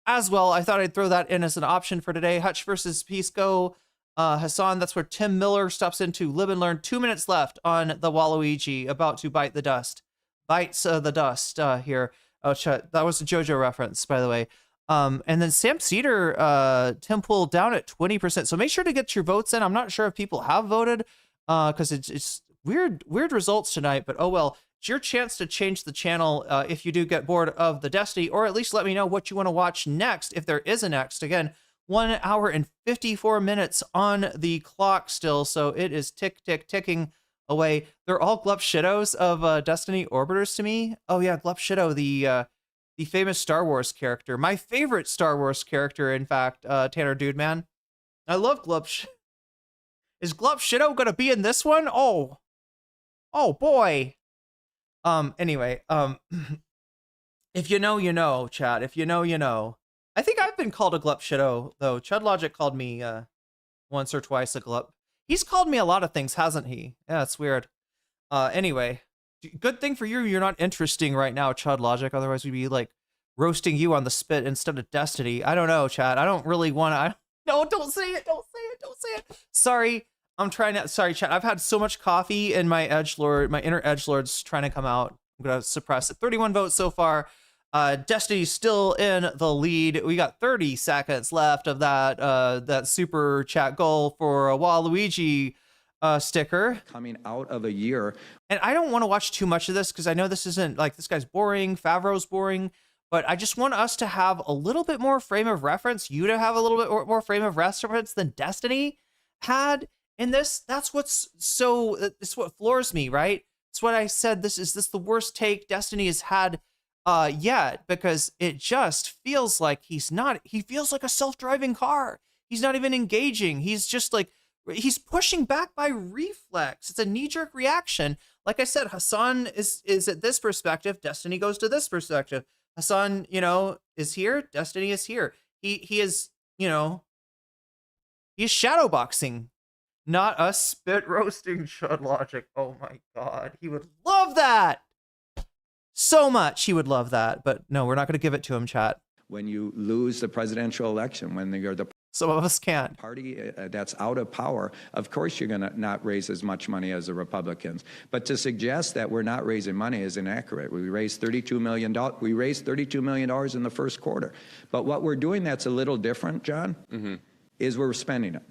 as well. I thought I'd throw that in as an option for today. Hutch versus Pisco. Hasan, that's where Tim Miller steps into Live and Learn. 2 minutes left on the Waluigi, about to bite the dust. Bites the dust here. Oh, that was a JoJo reference, by the way. And then Sam Cedar, Tim Pool down at 20%. So make sure to get your votes in. I'm not sure if people have voted because it's weird results tonight, but oh well. It's your chance to change the channel if you do get bored of the Destiny, or at least let me know what you want to watch next, if there is a next. Again, 1 hour and 54 minutes on the clock still, so it is ticking away. They're all Glup Shittos of Destiny orbiters to me. Oh yeah, Glup Shitto, the famous Star Wars character. My favorite Star Wars character, in fact, Tanner Dude Man. I love Glup. Is Glup Shitto gonna be in this one? Oh boy. Anyway, if you know, you know, chat. If you know, you know. I think I've been called a Glup Shitto, though. Chud Logic called me once or twice a Glup. He's called me a lot of things, hasn't he? Yeah, it's weird. Anyway, good thing for you, you're not interesting right now, Chud Logic. Otherwise, we'd be like roasting you on the spit instead of Destiny. I don't know, chat. I don't really want to. No, don't say it. Don't say it. Don't say it. Sorry. I'm trying to. Sorry, chat. I've had so much coffee and my edgelord, my inner edgelord's trying to come out. I'm going to suppress it. 31 votes so far. Destiny's still in the lead. We got 30 seconds left of that super chat goal for a Waluigi sticker. Coming out of a year. And I don't want to watch too much of this because I know this isn't like this guy's boring. Favro's boring. But I just want us to have a little bit more frame of reference. You to have a little bit more frame of reference than Destiny had in this. That's what's so. It's what floors me, right? It's what I said. This is the worst take Destiny has had yet, because it just feels like he feels like a self-driving car. He's not even engaging. He's just like, he's pushing back by reflex. It's a knee-jerk reaction. Like I said, Hasan is at this perspective. Destiny goes to this perspective. Hasan, is here. Destiny is here. He is, he's shadowboxing, not a spit roasting Chud Logic. Oh my God. He would love that so much. He would love that, but no, we're not going to give it to him, chat. When you lose the presidential election, when you're the Some of us can't. party that's out of power, of course you're going to not raise as much money as the Republicans. But to suggest that we're not raising money is inaccurate. We raised $32 million. We raised $32 million in the first quarter. But what we're doing that's a little different, John, is we're spending it.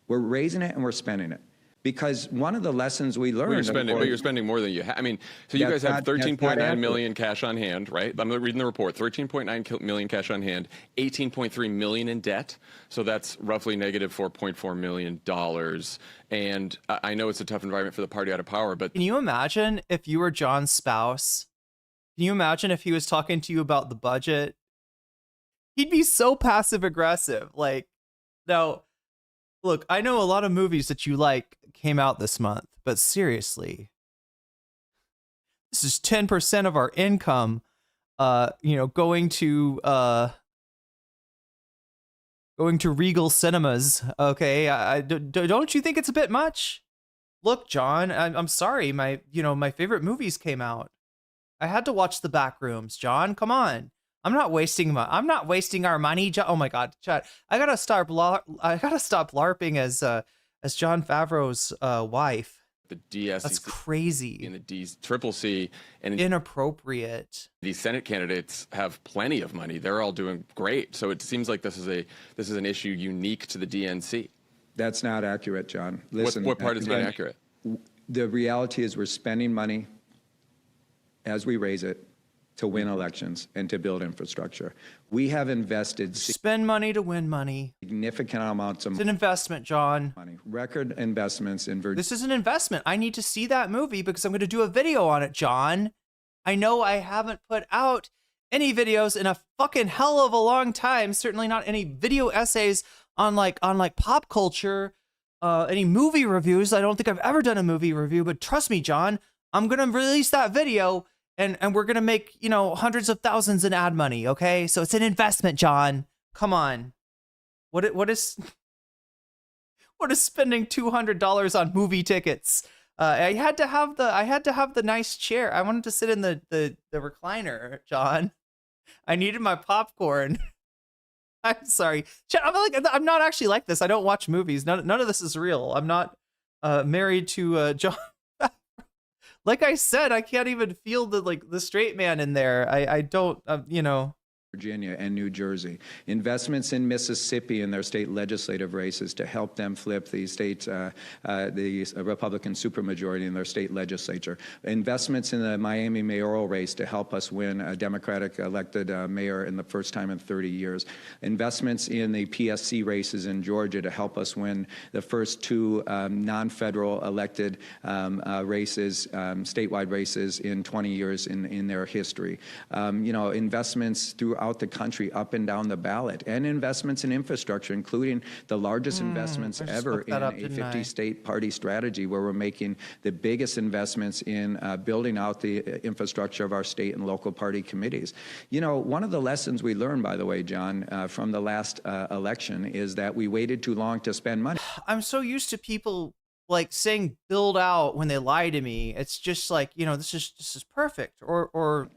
We're raising it and we're spending it. Because one of the lessons we learned... But you're spending more than you have. I mean, so you guys have 13.9 million cash on hand, right? I'm reading the report. 13.9 million cash on hand, 18.3 million in debt. So that's roughly negative $4.4 million. And I know it's a tough environment for the party out of power, but... Can you imagine if you were John's spouse? Can you imagine if he was talking to you about the budget? He'd be so passive aggressive. Like, no... Look, I know a lot of movies that you like came out this month, but seriously, this is 10% of our income, going to Regal Cinemas. Okay, don't you think it's a bit much? Look, John, I'm sorry, my favorite movies came out. I had to watch The Back Rooms. John, come on. I'm not wasting our money. Oh my God, chat! I gotta stop LARPing as John Favreau's wife. The DSC, that's crazy. And the DCCC and inappropriate. These Senate candidates have plenty of money. They're all doing great. So it seems like this is an issue unique to the DNC. That's not accurate, John. Listen, what part is not accurate? The reality is we're spending money as we raise it. to win elections and to build infrastructure. We have invested Spend money to win money. significant amounts of It's an investment, John. money, record investments in Virginia. This is an investment. I need to see that movie because I'm going to do a video on it, John. I know I haven't put out any videos in a fucking hell of a long time. Certainly not any video essays on like pop culture, any movie reviews. I don't think I've ever done a movie review, but trust me, John, I'm going to release that video and we're going to make, you know, hundreds of thousands in ad money. Okay. So it's an investment, John. Come on. What is spending $200 on movie tickets? I had to have the nice chair. I wanted to sit in the recliner, John. I needed my popcorn. I'm sorry. I'm not actually like this. I don't watch movies. None of this is real. I'm not married to John. Like I said, I can't even feel the straight man in there. I don't, you know. Virginia and New Jersey. Investments in Mississippi in their state legislative races to help them flip the state, the Republican supermajority in their state legislature. Investments in the Miami mayoral race to help us win a Democratic elected mayor in the first time in 30 years. Investments in the PSC races in Georgia to help us win the first two non-federal elected races, statewide races in 20 years in their history. You know, investments throughout the country, up and down the ballot, and investments in infrastructure, including the largest investments ever in a 50-state party strategy, where we're making the biggest investments in building out the infrastructure of our state and local party committees. You know, one of the lessons we learned, by the way, John, from the last election is that we waited too long to spend money. I'm so used to people like saying build out when they lie to me. It's just like, you know, this is perfect. Or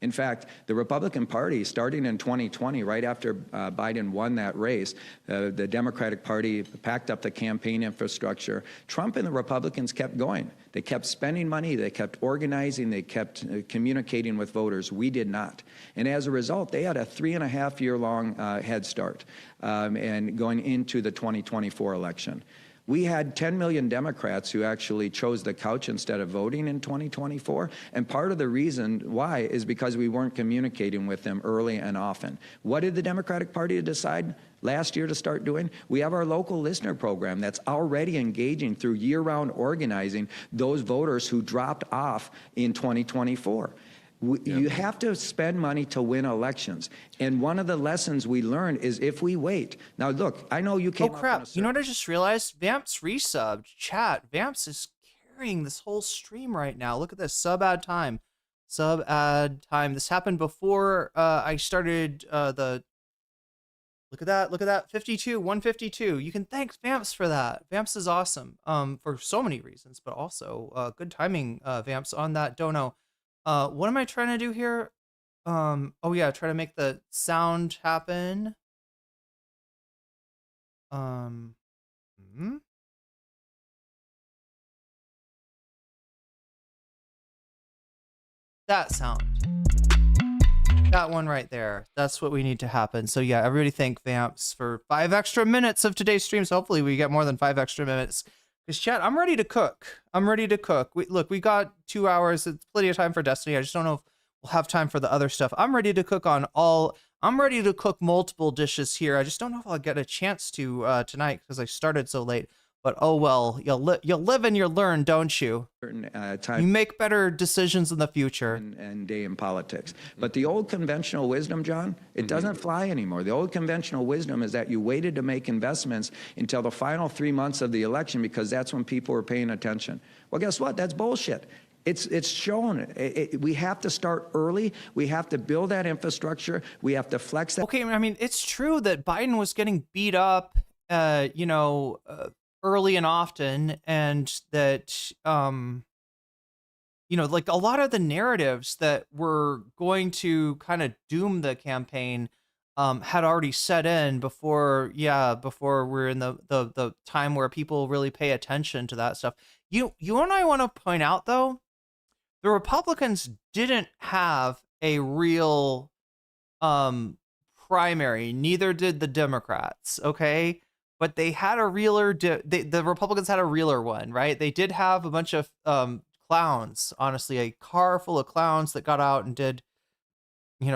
in fact, the Republican Party, starting in 2020, right after Biden won that race, the Democratic Party packed up the campaign infrastructure. Trump and the Republicans kept going. They kept spending money. They kept organizing. They kept communicating with voters. We did not. And as a result, they had a 3.5-year-long head start and going into the 2024 election. We had 10 million Democrats who actually chose the couch instead of voting in 2024. And part of the reason why is because we weren't communicating with them early and often. What did the Democratic Party decide last year to start doing? We have our local listener program that's already engaging through year-round organizing those voters who dropped off in 2024. You have to spend money to win elections. And one of the lessons we learned is if we wait. Now, look, I know you came oh, crap. You know what I just realized? Vamps resubbed. Chat. Vamps is carrying this whole stream right now. Look at this. Sub ad time. Sub ad time. This happened before I started the... Look at that. Look at that. 152. You can thank Vamps for that. Vamps is awesome for so many reasons, but also good timing, Vamps, on that dono. What am I trying to do here? Oh yeah, try to make the sound happen. That sound. That one right there. That's what we need to happen. So yeah, everybody thank Vamps for 5 extra minutes of today's stream. So hopefully we get more than 5 extra minutes. Because chat, I'm ready to cook. I'm ready to cook. We got 2 hours. It's plenty of time for Destiny. I just don't know if we'll have time for the other stuff. I'm ready to cook I'm ready to cook multiple dishes here. I just don't know if I'll get a chance to tonight because I started so late. But oh well, you'll live and you learn, don't you? Time you make better decisions in the future. And day in politics. But the old conventional wisdom, John, it doesn't fly anymore. The old conventional wisdom is that you waited to make investments until the final 3 months of the election because that's when people were paying attention. Well, guess what? That's bullshit. It's shown. We have to start early. We have to build that infrastructure. We have to flex that. Okay, I mean, it's true that Biden was getting beat up, early and often, and that like a lot of the narratives that were going to kind of doom the campaign had already set in before we're in the time where people really pay attention to that stuff. You and I want to point out though, the Republicans didn't have a real primary, neither did the Democrats, okay? But they had a realer, the Republicans had a realer one, right? They did have a bunch of clowns, honestly, a car full of clowns that got out and did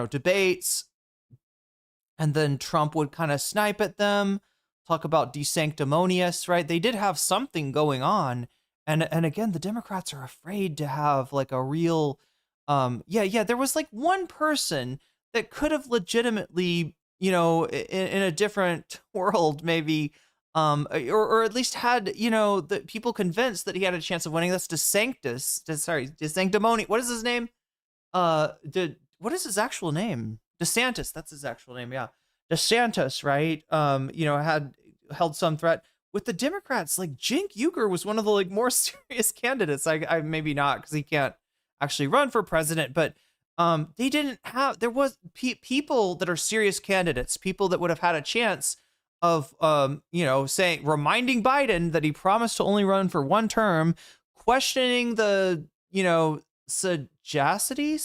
debates, and then Trump would kind of snipe at them, talk about desanctimonious, right? They did have something going on. And again, the Democrats are afraid to have like a real, there was like one person that could have legitimately, in a different world, maybe, or at least had, the people convinced that he had a chance of winning. That's DeSanctimony. What is his name? What is his actual name? DeSantis. That's his actual name. Yeah. DeSantis, right? Had held some threat with the Democrats. Like Cenk Uygur was one of the like more serious candidates. I maybe not, because he can't actually run for president, but they didn't have, there was people that are serious candidates, people that would have had a chance of, reminding Biden that he promised to only run for one term, questioning the, sagacity,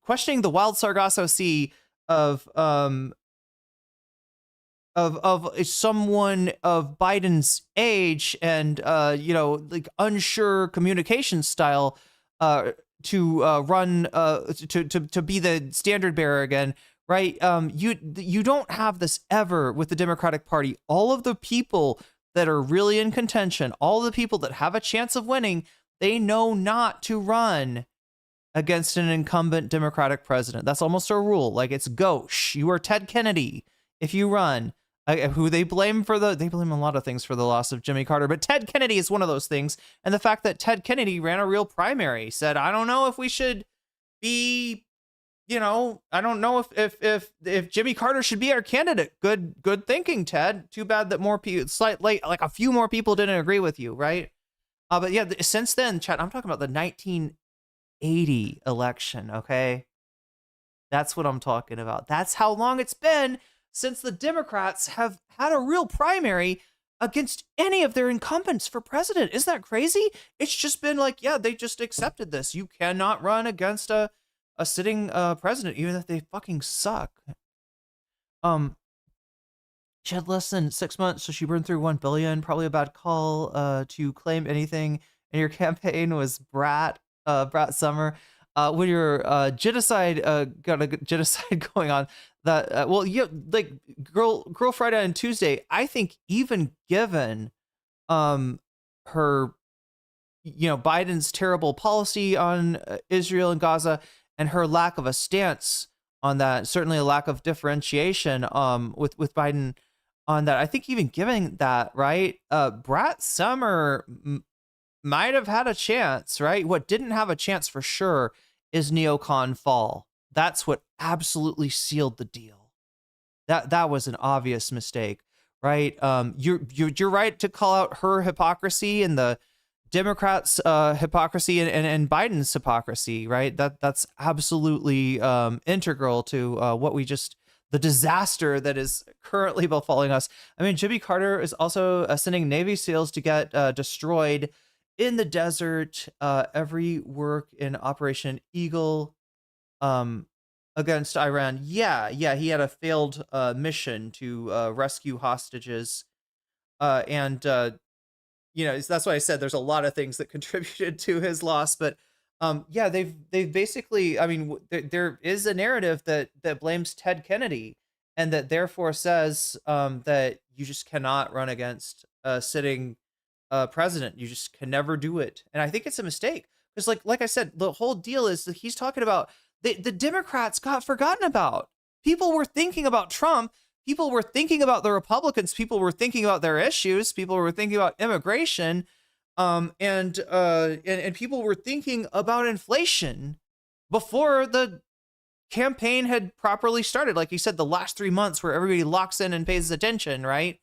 questioning the wild Sargasso Sea of someone of Biden's age and like unsure communication style to run to be the standard bearer again, right? You don't have this ever with the Democratic Party. All of the people that are really in contention, all the people that have a chance of winning, they know not to run against an incumbent Democratic president. That's almost a rule. Like, it's gauche. You are Ted Kennedy if you run. Who they blame a lot of things for the loss of Jimmy Carter, but Ted Kennedy is one of those things. And the fact that Ted Kennedy ran a real primary, said, I don't know if we should be, I don't know if Jimmy Carter should be our candidate. Good thinking, Ted. Too bad that more people, like a few more people didn't agree with you, right? But yeah, since then, Chad, I'm talking about the 1980 election, okay? That's what I'm talking about. That's how long it's been since the Democrats have had a real primary against any of their incumbents for president. Isn't that crazy? It's just been like, yeah, they just accepted this. You cannot run against a sitting president, even if they fucking suck. She had less than 6 months, so she burned through $1 billion. Probably a bad call to claim anything in your campaign was Brat Summer. When your genocide got a genocide going on, that like Girl Friday and Tuesday, I think even given her Biden's terrible policy on Israel and Gaza and her lack of a stance on that, certainly a lack of differentiation with Biden on that, I think even given that, right, Brat Summer might have had a chance, right? What didn't have a chance for sure is neocon fall. That's what absolutely sealed the deal. That was an obvious mistake, right? You're right to call out her hypocrisy and the Democrats' hypocrisy and Biden's hypocrisy, right? That's absolutely integral to the disaster that is currently befalling us. I mean, Jimmy Carter is also sending Navy SEALs to get destroyed in the desert. Every work in Operation Eagle against Iran. Yeah, he had a failed mission to rescue hostages. That's why I said there's a lot of things that contributed to his loss. But they've basically, I mean, there is a narrative that blames Ted Kennedy and that therefore says that you just cannot run against a sitting president. You just can never do it. And I think it's a mistake because like I said, the whole deal is that he's talking about the Democrats got forgotten about. People were thinking about Trump. People were thinking about the Republicans. People were thinking about their issues. People were thinking about immigration. And people were thinking about inflation before the campaign had properly started. Like you said, the last 3 months where everybody locks in and pays attention, right?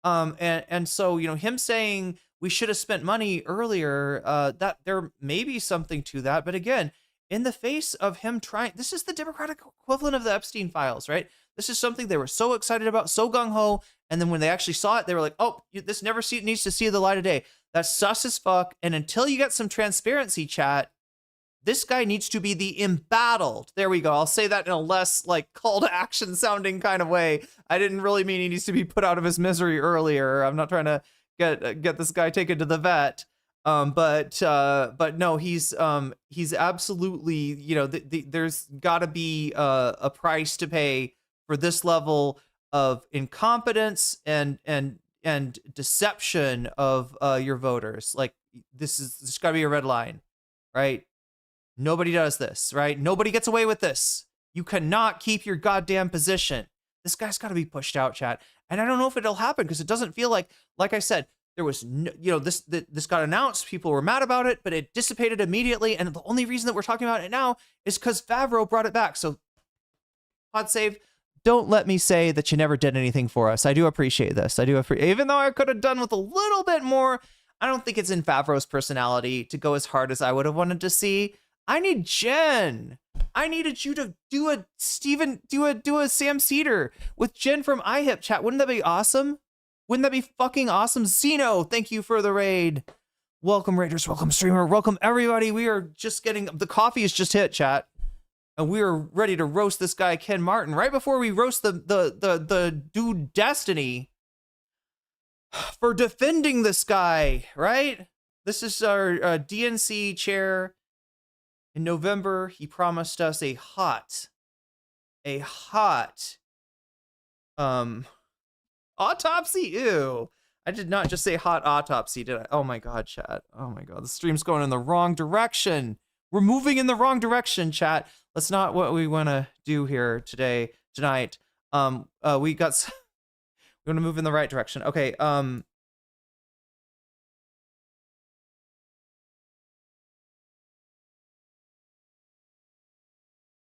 So him saying we should have spent money earlier, that there may be something to that. But again, in the face of him trying, this is the Democratic equivalent of the Epstein files, right? This is something they were so excited about, so gung-ho, and then when they actually saw it, they were like, oh, this never needs to see the light of day. That's sus as fuck, and until you get some transparency, chat, this guy needs to be the embattled. There we go. I'll say that in a less, call to action sounding kind of way. I didn't really mean he needs to be put out of his misery earlier. I'm not trying to get this guy taken to the vet. But no, he's absolutely, you know, there's got to be a price to pay for this level of incompetence and deception of your voters. Like this got to be a red line, right? Nobody does this, right? Nobody gets away with this. You cannot keep your goddamn position. This guy's got to be pushed out, chat. And I don't know if it'll happen because it doesn't feel like I said, there was no, you know, this got announced. People were mad about it, but it dissipated immediately. And the only reason that we're talking about it now is because Favro brought it back. So, pod save. Don't let me say that you never did anything for us. I do appreciate this. Even though I could have done with a little bit more. I don't think it's in Favro's personality to go as hard as I would have wanted to see. I need Jen. I needed you to do a Sam Seder with Jen from iHip, chat. Wouldn't that be awesome? Wouldn't that be fucking awesome? Zeno, thank you for the raid. Welcome, Raiders. Welcome, streamer. Welcome, everybody. We are just getting... The coffee has just hit, chat. And we are ready to roast this guy, Ken Martin. Right before we roast the dude Destiny for defending this guy, right? This is our DNC chair. In November, he promised us a hot autopsy. Ew. I did not just say hot autopsy, did I? Oh my god, chat. Oh my god, the stream's going in the wrong direction. We're moving in the wrong direction, chat. That's not what we want to do here tonight. We want to move in the right direction. Okay,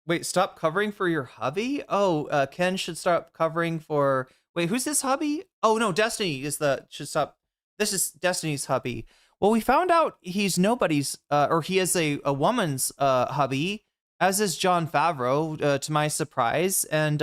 wait, stop covering for your hubby? Oh, Ken should stop covering for... Wait, who's this hubby? Oh, no, Destiny should stop. This is Destiny's hubby. Well, we found out he's nobody's, or he is a woman's hubby, as is Jon Favreau, to my surprise. And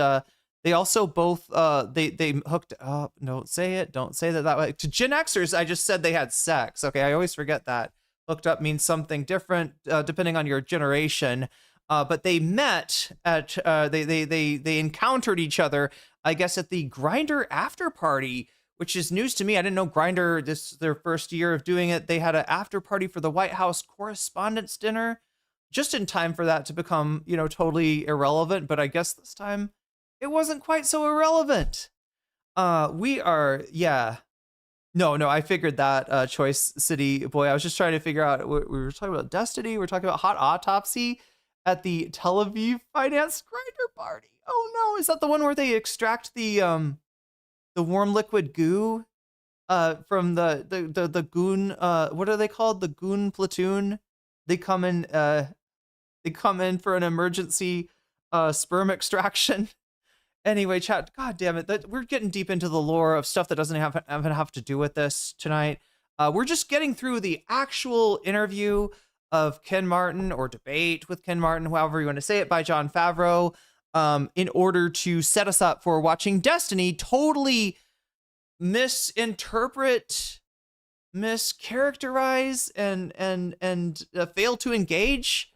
they also both, they hooked up. Don't say that way. To Gen Xers, I just said they had sex. Okay, I always forget that. Hooked up means something different, depending on your generation. But they met at, they encountered each other, I guess, at the Grindr after party, which is news to me. I didn't know Grindr, this their first year of doing it. They had an after party for the White House Correspondents' Dinner, just in time for that to become, you know, totally irrelevant. But I guess this time it wasn't quite so irrelevant. We are, yeah. No, I figured that, Choice City boy. I was just trying to figure out, we were talking about Destiny, we were talking about hot autopsy at the Tel Aviv Finance Grindr party. Oh no, is that the one where they extract the warm liquid goo from the goon, what are they called? The goon platoon. They come in for an emergency sperm extraction. Anyway, chat, god damn it, we're getting deep into the lore of stuff that doesn't have to do with this tonight. We're just getting through the actual interview of Ken Martin, or debate with Ken Martin, however you want to say it, by Jon Favreau, in order to set us up for watching Destiny totally misinterpret, mischaracterize, and fail to engage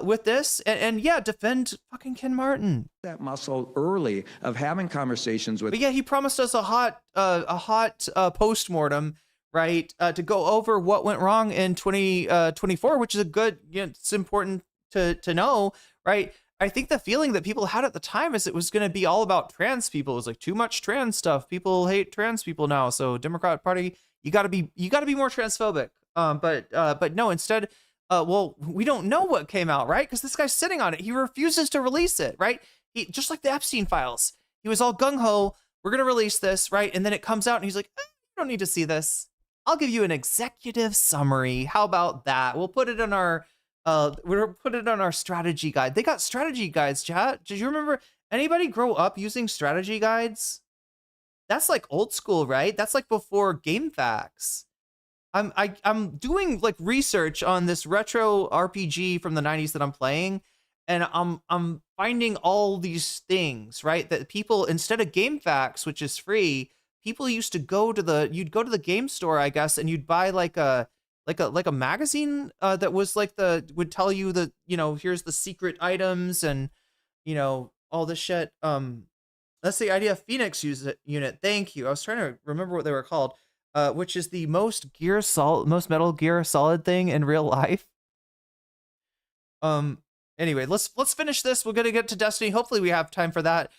with this, and yeah, defend fucking Ken Martin. That muscle early of having conversations with. But yeah, he promised us a hot postmortem, right, to go over what went wrong in 2024, which is a good, you know, it's important to know, right? I think the feeling that people had at the time is it was going to be all about trans people. It was like too much trans stuff. People hate trans people now. So Democrat Party, you got to be more transphobic. But no, instead, well, we don't know what came out, right? Because this guy's sitting on it. He refuses to release it, right? He, just like the Epstein files. He was all gung-ho. We're going to release this, right? And then it comes out and he's like, you don't need to see this. I'll give you an executive summary. How about that? We'll put it in our strategy guide. They got strategy guides, chat. Did you remember anybody grow up using strategy guides? That's like old school, right? That's like before Game Facts. I'm doing like research on this retro RPG from the 90s that I'm playing, and I'm finding all these things, right? That people, instead of Game Facts, which is free, people used to you'd go to the game store, I guess, and you'd buy like a magazine that was like would tell you that, you know, here's the secret items and, you know, all this shit. That's the Idea Phoenix unit. Thank you. I was trying to remember what they were called. which is the most Metal Gear Solid thing in real life. Anyway, let's finish this. We're gonna get to Destiny. Hopefully we have time for that.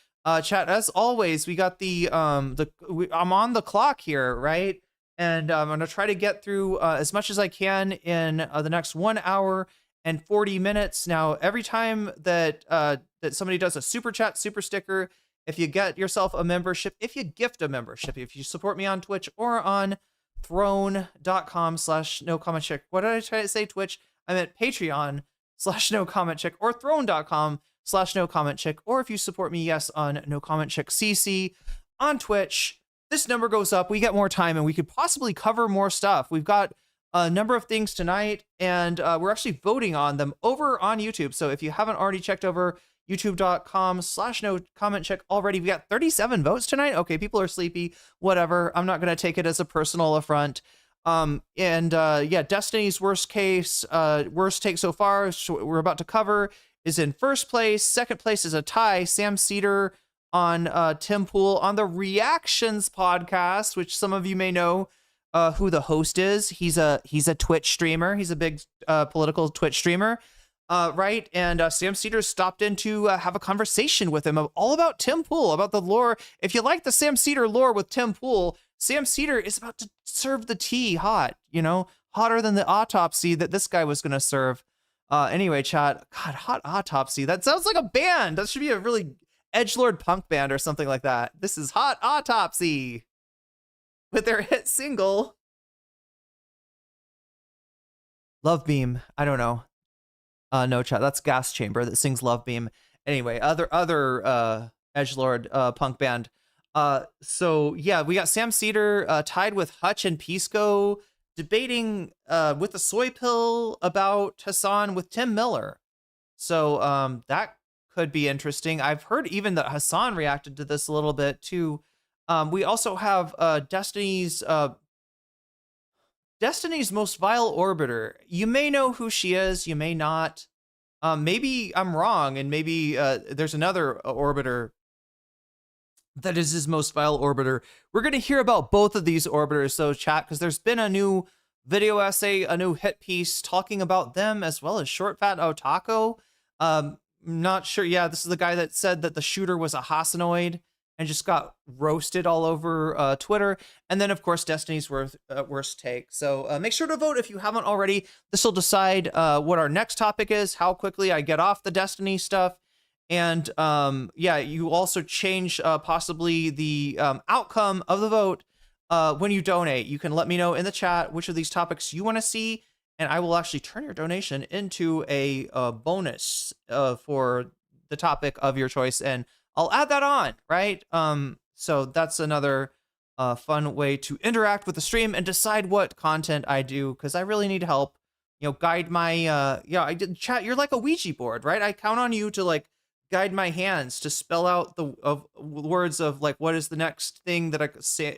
Chat, as always, we got I'm on the clock here, right? And I'm gonna try to get through as much as I can in the next 1 hour and 40 minutes. Now, every time that somebody does a super chat, super sticker, if you get yourself a membership, if you gift a membership, if you support me on Twitch or on throne.com/nocommentchick. What did I try to say? Twitch? I meant Patreon/nocommentchick or throne.com/nocommentchick. Or if you support me, yes, on nocommentchick CC on Twitch, this number goes up. We get more time and we could possibly cover more stuff. We've got a number of things tonight, and we're actually voting on them over on YouTube. So if you haven't already checked over youtube.com/nocommentchick already, we got 37 votes tonight. Okay, people are sleepy, whatever. I'm not going to take it as a personal affront. Yeah, Destiny's worst take so far, we're about to cover, is in first place. Second place is a tie, Sam Seder on Tim Pool on the Reactions podcast, which some of you may know who the host is. He's a Twitch streamer. He's a big political Twitch streamer. Right, and Sam Seder stopped in to have a conversation with him all about Tim Pool, about the lore. If you like the Sam Seder lore with Tim Pool, Sam Seder is about to serve the tea hot, hotter than the autopsy that this guy was going to serve. Anyway, chat, God, Hot Autopsy. That sounds like a band. That should be a really edgelord punk band or something like that. This is Hot Autopsy with their hit single, Love Beam. I don't know. No, chat, that's Gas Chamber that sings Love Beam. Anyway, other edgelord punk band. So yeah, we got Sam Seder tied with Hutch and Pisco debating with the soy pill about Hasan with Tim Miller. So that could be interesting. I've heard even that Hasan reacted to this a little bit too. We also have Destiny's most vile orbiter. You may know who she is, you may not. Maybe I'm wrong, and maybe there's another orbiter that is his most vile orbiter. We're going to hear about both of these orbiters, so chat, because there's been a new video essay, a new hit piece talking about them, as well as Short Fat Otako. Not sure. Yeah, this is the guy that said that the shooter was a Hasanoid and just got roasted all over Twitter. And then, of course, Destiny's worst take. So make sure to vote if you haven't already. This will decide what our next topic is, how quickly I get off the Destiny stuff. And yeah, you also change possibly the outcome of the vote when you donate. You can let me know in the chat which of these topics you want to see, and I will actually turn your donation into a bonus for the topic of your choice, and I'll add that on, right? So that's another fun way to interact with the stream and decide what content I do, because I really need help, guide my, I did chat. You're like a Ouija board, right? I count on you to guide my hands to spell out the words of what is the next thing that I could say.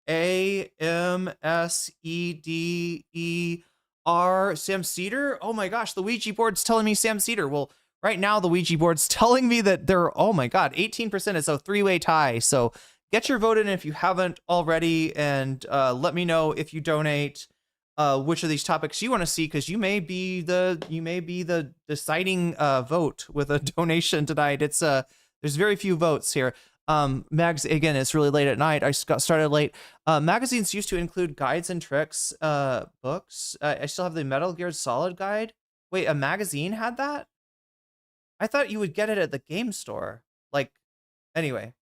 SAMSEDER, Sam Seder. Oh my gosh, the Ouija board's telling me Sam Seder. Well, right now the Ouija board's telling me that they're, oh my God, 18%. It's a three-way tie. So get your vote in if you haven't already, and let me know if you donate which of these topics you want to see, because you may be the deciding vote with a donation tonight. It's there's very few votes here. Mags, again, it's really late at night. I got started late. Magazines used to include guides and tricks, books. I still have the Metal Gear Solid guide. Wait, a magazine had that? I thought you would get it at the game store. Anyway.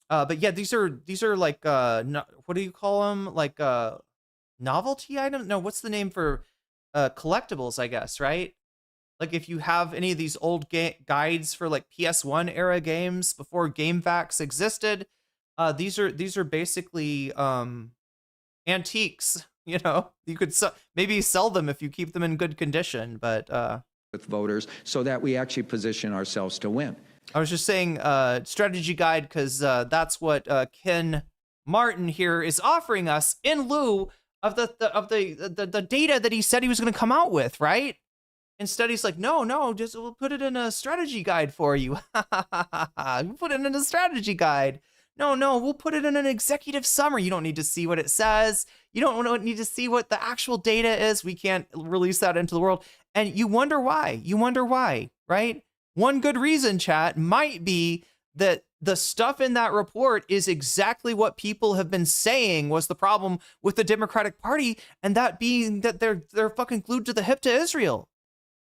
But yeah, these are what do you call them? Novelty item? No, what's the name for collectibles, I guess, right? If you have any of these old guides for PS1 era games before GameFAQs existed, these are basically antiques. You could maybe sell them if you keep them in good condition, but with voters, so that we actually position ourselves to win. I was just saying strategy guide, because that's what Ken Martin here is offering us in lieu of the data that he said he was going to come out with, right? Instead, he's like, no, just we'll put it in a strategy guide for you. We'll put it in a strategy guide. No, we'll put it in an executive summary. You don't need to see what it says. You don't need to see what the actual data is. We can't release that into the world. And you wonder why. Right? One good reason, chat, might be that the stuff in that report is exactly what people have been saying was the problem with the Democratic Party, and that being that they're fucking glued to the hip to Israel.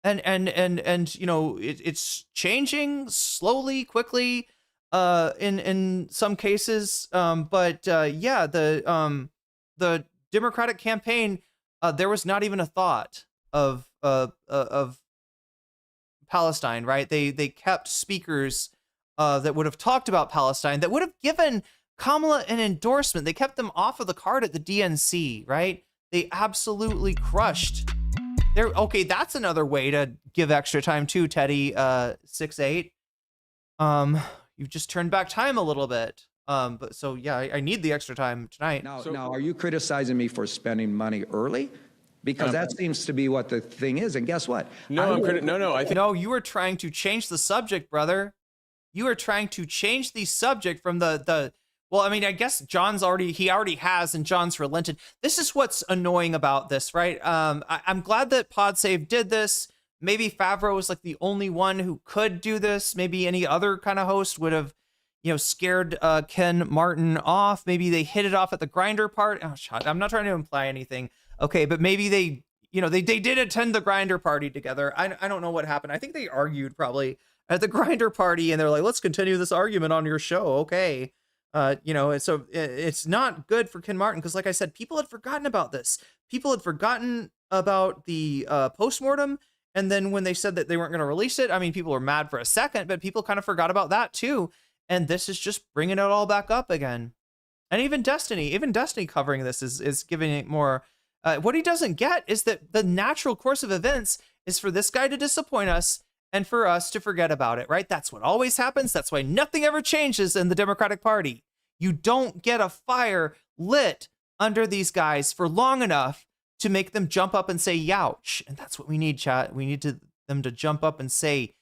And it's changing slowly, quickly, in some cases. But the Democratic campaign, there was not even a thought of Palestine, right? They kept speakers that would have talked about Palestine, that would have given Kamala an endorsement. They kept them off of the card at the DNC, right? They absolutely crushed. Okay, that's another way to give extra time too, Teddy 6'8". You've just turned back time a little bit. But so yeah, I need the extra time tonight. Now, are you criticizing me for spending money early? Because that seems to be what the thing is. And guess what? No, No, you were trying to change the subject, brother. You are trying to change the subject from the. Well, I mean, I guess John's already has, and John's relented. This is what's annoying about this, right? I'm glad that PodSave did this. Maybe Favro was like the only one who could do this. Maybe any other kind of host would have, scared Ken Martin off. Maybe they hit it off at the grinder part. Oh, shit, I'm not trying to imply anything. Okay, but maybe they did attend the grinder party together. I don't know what happened. I think they argued probably at the grinder party, and they're like, let's continue this argument on your show. Okay. So it's not good for Ken Martin because, like I said, people had forgotten about this. People had forgotten about the postmortem, and then when they said that they weren't going to release it, I mean, people were mad for a second, but people kind of forgot about that too. And this is just bringing it all back up again. And even Destiny covering this is giving it more. What he doesn't get is that the natural course of events is for this guy to disappoint us and for us to forget about it, right? That's what always happens. That's why nothing ever changes in the Democratic Party. You don't get a fire lit under these guys for long enough to make them jump up and say youch. And that's what we need, chat. We need them to jump up and say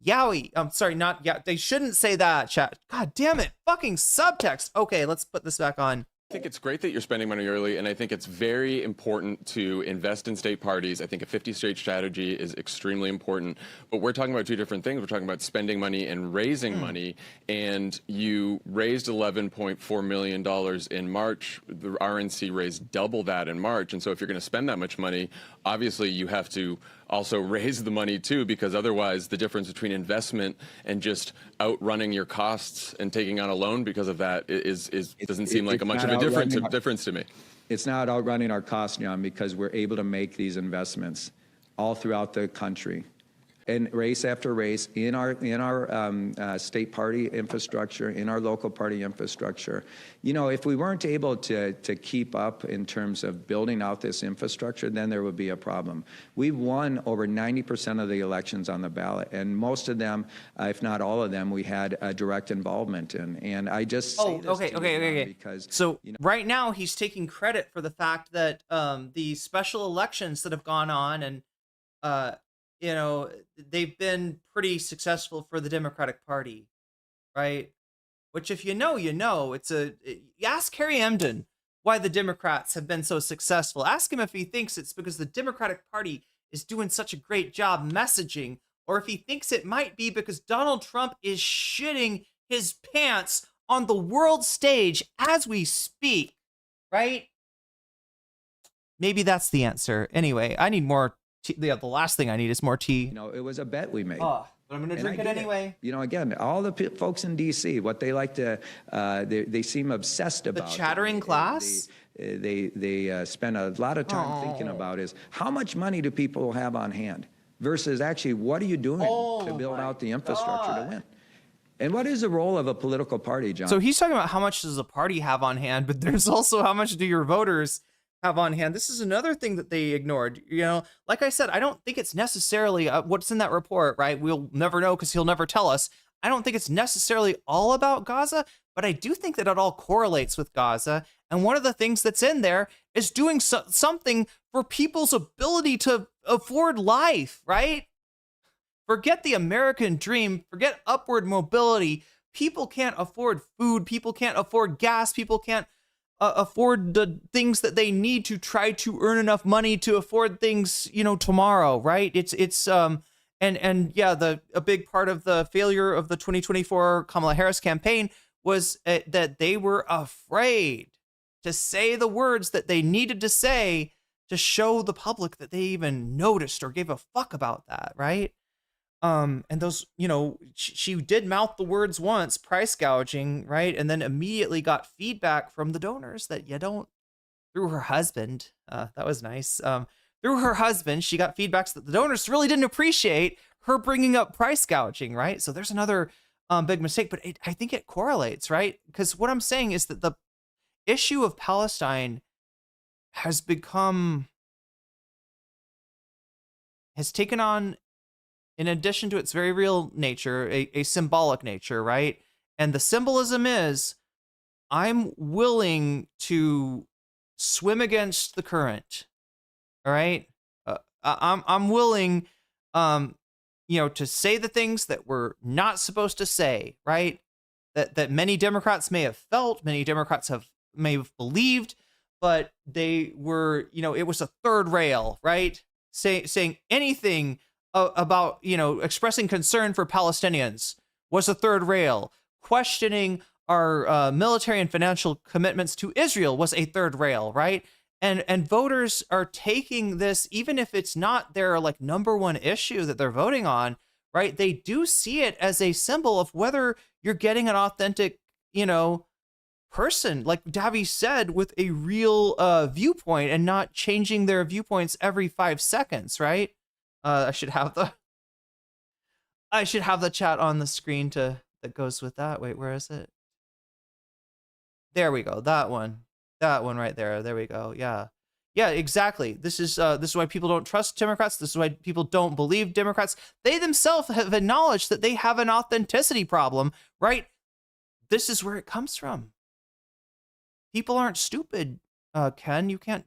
yowie. I'm sorry, not yeah. They shouldn't say that, chat. God damn it. Fucking subtext. Okay, let's put this back on. I think it's great that you're spending money early, and I think it's very important to invest in state parties. I think a 50-state strategy is extremely important, but we're talking about two different things. We're talking about spending money and raising money, and you raised $11.4 million in March. The RNC raised double that in March, and so if you're going to spend that much money, obviously you have to also raise the money too, because otherwise the difference between investment and just outrunning your costs and taking on a loan because of that doesn't seem like much of a difference to me. It's not outrunning our costs, John, because we're able to make these investments all throughout the country. And race after race in our state party infrastructure, in our local party infrastructure. If we weren't able to keep up in terms of building out this infrastructure, then there would be a problem. We've won over 90% of the elections on the ballot, and most of them, if not all of them, we had a direct involvement in. And I just okay. Because right now he's taking credit for the fact that the special elections that have gone on and they've been pretty successful for the Democratic Party, right? Which, if you know, ask Harry Emden why the Democrats have been so successful. Ask him if he thinks it's because the Democratic Party is doing such a great job messaging, or if he thinks it might be because Donald Trump is shitting his pants on the world stage as we speak, right? Maybe that's the answer. Anyway, I need more. The last thing I need is more tea. It was a bet we made. Oh, but I'm going to drink it anyway. Again, all the folks in D.C., what they like to, they seem obsessed about. The chattering class? They spend a lot of time thinking about is how much money do people have on hand versus actually what are you doing to build out the infrastructure to win? And what is the role of a political party, John? So he's talking about how much does a party have on hand, but there's also how much do your voters have on hand. This is another thing that they ignored. Like I said, I don't think it's necessarily what's in that report, right? We'll never know because he'll never tell us. I don't think it's necessarily all about Gaza, but I do think that it all correlates with Gaza. And one of the things that's in there is doing something for people's ability to afford life, right? Forget the American dream, forget upward mobility, people can't afford food, people can't afford gas, people can't afford the things that they need to try to earn enough money to afford things, tomorrow, right? It's and yeah, a big part of the failure of the 2024 Kamala Harris campaign was that they were afraid to say the words that they needed to say to show the public that they even noticed or gave a fuck about that, right? And those, she did mouth the words once, price gouging, right? And then immediately got feedback from the donors that through her husband, that was nice. Through her husband, she got feedbacks that the donors really didn't appreciate her bringing up price gouging, right? So there's another big mistake, but I think it correlates, right? Because what I'm saying is that the issue of Palestine has taken on, in addition to its very real nature, a symbolic nature, right? And the symbolism is, I'm willing to swim against the current, all right? I'm willing, to say the things that we're not supposed to say, right? That many Democrats may have felt, many Democrats may have believed, but they were, it was a third rail, right? Saying anything about, expressing concern for Palestinians was a third rail. Questioning our military and financial commitments to Israel was a third rail, right? And voters are taking this, even if it's not their number one issue that they're voting on, right? They do see it as a symbol of whether you're getting an authentic, person, like Davi said, with a real viewpoint and not changing their viewpoints every 5 seconds, right? I should have the chat on the screen that goes with that. Wait, where is it? There we go. That one right there. There we go. Yeah, exactly. This is why people don't trust Democrats. This is why people don't believe Democrats. They themselves have acknowledged that they have an authenticity problem, right? This is where it comes from. People aren't stupid, Ken. You can't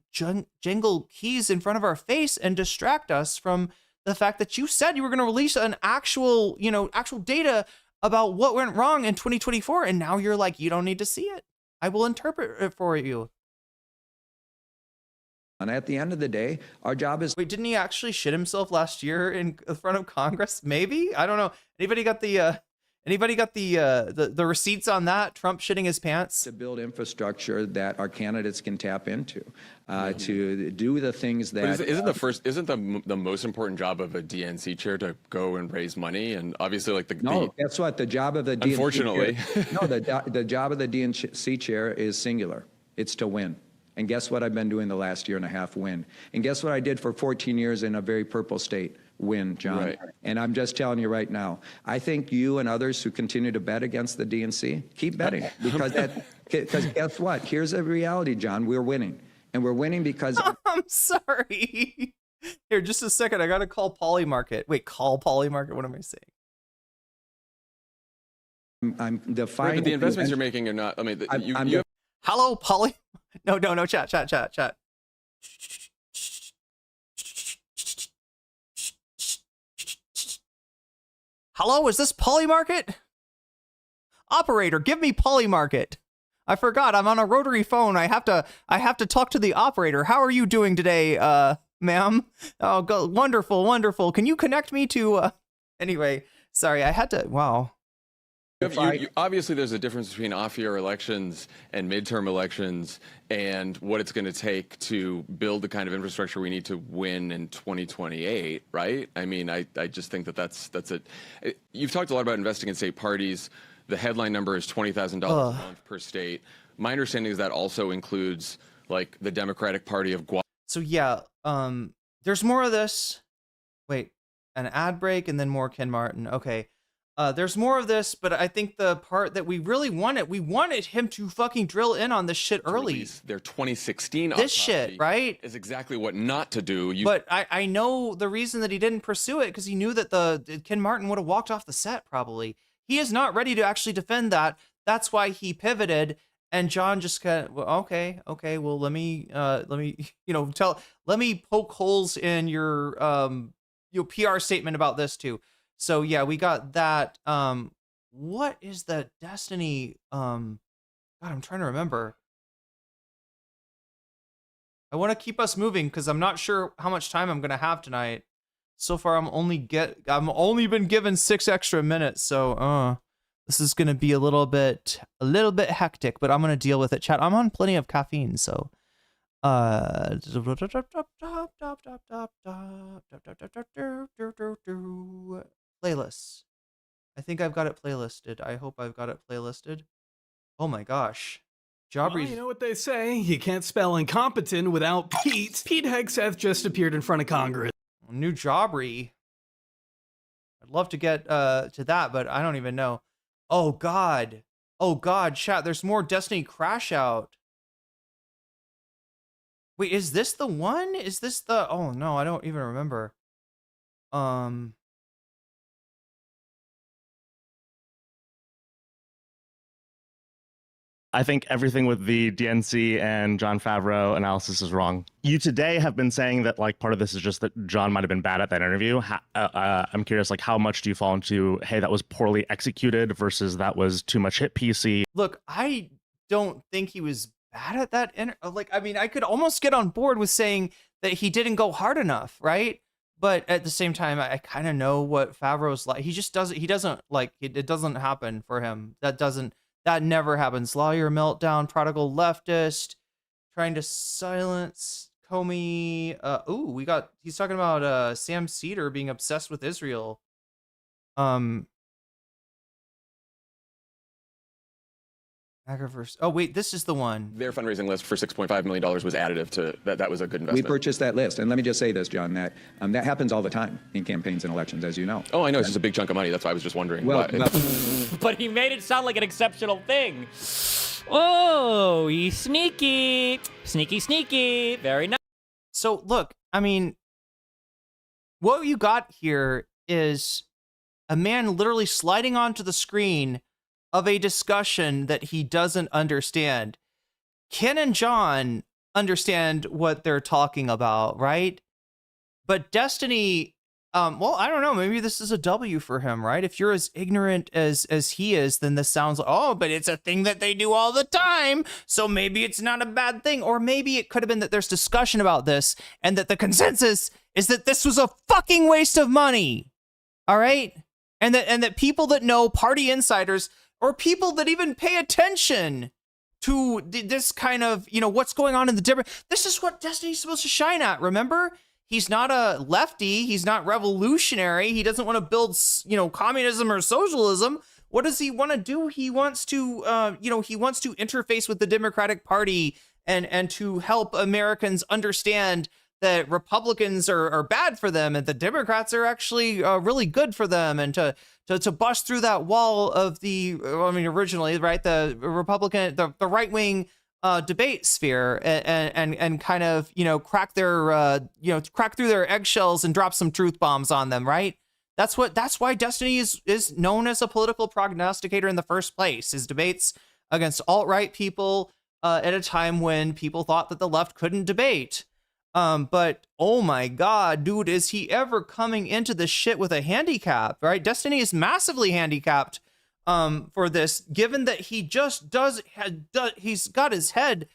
jingle keys in front of our face and distract us from the fact that you said you were going to release an actual data about what went wrong in 2024, and now you're like, you don't need to see it. I will interpret it for you. And at the end of the day, our job is... Wait, didn't he actually shit himself last year in front of Congress? Maybe? I don't know. Anybody got the receipts on that? Trump shitting his pants? To build infrastructure that our candidates can tap into, to do the things that... Isn't the most important job of a DNC chair to go and raise money? And obviously, guess what? The job of the DNC unfortunately, the job of the DNC chair is singular. It's to win. And guess what I've been doing the last year and a half? Win. And guess what I did for 14 years in a very purple state? Win, John. Right. And I'm just telling you right now, I think you and others who continue to bet against the DNC, keep betting. Because guess what? Here's the reality, John. We're winning. And we're winning because... I'm sorry. Here, just a second. I got to call Polymarket. Wait, call Polymarket? What am I saying? I'm defining... Right, but the investments you're making are not... I mean, you Hello, Poly... No, chat. Hello, is this Polymarket? Operator, give me Polymarket. I forgot, I'm on a rotary phone. I have to talk to the operator. How are you doing today, ma'am? Oh, wonderful. Can you connect me to, anyway, sorry, I had to, wow. Obviously, there's a difference between off-year elections and midterm elections and what it's going to take to build the kind of infrastructure we need to win in 2028, right? I mean, I just think that's it. You've talked a lot about investing in state parties. The headline number is $20,000 a month per state. My understanding is that also includes, the Democratic Party of Guatemala. So, yeah, there's more of this. Wait, an ad break and then more Ken Martin. Okay. There's more of this, but I think the part that we really wanted him to fucking drill in on this shit early. Their 2016 this shit, right? Is exactly what not to do. But I know the reason that he didn't pursue it because he knew that the Ken Martin would have walked off the set probably. He is not ready to actually defend that. That's why he pivoted. And John just kind of, well, okay. Well, let me poke holes in your PR statement about this too. So yeah, we got that. what is the Destiny? God, I'm trying to remember. I want to keep us moving because I'm not sure how much time I'm gonna have tonight. So far, I'm only been given 6 extra minutes, so this is gonna be a little bit hectic, but I'm gonna deal with it. Chat, I'm on plenty of caffeine, so playlists. I think I've got it playlisted. I hope I've got it playlisted. Oh my gosh. Well, Jobry's you know what they say, you can't spell incompetent without Pete. Pete Hegseth just appeared in front of Congress. new Jobry. I'd love to get to that, but I don't even know. Oh god. Oh god, chat, there's more Destiny Crash Out. Wait, is this the one? Is this the... Oh no, I don't even remember. I think everything with the DNC and Jon Favreau analysis is wrong. You today have been saying that like part of this is just that Jon might have been bad at that interview. I'm curious, like how much do you fall into, hey, that was poorly executed versus that was too much hit PC? Look, I don't think he was bad at that. Like, I mean, I could almost get on board with saying that he didn't go hard enough, right? But at the same time, I kind of know what Favreau's like. He just doesn't, it doesn't happen for him. That never happens. Lawyer meltdown, prodigal leftist, trying to silence Comey. He's talking about Sam Seder being obsessed with Israel. Oh wait, this is the one. Their fundraising list for $6.5 million was additive to that. That was a good investment. We purchased that list. And let me just say this, John, that that happens all the time in campaigns and elections, as you know. Oh, I know. It's just a big chunk of money. That's why I was just wondering. Well, But he made it sound like an exceptional thing. Oh, he's sneaky. Sneaky, sneaky. Very nice. So look, I mean, what you got here is a man literally sliding onto the screen of a discussion that he doesn't understand. Ken and Jon understand what they're talking about, right? But Destiny, well, I don't know, maybe this is a W for him, right? If you're as ignorant as he is, then this sounds like, oh, but it's a thing that they do all the time, so maybe it's not a bad thing. Or maybe it could have been that there's discussion about this and that the consensus is that this was a fucking waste of money, all right? And that people that know, party insiders, or people that even pay attention to this kind of, what's going on in the different... This is what Destiny's supposed to shine at, remember? He's not a lefty. He's not revolutionary. He doesn't want to build, communism or socialism. What does he want to do? He wants to, he wants to interface with the Democratic Party and to help Americans understand that Republicans are bad for them and the Democrats are actually really good for them, and to bust through that wall of originally, right, the Republican, the right-wing debate sphere and kind of, crack through their eggshells and drop some truth bombs on them, right? That's why Destiny is known as a political prognosticator in the first place. His debates against alt-right people at a time when people thought that the left couldn't debate. But oh my god, dude, is he ever coming into this shit with a handicap, right? Destiny is massively handicapped for this, given that he just he's got his head,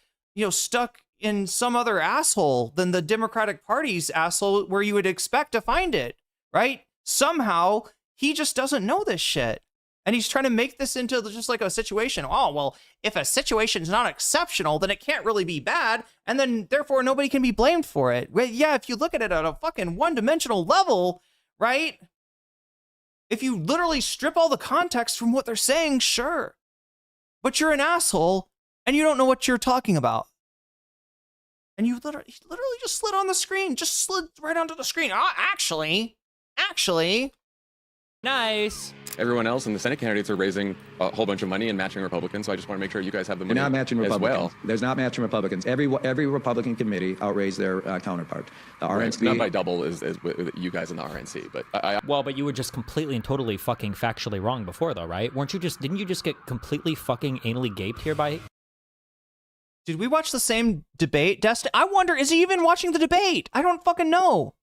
stuck in some other asshole than the Democratic Party's asshole where you would expect to find it, right? Somehow he just doesn't know this shit. And he's trying to make this into just like a situation. Oh, well, if a situation's not exceptional, then it can't really be bad. And then therefore nobody can be blamed for it. Well, yeah, if you look at it at a fucking one-dimensional level, right? If you literally strip all the context from what they're saying, sure. But you're an asshole and you don't know what you're talking about. And he literally just slid on the screen, just slid right onto the screen. Actually. Nice. Everyone else in the Senate candidates are raising a whole bunch of money and matching Republicans, so I just want to make sure you guys have the money. They're not matching Republicans. Well. There's not matching Republicans. Every Republican committee outraised their counterpart. The RNC, not by double as with you guys in the RNC, but But you were just completely and totally fucking factually wrong before, though, right? Didn't you just get completely fucking anally gaped here by... Did we watch the same debate, Destin? I wonder, is he even watching the debate? I don't fucking know.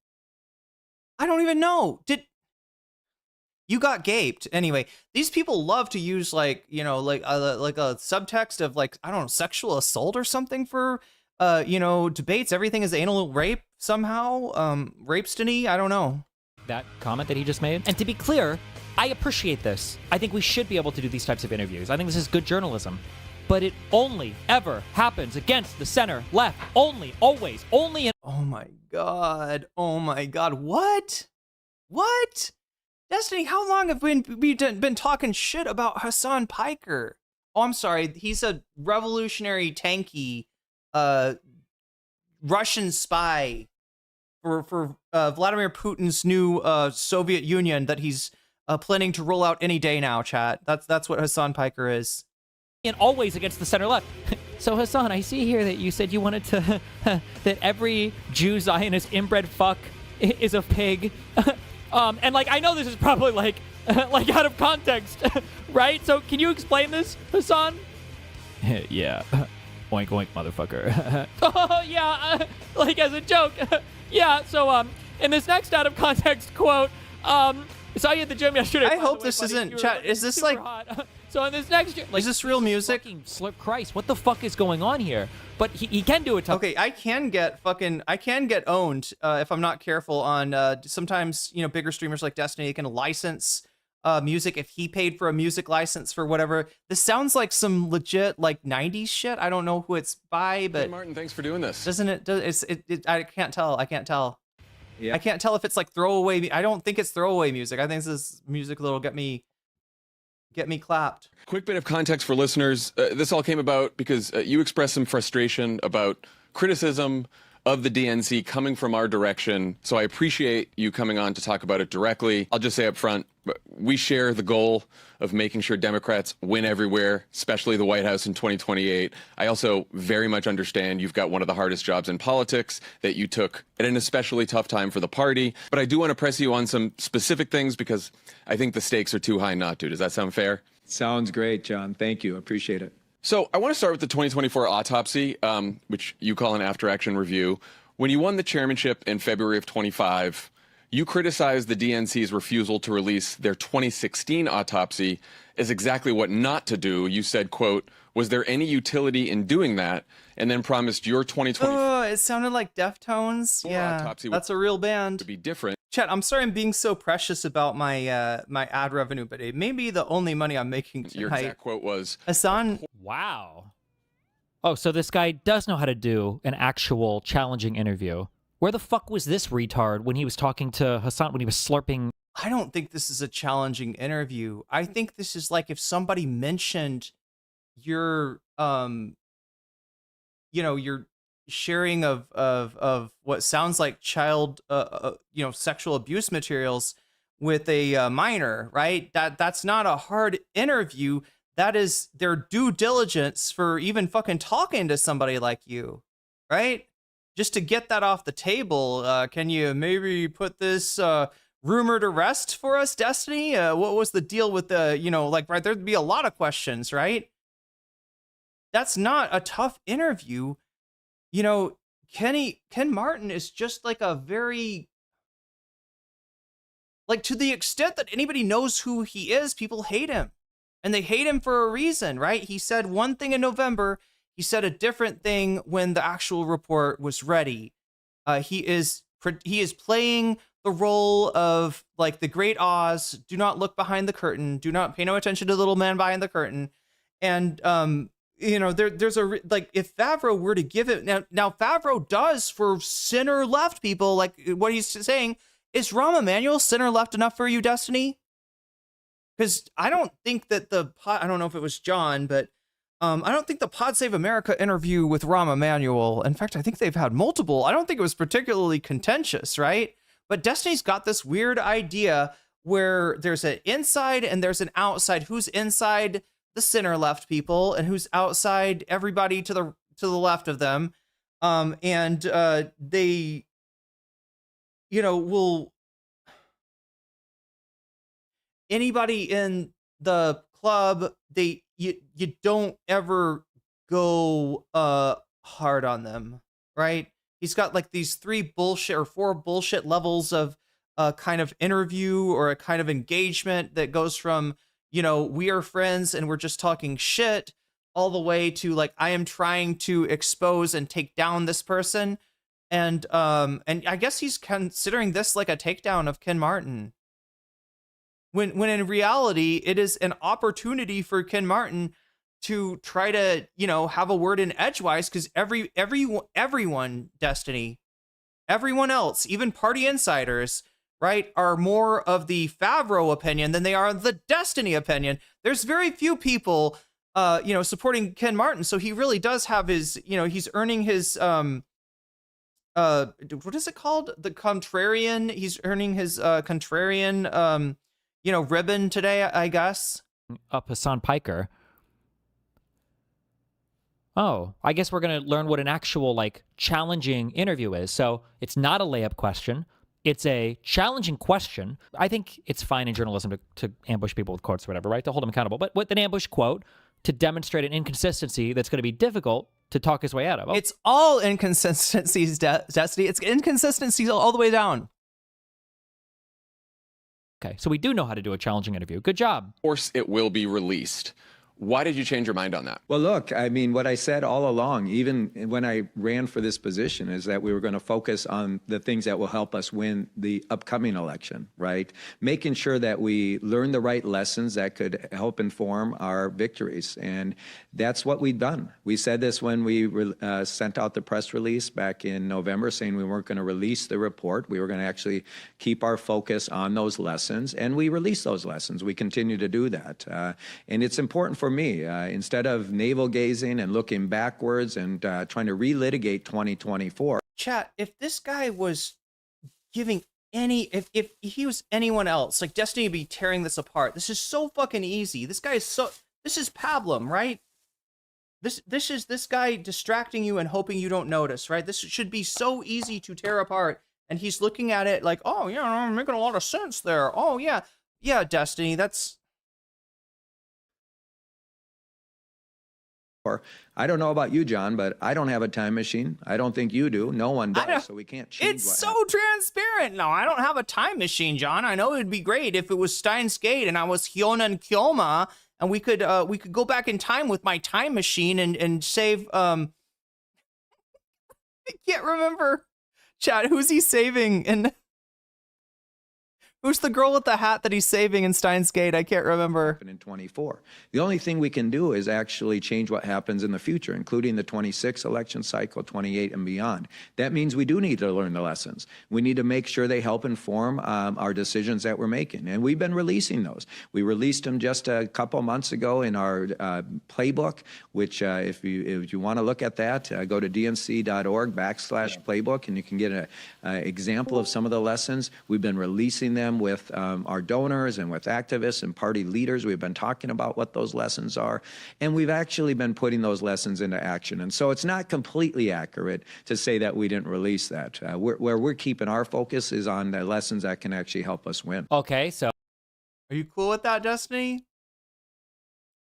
I don't even know. You got gaped. Anyway, these people love to use like a subtext of like, I don't know, sexual assault or something for debates. Everything is anal rape somehow. Rapestiny, I don't know. That comment that he just made. And to be clear, I appreciate this. I think we should be able to do these types of interviews. I think this is good journalism. But it only ever happens against the center left. Only, always, only. Oh my God. What? Destiny, how long have we been talking shit about Hasan Piker? Oh, I'm sorry. He's a revolutionary tanky Russian spy for Vladimir Putin's new Soviet Union that he's planning to roll out any day now, chat. That's what Hasan Piker is. And always against the center left. So Hasan, I see here that you said you wanted to that every Jew Zionist inbred fuck is a pig. And like I know this is probably like out of context, right? So can you explain this, Hasan? Yeah. Oink oink, motherfucker. Oh yeah, like as a joke. Yeah. So in this next out of context quote, I saw you at the gym yesterday. I hope this isn't chat. Is this like? Hot. So in this next, like, is this real music? Fucking slip Christ, what the fuck is going on here? But he can do it. Okay, I can get owned if I'm not careful on. Sometimes bigger streamers like Destiny can license music if he paid for a music license for whatever. This sounds like some legit like 90s shit. I don't know who it's by, but Hey Martin, thanks for doing this. Doesn't it? I can't tell. Yeah. I can't tell if it's like throwaway. I don't think it's throwaway music. I think this is music that'll get me clapped. Quick bit of context for listeners. This all came about because you expressed some frustration about criticism of the DNC coming from our direction. So I appreciate you coming on to talk about it directly. I'll just say up front, we share the goal of making sure Democrats win everywhere, especially the White House in 2028. I also very much understand you've got one of the hardest jobs in politics that you took at an especially tough time for the party. But I do want to press you on some specific things because I think the stakes are too high not to. Does that sound fair? Sounds great, John. Thank you. Appreciate it. So I want to start with the 2024 autopsy, which you call an after-action review. When you won the chairmanship in February of 25, you criticized the DNC's refusal to release their 2016 autopsy as exactly what not to do. You said, quote, was there any utility in doing that? And then promised your 2020. Oh, it sounded like Deftones. Yeah, autopsy that's a real band. To be different. Chat, I'm sorry I'm being so precious about my my ad revenue, but it may be the only money I'm making tonight. Your exact quote was, Hasan. Wow. Oh, so this guy does know how to do an actual challenging interview. Where the fuck was this retard when he was talking to Hasan, when he was slurping? I don't think this is a challenging interview. I think this is like if somebody mentioned your your sharing of what sounds like child sexual abuse materials with a minor, right? That's not a hard interview. That is their due diligence for even fucking talking to somebody like you, right? Just to get that off the table, can you maybe put this rumor to rest for us, Destiny? What was the deal with the, right, there'd be a lot of questions, right? That's not a tough interview. Ken Martin is just like a very, like, to the extent that anybody knows who he is, people hate him. And they hate him for a reason, right? He said one thing in November. He said a different thing when the actual report was ready. He is playing the role of like the Great Oz. Do not look behind the curtain. Do not pay no attention to the little man behind the curtain. And there's if Favro were to give it now Favro does for center left people, like what he's saying. Is Rahm Emanuel center left enough for you, Destiny? Because I don't think that I don't know if it was John, but I don't think the Pod Save America interview with Rahm Emanuel, in fact, I think they've had multiple. I don't think it was particularly contentious, right? But Destiny's got this weird idea where there's an inside and there's an outside. Who's inside the center left people and who's outside everybody to the left of them. They, will anybody in the club, you don't ever go hard on them, right? He's got like these 4 bullshit levels of a kind of interview or a kind of engagement that goes from, you know, we are friends and we're just talking shit, all the way to like, I am trying to expose and take down this person. And I guess he's considering this like a takedown of Ken Martin. When in reality, it is an opportunity for Ken Martin to try to, you know, have a word in edgewise, because everyone, Destiny, everyone else, even party insiders, right, are more of the Favro opinion than they are the Destiny opinion. There's very few people, you know, supporting Ken Martin, so he really does have his, you know, he's earning his, what is it called? The contrarian. He's earning his contrarian, you know, ribbon today, I guess. Up Hasan Piker. Oh, I guess we're going to learn what an actual, like, challenging interview is. So it's not a layup question. It's a challenging question. I think it's fine in journalism to ambush people with quotes or whatever, right? To hold them accountable. But with an ambush quote, to demonstrate an inconsistency that's going to be difficult to talk his way out of. Oh. It's all inconsistencies, Destiny. It's inconsistencies all the way down. Okay, so we do know how to do a challenging interview. Good job. Of course, it will be released. Why did you change your mind on that? Well, look, I mean, what I said all along, even when I ran for this position, is that we were going to focus on the things that will help us win the upcoming election, right? Making sure that we learn the right lessons that could help inform our victories. And that's what we've done. We said this when we sent out the press release back in November, saying we weren't going to release the report. We were going to actually keep our focus on those lessons. And we released those lessons. We continue to do that. And it's important for me, instead of navel gazing and looking backwards and trying to relitigate 2024. Chat, if this guy was giving if he was anyone else, like, Destiny would be tearing this apart. This is so fucking easy. This guy is this is pablum, right? This is this guy distracting you and hoping you don't notice, right? This should be so easy to tear apart. And he's looking at it like, oh, yeah, I'm making a lot of sense there. Oh, yeah. Yeah, Destiny, that's... I don't know about you, John, but I don't have a time machine. I don't think you do. No one does, so we can't change. It's so transparent. No, I don't have a time machine, John. I know it'd be great if it was Steins Gate and I was Hyun and Kyoma, and we could go back in time with my time machine and save. I can't remember, Chad. Who's he saving? And who's the girl with the hat that he's saving in Steins Gate? I can't remember. In 24. The only thing we can do is actually change what happens in the future, including the 26 election cycle, 28 and beyond. That means we do need to learn the lessons. We need to make sure they help inform our decisions that we're making. And we've been releasing those. We released them just a couple months ago in our playbook, which if you want to look at that, go to dnc.org/playbook, and you can get an example of some of the lessons. We've been releasing them with our donors and with activists and party leaders. We've been talking about what those lessons are, and we've actually been putting those lessons into action. And so it's not completely accurate to say that we didn't release that. Where we're keeping our focus is on the lessons that can actually help us win. Okay, so are you cool with that, Destiny?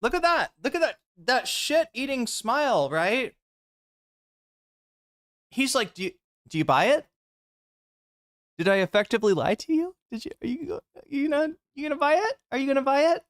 Look at that. Look at that shit-eating smile, right? He's like, do you buy it? Did I effectively lie to you? Are you gonna buy it? Are you gonna buy it?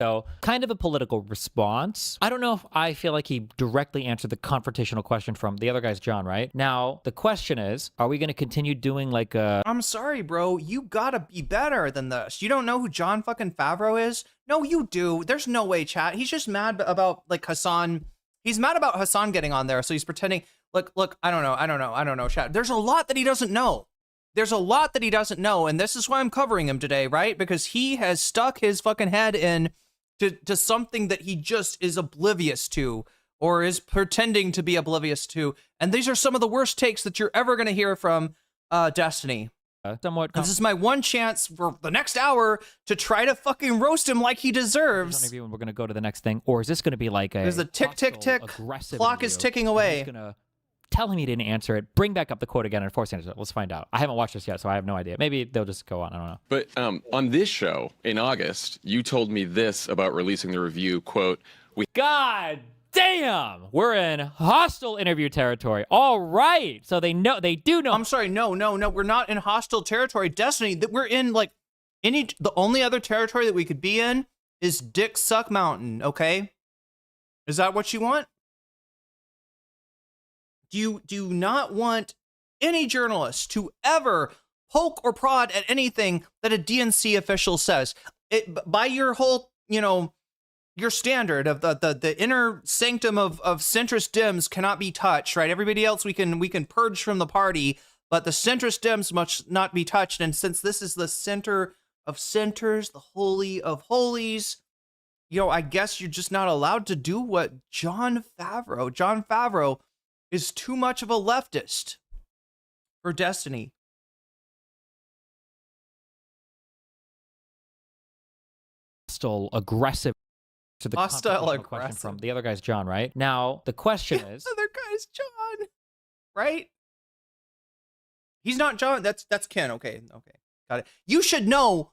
So, kind of a political response. I don't know if I feel like he directly answered the confrontational question from the other guy's John, right? Now, the question is, are we going to continue doing like a... I'm sorry, bro. You gotta be better than this. You don't know who John fucking Favro is? No, you do. There's no way, chat. He's just mad about, like, Hasan. He's mad about Hasan getting on there, so he's pretending... Look, I don't know, chat. There's a lot that he doesn't know. There's a lot that he doesn't know, and this is why I'm covering him today, right? Because he has stuck his fucking head in to something that he just is oblivious to, or is pretending to be oblivious to. And these are some of the worst takes that you're ever going to hear from Destiny. This is my one chance for the next hour to try to fucking roast him like he deserves. Interview, and we're going to go to the next thing, or is this going to be like a... There's a tick, tick, tick. Clock is ticking away. He's going to tell him he didn't answer it, bring back up the quote again, and force answer it. Let's find out. I haven't watched this yet, so I have no idea. Maybe they'll just go on. I don't know. But on this show in August, you told me this about releasing the review, quote, God Damn, we're in hostile interview territory. All right, so they do know. I'm sorry, no, we're not in hostile territory. Destiny, that we're in like the only other territory that we could be in is Dick Suck Mountain. Okay, is that what you want? Do you not want any journalist to ever poke or prod at anything that a DNC official says? By your whole, your standard of the inner sanctum of centrist Dems cannot be touched, right? Everybody else we can purge from the party, but the centrist Dems must not be touched. And since this is the center of centers, the holy of holies, I guess you're just not allowed to do what Jon Favreau is too much of a leftist for Destiny. Hostile, aggressive. To the Hostile, confrontational question aggressive. from the other guy's John, right? Now, the question is... The other guy's John, right? He's not John. That's Ken. Okay. Got it. You should know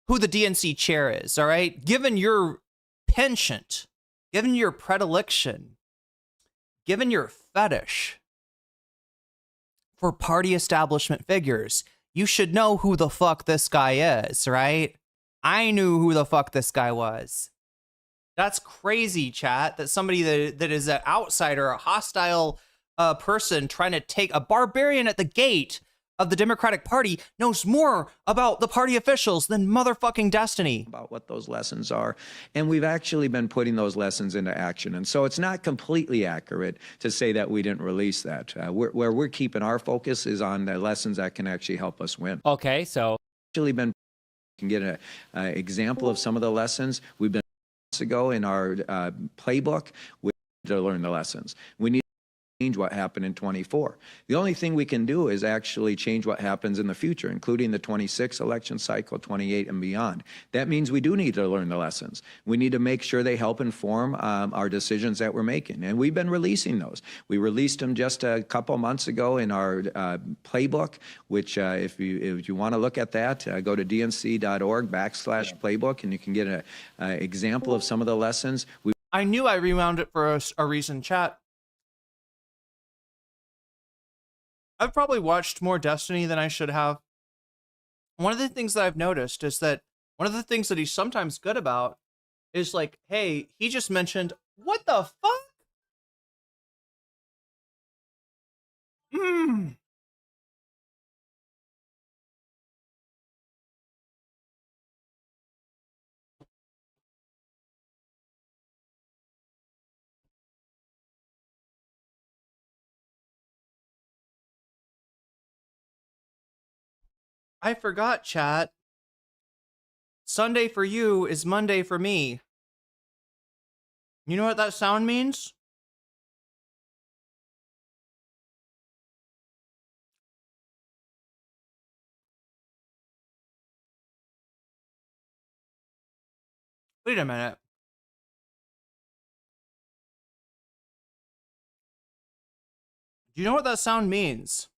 who the DNC chair is, all right? Given your penchant, given your predilection, given your fetish for party establishment figures, you should know who the fuck this guy is, right? I knew who the fuck this guy was. That's crazy, chat, that somebody that is an outsider, a hostile person trying to take a barbarian at the gate of the Democratic Party knows more about the party officials than motherfucking Destiny. About what those lessons are. And we've actually been putting those lessons into action. And so it's not completely accurate to say that we didn't release that. Where we're keeping our focus is on the lessons that can actually help us win. Okay, so... Actually been, can get an example of some of the lessons. We've been ago in our playbook, we need to learn the lessons. We need to change what happened in 24. The only thing we can do is actually change what happens in the future, including the 26 election cycle, 28 and beyond. That means we do need to learn the lessons. We need to make sure they help inform our decisions that we're making. And we've been releasing those. We released them just a couple months ago in our playbook, which if you want to look at that, go to dnc.org/playbook, and you can get an example of some of the lessons. I knew I rewound it for a reason, chat. I've probably watched more Destiny than I should have. One of the things that I've noticed is that one of the things that he's sometimes good about is like, hey, he just mentioned, what the fuck? I forgot, chat. Sunday for you is Monday for me. You know what that sound means? Wait a minute. Do you know what that sound means?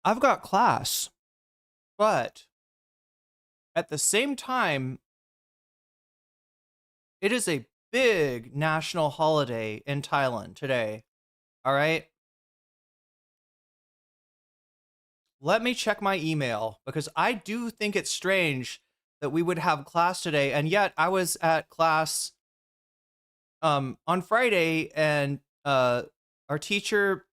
I've got class, but at the same time, it is a big national holiday in Thailand today. All right? Let me check my email, because I do think it's strange that we would have class today, and yet I was at class on Friday, and our teacher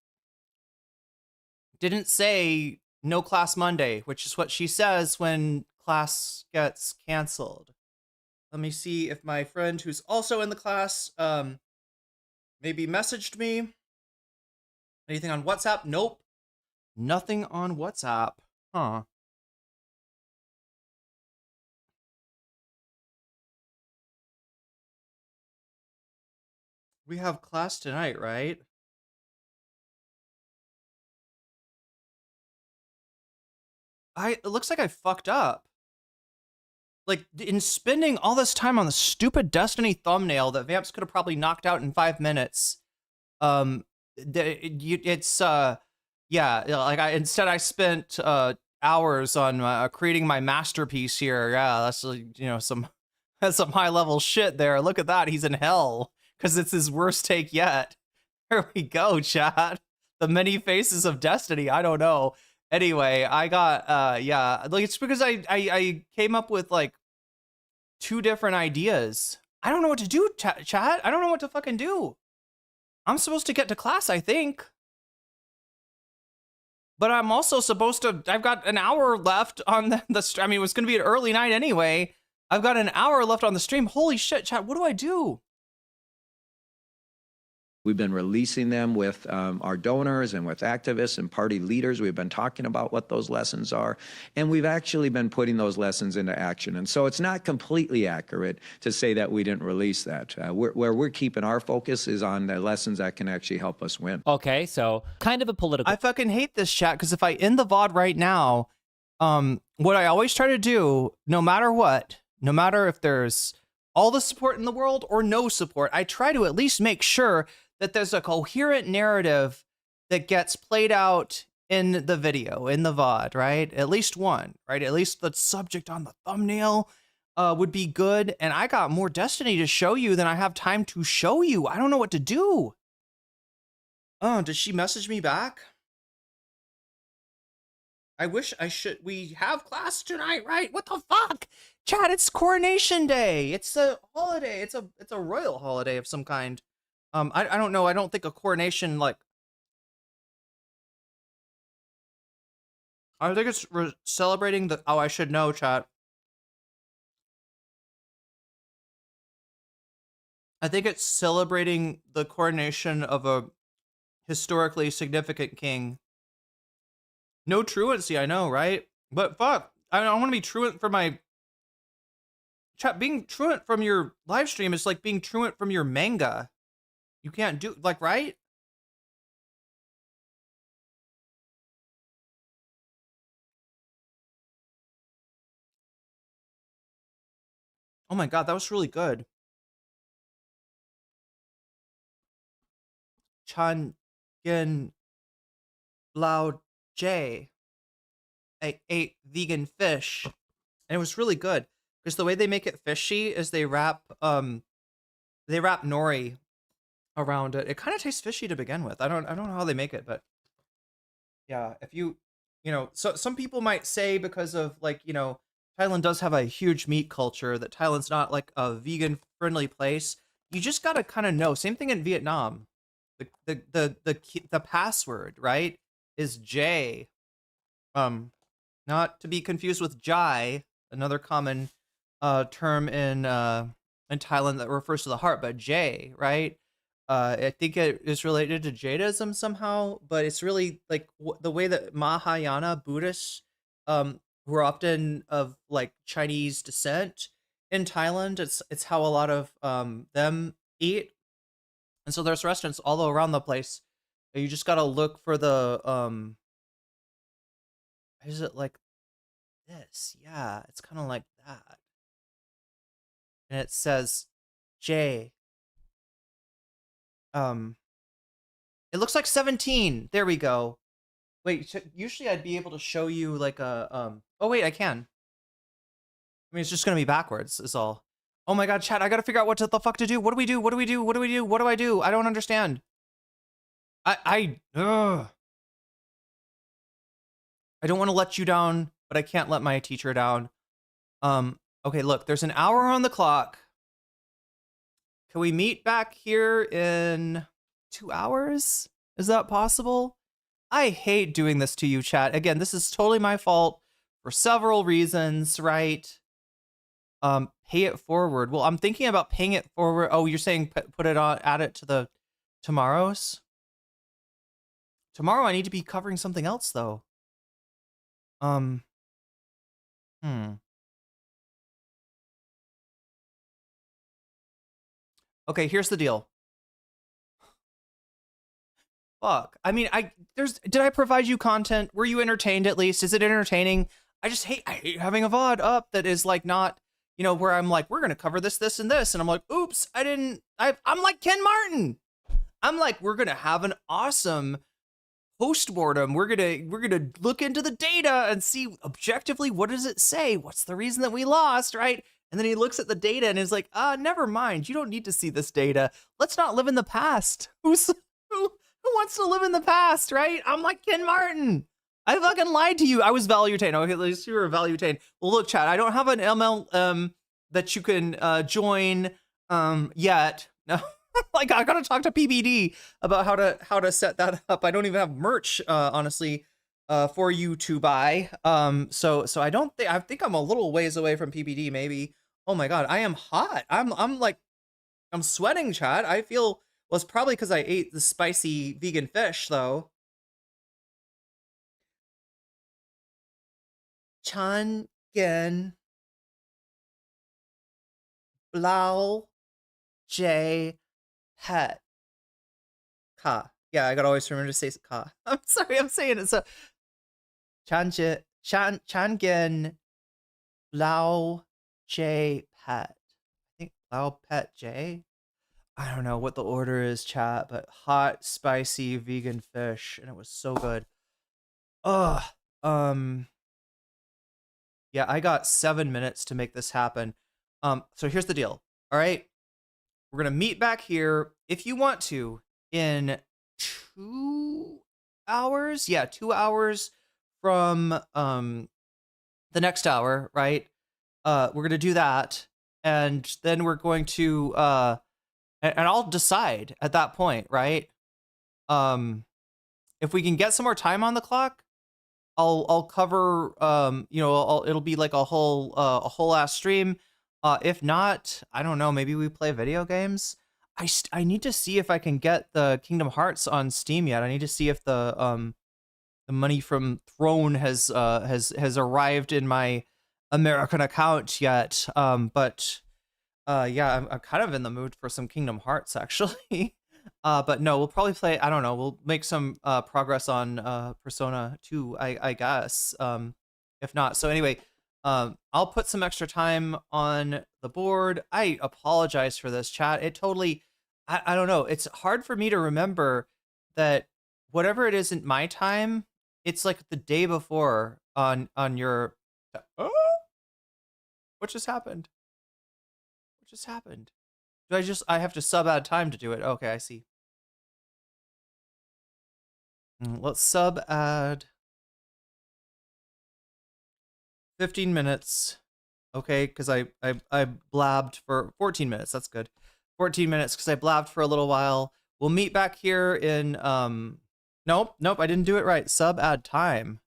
didn't say no class Monday, which is what she says when class gets canceled. Let me see if my friend who's also in the class maybe messaged me. Anything on WhatsApp? Nope. Nothing on WhatsApp. Huh. We have class tonight, right? It looks like I fucked up. Like, in spending all this time on the stupid Destiny thumbnail that Vamps could have probably knocked out in 5 minutes, instead I spent hours on creating my masterpiece here. Yeah, that's some That's some high level shit there. Look at that. He's in hell because it's his worst take yet. There we go, chat. The many faces of destiny. I don't know. Anyway, I got yeah, like it's because I came up with like 2 different ideas. I don't know what to do, chat. I don't know what to fucking do. I'm supposed to get to class, I think. But I'm also supposed to, I've got an hour left on the I mean, it was going to be an early night anyway. I've got an hour left on the stream. Holy shit, chat, what do I do? We've been releasing them with our donors and with activists and party leaders. We've been talking about what those lessons are, and we've actually been putting those lessons into action. And so it's not completely accurate to say that we didn't release that. Where we're keeping our focus is on the lessons that can actually help us win. Okay, so kind of a political. I fucking hate this chat because if I end the VOD right now, what I always try to do, no matter what, no matter if there's all the support in the world or no support, I try to at least make sure that there's a coherent narrative that gets played out in the video, in the VOD, right? At least one, right? At least the subject on the thumbnail would be good. And I got more Destiny to show you than I have time to show you. I don't know what to do. Oh, did she message me back? I wish I should. We have class tonight, right? What the fuck? Chat, it's Coronation Day. It's a holiday. It's a royal holiday of some kind. I don't know. I don't think a coronation, like, I think it's celebrating the, oh, I should know, chat. I think it's celebrating the coronation of a historically significant king. No truancy, I know, right? But fuck, I don't want to be truant for my chat. Being truant from your live stream is like being truant from your manga. You can't do, like, right? Oh my god, that was really good. Chan Gen Lao J. I ate vegan fish. And it was really good. Because the way they make it fishy is they wrap nori around it. It kind of tastes fishy to begin with. I don't know how they make it, but yeah, if you know, so some people might say because of, like, you know, Thailand does have a huge meat culture, that Thailand's not like a vegan friendly place. You just got to kind of know. Same thing in Vietnam. The password, right, is J. Not to be confused with Jai, another common term in Thailand that refers to the heart, but J, right? I think it is related to Jainism somehow, but it's really like the way that Mahayana Buddhists, who are often of like Chinese descent in Thailand, it's how a lot of them eat. And so there's restaurants all around the place. You just gotta look for the is it like this? Yeah, it's kind of like that. And it says J. It looks like 17. There we go. Wait, usually I'd be able to show you like a oh wait, I can. I mean, it's just gonna be backwards is all. Oh my god, chat, I gotta figure out what the fuck to do. What do we do? What do we do? What do we do? What do I do? I don't understand. I don't want to let you down, but I can't let my teacher down. Okay, look, there's an hour on the clock. Can we meet back here in 2 hours? Is that possible? I hate doing this to you, chat. Again, this is totally my fault for several reasons, right? Pay it forward. Well, I'm thinking about paying it forward. Oh, you're saying put it on, add it to the tomorrow's? Tomorrow I need to be covering something else, though. Okay, here's the deal. Fuck. I mean, did I provide you content? Were you entertained at least? Is it entertaining? I hate having a VOD up that is like not, you know, where I'm like, we're gonna cover this, this, and this, and I'm like, oops, I'm like Ken Martin. I'm like, we're gonna have an awesome postmortem. We're gonna look into the data and see objectively what does it say? What's the reason that we lost, right? And then he looks at the data and is like, never mind. You don't need to see this data. Let's not live in the past. Who wants to live in the past, right? I'm like Ken Martin. I fucking lied to you. I was Valutain. Okay, at least you were Valutain. Well, look, chat, I don't have an ML that you can join yet. No, like I gotta talk to PBD about how to set that up. I don't even have merch, honestly, for you to buy. So I don't think I think I'm a little ways away from PBD, maybe. Oh my god, I am hot. I'm sweating, chat. I feel well, it's probably because I ate the spicy vegan fish, though. Chan Gen Blau J Het Ka. Yeah, I gotta always remember to say Ka. I'm sorry, I'm saying it so. Chan Gen Blau J Pet. I think Blau Pet J. I don't know what the order is, chat, but hot, spicy vegan fish, and it was so good. Ugh. Yeah, I got 7 minutes to make this happen. So here's the deal. All right, we're gonna meet back here if you want to in 2 hours. Yeah, 2 hours from the next hour, right? We're gonna do that, and then we're going to and I'll decide at that point, right? If we can get some more time on the clock, I'll cover it'll be like a whole ass stream. If not, I don't know, maybe we play video games. I need to see if I can get the Kingdom Hearts on Steam yet. I need to see if the money from Throne has arrived in my American account yet. But yeah, I'm kind of in the mood for some Kingdom Hearts, actually. But no, we'll probably play, I don't know, we'll make some progress on Persona 2, I guess. If not. So anyway, I'll put some extra time on the board. I apologize for this, chat. It totally, I don't know. It's hard for me to remember that whatever it is in my time, it's like the day before on your... Oh? What just happened? What just happened? I have to sub-add time to do it? Okay, I see. Let's sub-add 15 minutes. Okay, because I blabbed for 14 minutes. That's good. 14 minutes because I blabbed for a little while. We'll meet back here in nope, I didn't do it right. Sub-add time.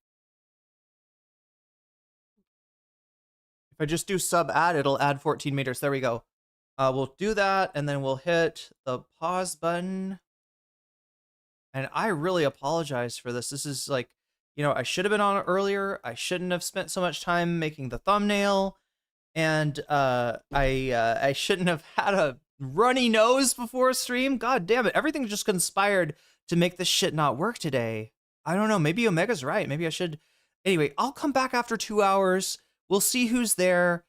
If I just do sub-add, it'll add 14 meters. There we go. We'll do that, and then we'll hit the pause button. And I really apologize for this. This is like, I should have been on earlier. I shouldn't have spent so much time making the thumbnail. And I shouldn't have had a runny nose before a stream. God damn it. Everything just conspired to make this shit not work today. I don't know. Maybe Omega's right. Maybe I should. Anyway, I'll come back after 2 hours. We'll see who's there.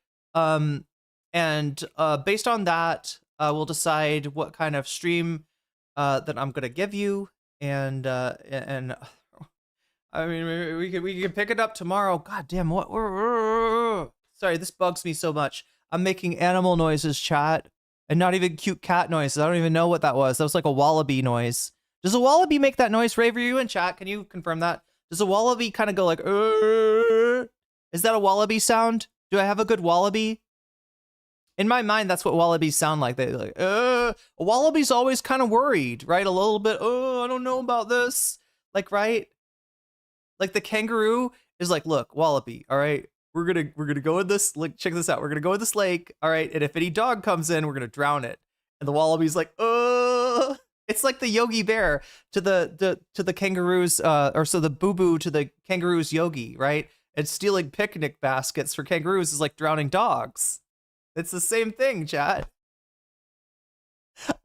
And based on that, we'll decide what kind of stream that I'm gonna give you, and I mean we can pick it up tomorrow. God damn, what? Sorry, this bugs me so much. I'm making animal noises, chat, and not even cute cat noises. I don't even know what that was. That was like a wallaby noise. Does a wallaby make that noise? Raver, you in chat? Can you confirm that? Does a wallaby kind of go like? Is that a wallaby sound? Do I have a good wallaby? In my mind, that's what wallabies sound like. They're like, a wallaby's always kind of worried, right? A little bit, I don't know about this. Like, right? Like the kangaroo is like, look, wallaby, all right? We're gonna go in this, like, check this out. We're gonna go in this lake, all right? And if any dog comes in, we're gonna drown it. And the wallaby's like, it's like the Yogi Bear to the kangaroos, or so the Boo Boo to the kangaroo's Yogi, right? And stealing picnic baskets for kangaroos is like drowning dogs. It's the same thing, chat.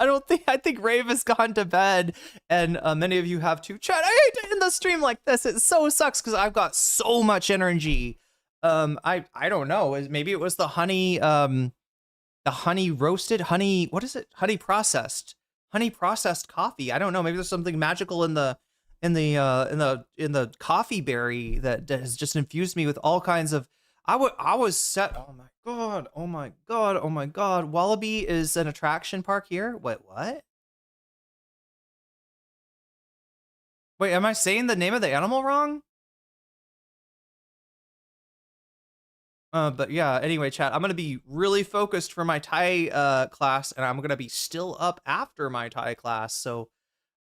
I think Rave has gone to bed, and many of you have too. Chat, I hate to end the stream like this. It so sucks because I've got so much energy. I don't know. Maybe it was the honey, roasted honey. What is it? Honey processed coffee. I don't know. Maybe there's something magical in the coffee berry that has just infused me with all kinds of. I was set. Oh my god. Oh my god. Oh my god. Wallaby is an attraction park here. Wait, what? Wait, am I saying the name of the animal wrong? But yeah, anyway, chat, I'm going to be really focused for my Thai class, and I'm going to be still up after my Thai class. So,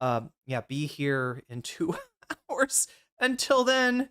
yeah, be here in 2 hours. Until then,